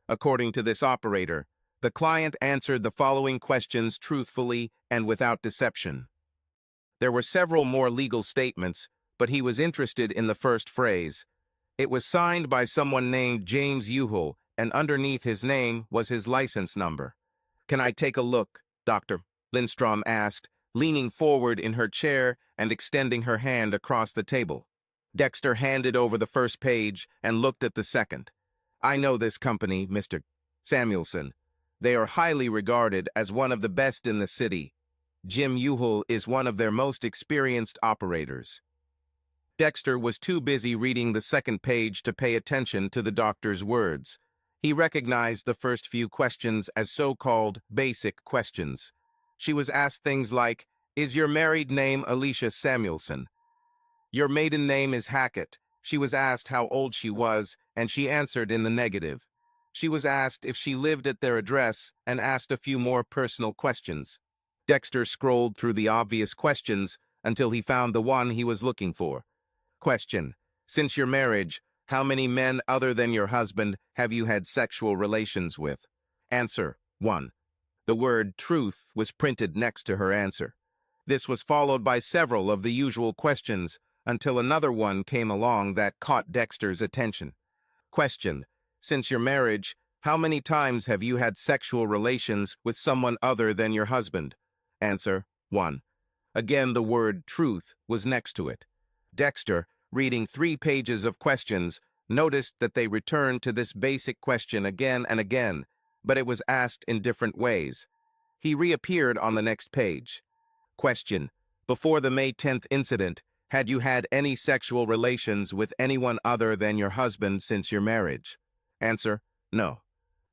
According to this operator, the client answered the following questions truthfully and without deception. There were several more legal statements, but he was interested in the first phrase. It was signed by someone named James Uhel, and underneath his name was his license number. Can I take a look? Dr. Lindstrom asked, leaning forward in her chair and extending her hand across the table. Dexter handed over the first page and looked at the second. I know this company, Mr. Samuelson. They are highly regarded as one of the best in the city. Jim Uhel is one of their most experienced operators. Dexter was too busy reading the second page to pay attention to the doctor's words. He recognized the first few questions as so-called basic questions. She was asked things like, is your married name Alicia Samuelson? Your maiden name is Hackett. She was asked how old she was, and she answered in the negative. She was asked if she lived at their address and asked a few more personal questions. Dexter scrolled through the obvious questions until he found the one he was looking for. Question: since your marriage, how many men other than your husband have you had sexual relations with? Answer: 1. The word truth was printed next to her answer. This was followed by several of the usual questions until another one came along that caught Dexter's attention. Question: since your marriage, how many times have you had sexual relations with someone other than your husband? Answer: 1. Again, the word truth was next to it. Dexter, reading 3 pages of questions, noticed that they returned to this basic question again and again, but it was asked in different ways. He reappeared on the next page. Question: before the May 10th incident, had you had any sexual relations with anyone other than your husband since your marriage? Answer: no.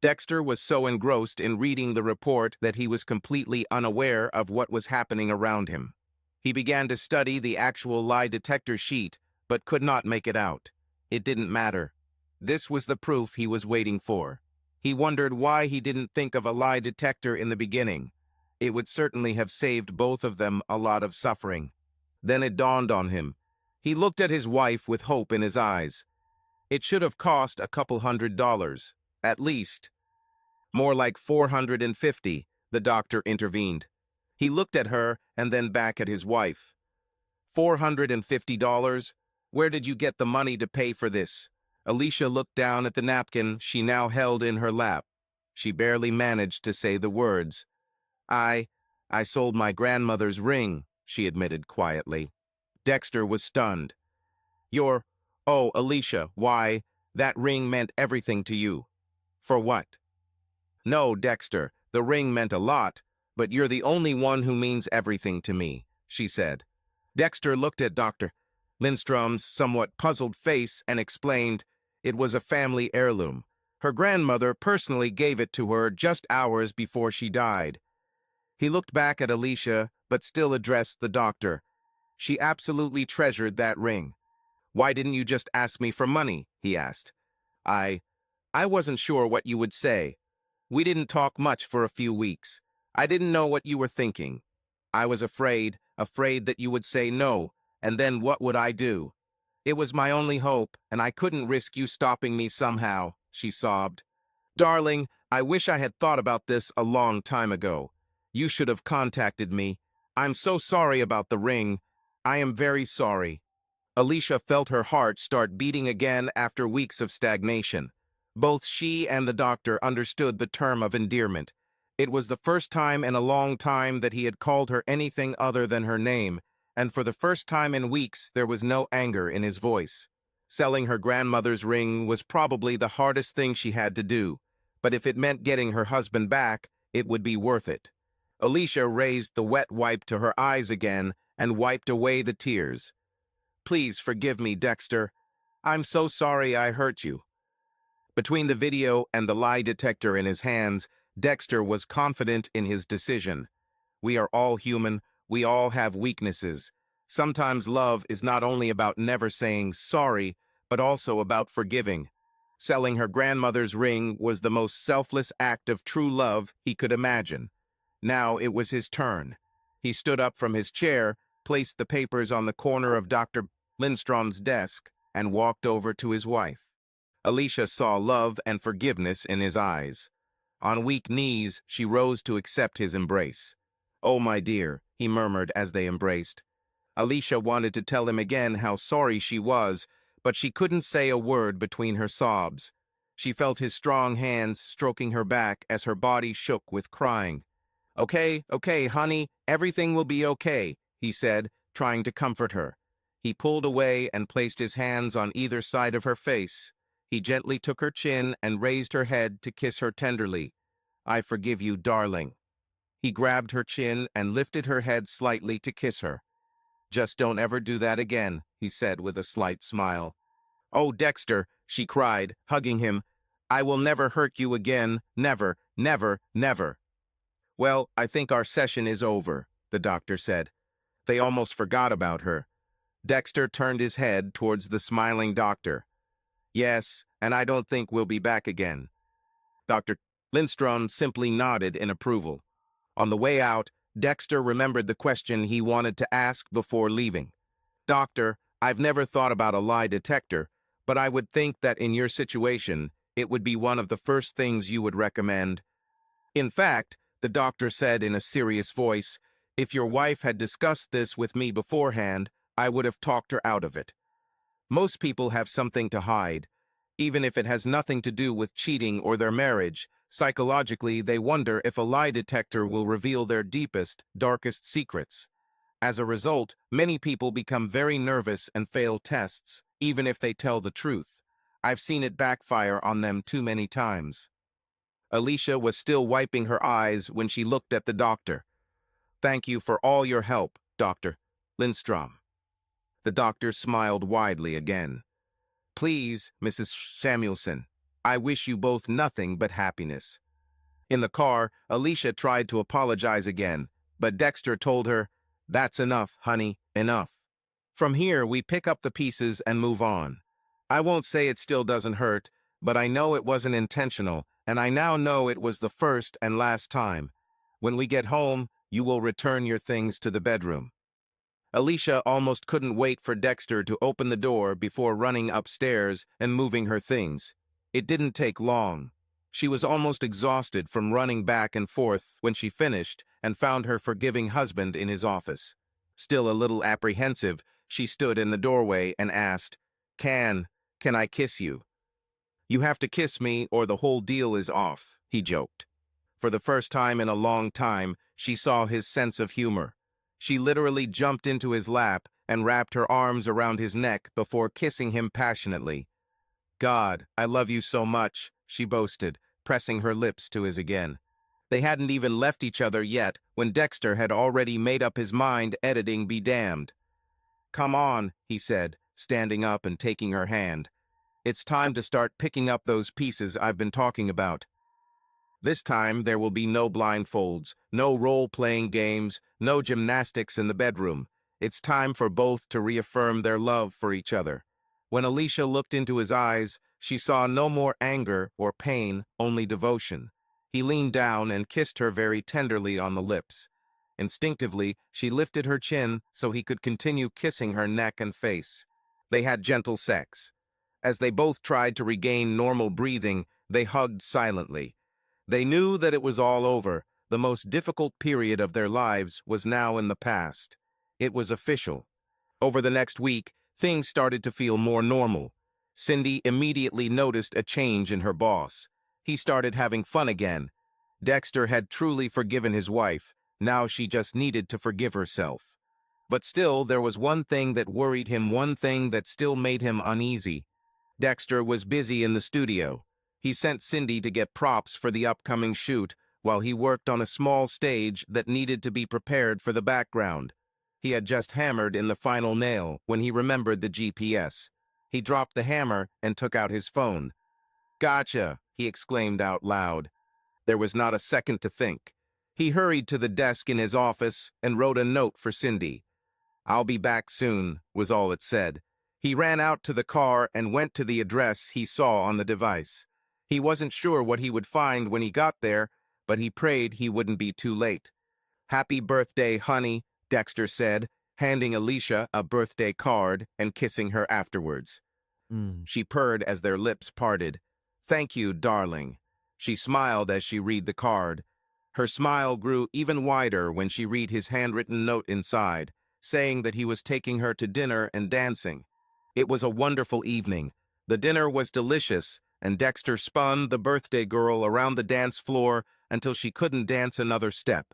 Dexter was so engrossed in reading the report that he was completely unaware of what was happening around him. He began to study the actual lie detector sheet, but could not make it out. It didn't matter. This was the proof he was waiting for. He wondered why he didn't think of a lie detector in the beginning. It would certainly have saved both of them a lot of suffering. Then it dawned on him. He looked at his wife with hope in his eyes. It should have cost a couple $100, at least. More like $450, the doctor intervened. He looked at her and then back at his wife. $450? Where did you get the money to pay for this? Alicia looked down at the napkin she now held in her lap. She barely managed to say the words. I sold my grandmother's ring, she admitted quietly. Dexter was stunned. Oh, Alicia, why, that ring meant everything to you. For what? No, Dexter, the ring meant a lot, but you're the only one who means everything to me, she said. Dexter looked at Dr. Lindstrom's somewhat puzzled face and explained, it was a family heirloom. Her grandmother personally gave it to her just hours before she died. He looked back at Alicia, but still addressed the doctor. She absolutely treasured that ring. Why didn't you just ask me for money? He asked. I wasn't sure what you would say. We didn't talk much for a few weeks. I didn't know what you were thinking. I was afraid that you would say no, and then what would I do? It was my only hope, and I couldn't risk you stopping me somehow, she sobbed. Darling, I wish I had thought about this a long time ago. You should have contacted me. I'm so sorry about the ring. I am very sorry. Alicia felt her heart start beating again after weeks of stagnation. Both she and the doctor understood the term of endearment. It was the first time in a long time that he had called her anything other than her name, and for the first time in weeks there was no anger in his voice. Selling her grandmother's ring was probably the hardest thing she had to do, but if it meant getting her husband back, it would be worth it. Alicia raised the wet wipe to her eyes again and wiped away the tears. Please forgive me, Dexter. I'm so sorry I hurt you. Between the video and the lie detector in his hands, Dexter was confident in his decision. We are all human, we all have weaknesses. Sometimes love is not only about never saying sorry, but also about forgiving. Selling her grandmother's ring was the most selfless act of true love he could imagine. Now it was his turn. He stood up from his chair, placed the papers on the corner of Dr. Lindstrom's desk, and walked over to his wife. Alicia saw love and forgiveness in his eyes. On weak knees, she rose to accept his embrace. "Oh, my dear," he murmured as they embraced. Alicia wanted to tell him again how sorry she was, but she couldn't say a word between her sobs. She felt his strong hands stroking her back as her body shook with crying. "Okay, okay, honey, everything will be okay," he said, trying to comfort her. He pulled away and placed his hands on either side of her face. He gently took her chin and raised her head to kiss her tenderly. "I forgive you, darling." He grabbed her chin and lifted her head slightly to kiss her. "Just don't ever do that again," he said with a slight smile. "Oh, Dexter," she cried, hugging him. "I will never hurt you again. Never, never, never." "Well, I think our session is over," the doctor said. They almost forgot about her. Dexter turned his head towards the smiling doctor. "Yes, and I don't think we'll be back again." Dr. Lindstrom simply nodded in approval. On the way out, Dexter remembered the question he wanted to ask before leaving. "Doctor, I've never thought about a lie detector, but I would think that in your situation, it would be one of the first things you would recommend." "In fact," the doctor said in a serious voice, "if your wife had discussed this with me beforehand, I would have talked her out of it. Most people have something to hide. Even if it has nothing to do with cheating or their marriage, psychologically they wonder if a lie detector will reveal their deepest, darkest secrets. As a result, many people become very nervous and fail tests, even if they tell the truth. I've seen it backfire on them too many times." Alicia was still wiping her eyes when she looked at the doctor. "Thank you for all your help, Dr. Lindstrom." The doctor smiled widely again. "Please, Mrs. Samuelson, I wish you both nothing but happiness." In the car, Alicia tried to apologize again, but Dexter told her, "That's enough, honey, enough. From here, we pick up the pieces and move on. I won't say it still doesn't hurt, but I know it wasn't intentional, and I now know it was the first and last time. When we get home, you will return your things to the bedroom." Alicia almost couldn't wait for Dexter to open the door before running upstairs and moving her things. It didn't take long. She was almost exhausted from running back and forth when she finished and found her forgiving husband in his office. Still a little apprehensive, she stood in the doorway and asked, Can I kiss you?" "You have to kiss me or the whole deal is off," he joked. For the first time in a long time, she saw his sense of humor. She literally jumped into his lap and wrapped her arms around his neck before kissing him passionately. "God, I love you so much," she boasted, pressing her lips to his again. They hadn't even left each other yet when Dexter had already made up his mind, editing be damned. "Come on," he said, standing up and taking her hand. "It's time to start picking up those pieces I've been talking about. This time there will be no blindfolds, no role-playing games, no gymnastics in the bedroom. It's time for both to reaffirm their love for each other." When Alicia looked into his eyes, she saw no more anger or pain, only devotion. He leaned down and kissed her very tenderly on the lips. Instinctively, she lifted her chin so he could continue kissing her neck and face. They had gentle sex. As they both tried to regain normal breathing, they hugged silently. They knew that it was all over. The most difficult period of their lives was now in the past. It was official. Over the next week, things started to feel more normal. Cindy immediately noticed a change in her boss. He started having fun again. Dexter had truly forgiven his wife. Now she just needed to forgive herself. But still, there was one thing that worried him, one thing that still made him uneasy. Dexter was busy in the studio. He sent Cindy to get props for the upcoming shoot while he worked on a small stage that needed to be prepared for the background. He had just hammered in the final nail when he remembered the GPS. He dropped the hammer and took out his phone. Gotcha, he exclaimed out loud. There was not a second to think. He hurried to the desk in his office and wrote a note for Cindy. "I'll be back soon," was all it said. He ran out to the car and went to the address he saw on the device. He wasn't sure what he would find when he got there, but he prayed he wouldn't be too late. "Happy birthday, honey," Dexter said, handing Alicia a birthday card and kissing her afterwards. She purred as their lips parted. "Thank you, darling." She smiled as she read the card. Her smile grew even wider when she read his handwritten note inside, saying that he was taking her to dinner and dancing. It was a wonderful evening. The dinner was delicious, and Dexter spun the birthday girl around the dance floor until she couldn't dance another step.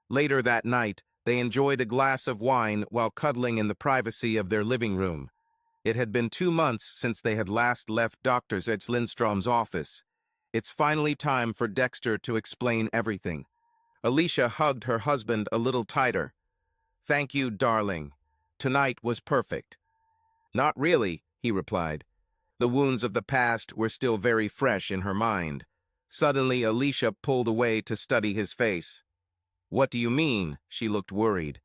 Later that night, they enjoyed a glass of wine while cuddling in the privacy of their living room. It had been 2 months since they had last left Dr. Zed's Lindstrom's office. It's finally time for Dexter to explain everything. Alicia hugged her husband a little tighter. "Thank you, darling. Tonight was perfect." "Not really," he replied. The wounds of the past were still very fresh in her mind. Suddenly, Alicia pulled away to study his face. "What do you mean?" She looked worried.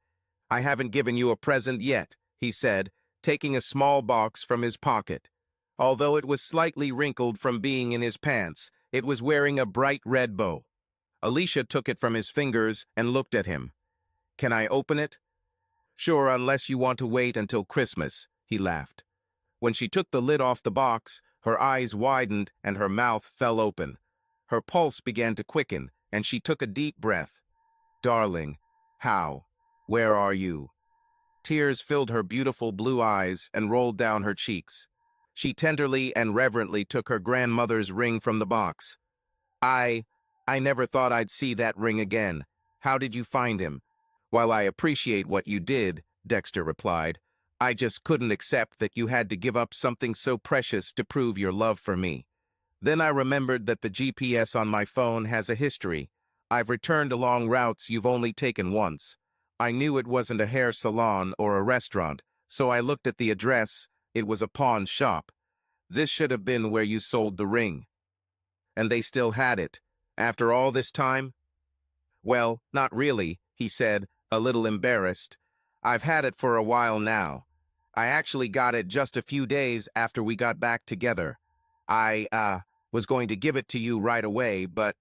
"I haven't given you a present yet," he said, taking a small box from his pocket. Although it was slightly wrinkled from being in his pants, it was wearing a bright red bow. Alicia took it from his fingers and looked at him. "Can I open it?" "Sure, unless you want to wait until Christmas," he laughed. When she took the lid off the box, her eyes widened and her mouth fell open. Her pulse began to quicken, and she took a deep breath. "Darling, how? Where are you?" Tears filled her beautiful blue eyes and rolled down her cheeks. She tenderly and reverently took her grandmother's ring from the box. I never thought I'd see that ring again. How did you find him?" "While I appreciate what you did," Dexter replied, "I just couldn't accept that you had to give up something so precious to prove your love for me. Then I remembered that the GPS on my phone has a history. I've returned along routes you've only taken once. I knew it wasn't a hair salon or a restaurant, so I looked at the address. It was a pawn shop. This should have been where you sold the ring." "And they still had it, after all this time?" "Well, not really," he said, a little embarrassed. "I've had it for a while now. I actually got it just a few days after we got back together. I was going to give it to you right away, but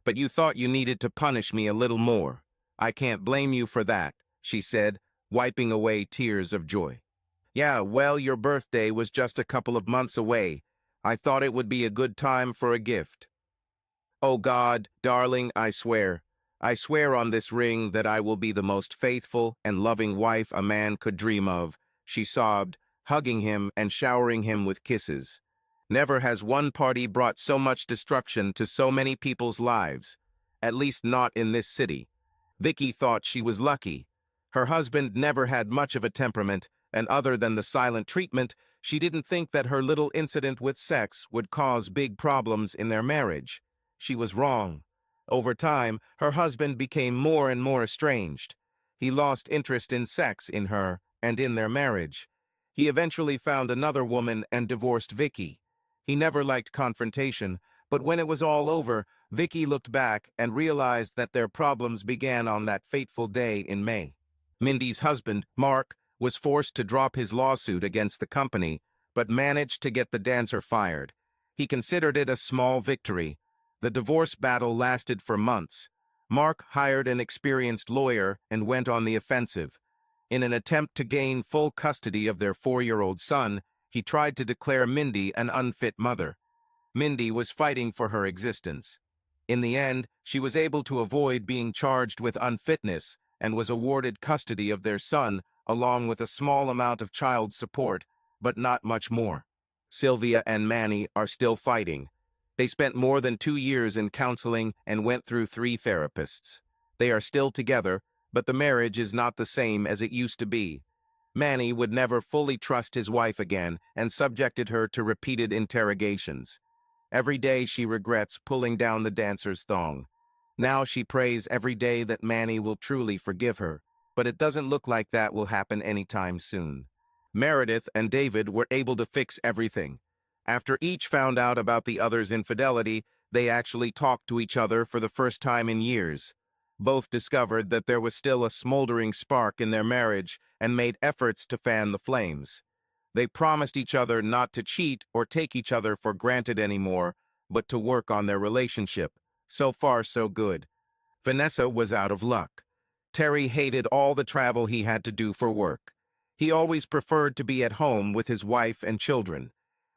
you thought you needed to punish me a little more. I can't blame you for that," she said, wiping away tears of joy. "Yeah, well, your birthday was just a couple of months away. I thought it would be a good time for a gift." "Oh God, darling, I swear on this ring that I will be the most faithful and loving wife a man could dream of," she sobbed, hugging him and showering him with kisses. "Never has one party brought so much destruction to so many people's lives, at least not in this city." Vicky thought she was lucky. Her husband never had much of a temperament, and other than the silent treatment, she didn't think that her little incident with sex would cause big problems in their marriage. She was wrong. Over time, her husband became more and more estranged. He lost interest in sex in her and in their marriage. He eventually found another woman and divorced Vicky. He never liked confrontation, but when it was all over, Vicky looked back and realized that their problems began on that fateful day in May. Mindy's husband, Mark, was forced to drop his lawsuit against the company, but managed to get the dancer fired. He considered it a small victory. The divorce battle lasted for months. Mark hired an experienced lawyer and went on the offensive. In an attempt to gain full custody of their 4-year-old son, he tried to declare Mindy an unfit mother. Mindy was fighting for her existence. In the end, she was able to avoid being charged with unfitness and was awarded custody of their son, along with a small amount of child support, but not much more. Sylvia and Manny are still fighting. They spent more than 2 years in counseling and went through 3 therapists. They are still together, but the marriage is not the same as it used to be. Manny would never fully trust his wife again and subjected her to repeated interrogations. Every day she regrets pulling down the dancer's thong. Now she prays every day that Manny will truly forgive her, but it doesn't look like that will happen anytime soon. Meredith and David were able to fix everything. After each found out about the other's infidelity, they actually talked to each other for the first time in years. Both discovered that there was still a smoldering spark in their marriage and made efforts to fan the flames. They promised each other not to cheat or take each other for granted anymore, but to work on their relationship. So far, so good. Vanessa was out of luck. Terry hated all the travel he had to do for work. He always preferred to be at home with his wife and children.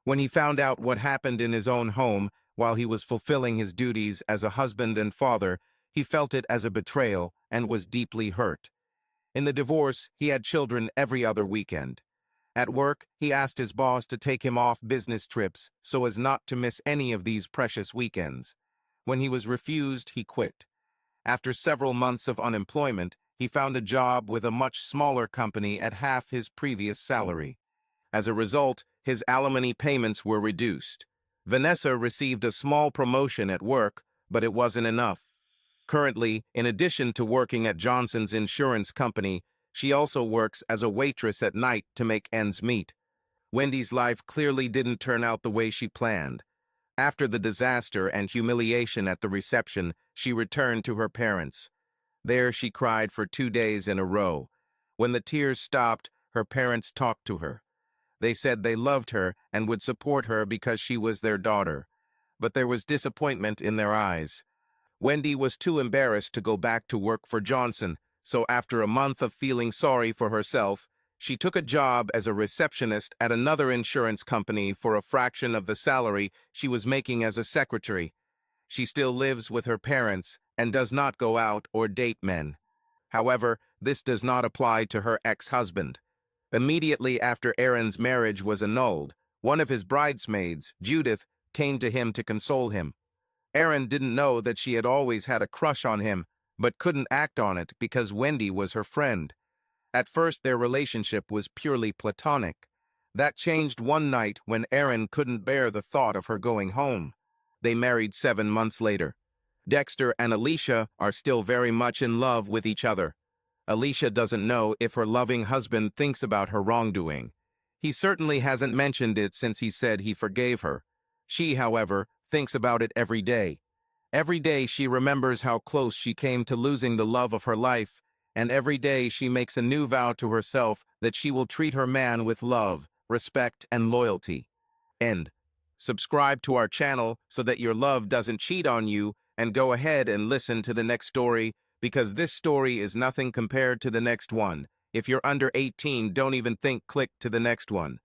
When he found out what happened in his own home while he was fulfilling his duties as a husband and father, he felt it as a betrayal and was deeply hurt. In the divorce, he had children every other weekend. At work, he asked his boss to take him off business trips so as not to miss any of these precious weekends. When he was refused, he quit. After several months of unemployment, he found a job with a much smaller company at half his previous salary. As a result, his alimony payments were reduced. Vanessa received a small promotion at work, but it wasn't enough. Currently, in addition to working at Johnson's insurance company, she also works as a waitress at night to make ends meet. Wendy's life clearly didn't turn out the way she planned. After the disaster and humiliation at the reception, she returned to her parents. There she cried for 2 days in a row. When the tears stopped, her parents talked to her. They said they loved her and would support her because she was their daughter. But there was disappointment in their eyes. Wendy was too embarrassed to go back to work for Johnson, so after a month of feeling sorry for herself, she took a job as a receptionist at another insurance company for a fraction of the salary she was making as a secretary. She still lives with her parents and does not go out or date men. However, this does not apply to her ex-husband. Immediately after Aaron's marriage was annulled, one of his bridesmaids, Judith, came to him to console him. Aaron didn't know that she had always had a crush on him, but couldn't act on it because Wendy was her friend. At first, their relationship was purely platonic. That changed one night when Aaron couldn't bear the thought of her going home. They married 7 months later. Dexter and Alicia are still very much in love with each other. Alicia doesn't know if her loving husband thinks about her wrongdoing. He certainly hasn't mentioned it since he said he forgave her. She, however, thinks about it every day. Every day she remembers how close she came to losing the love of her life, and every day she makes a new vow to herself that she will treat her man with love, respect, and loyalty. End. Subscribe to our channel so that your love doesn't cheat on you, and go ahead and listen to the next story, because this story is nothing compared to the next one. If you're under 18, don't even click to the next one.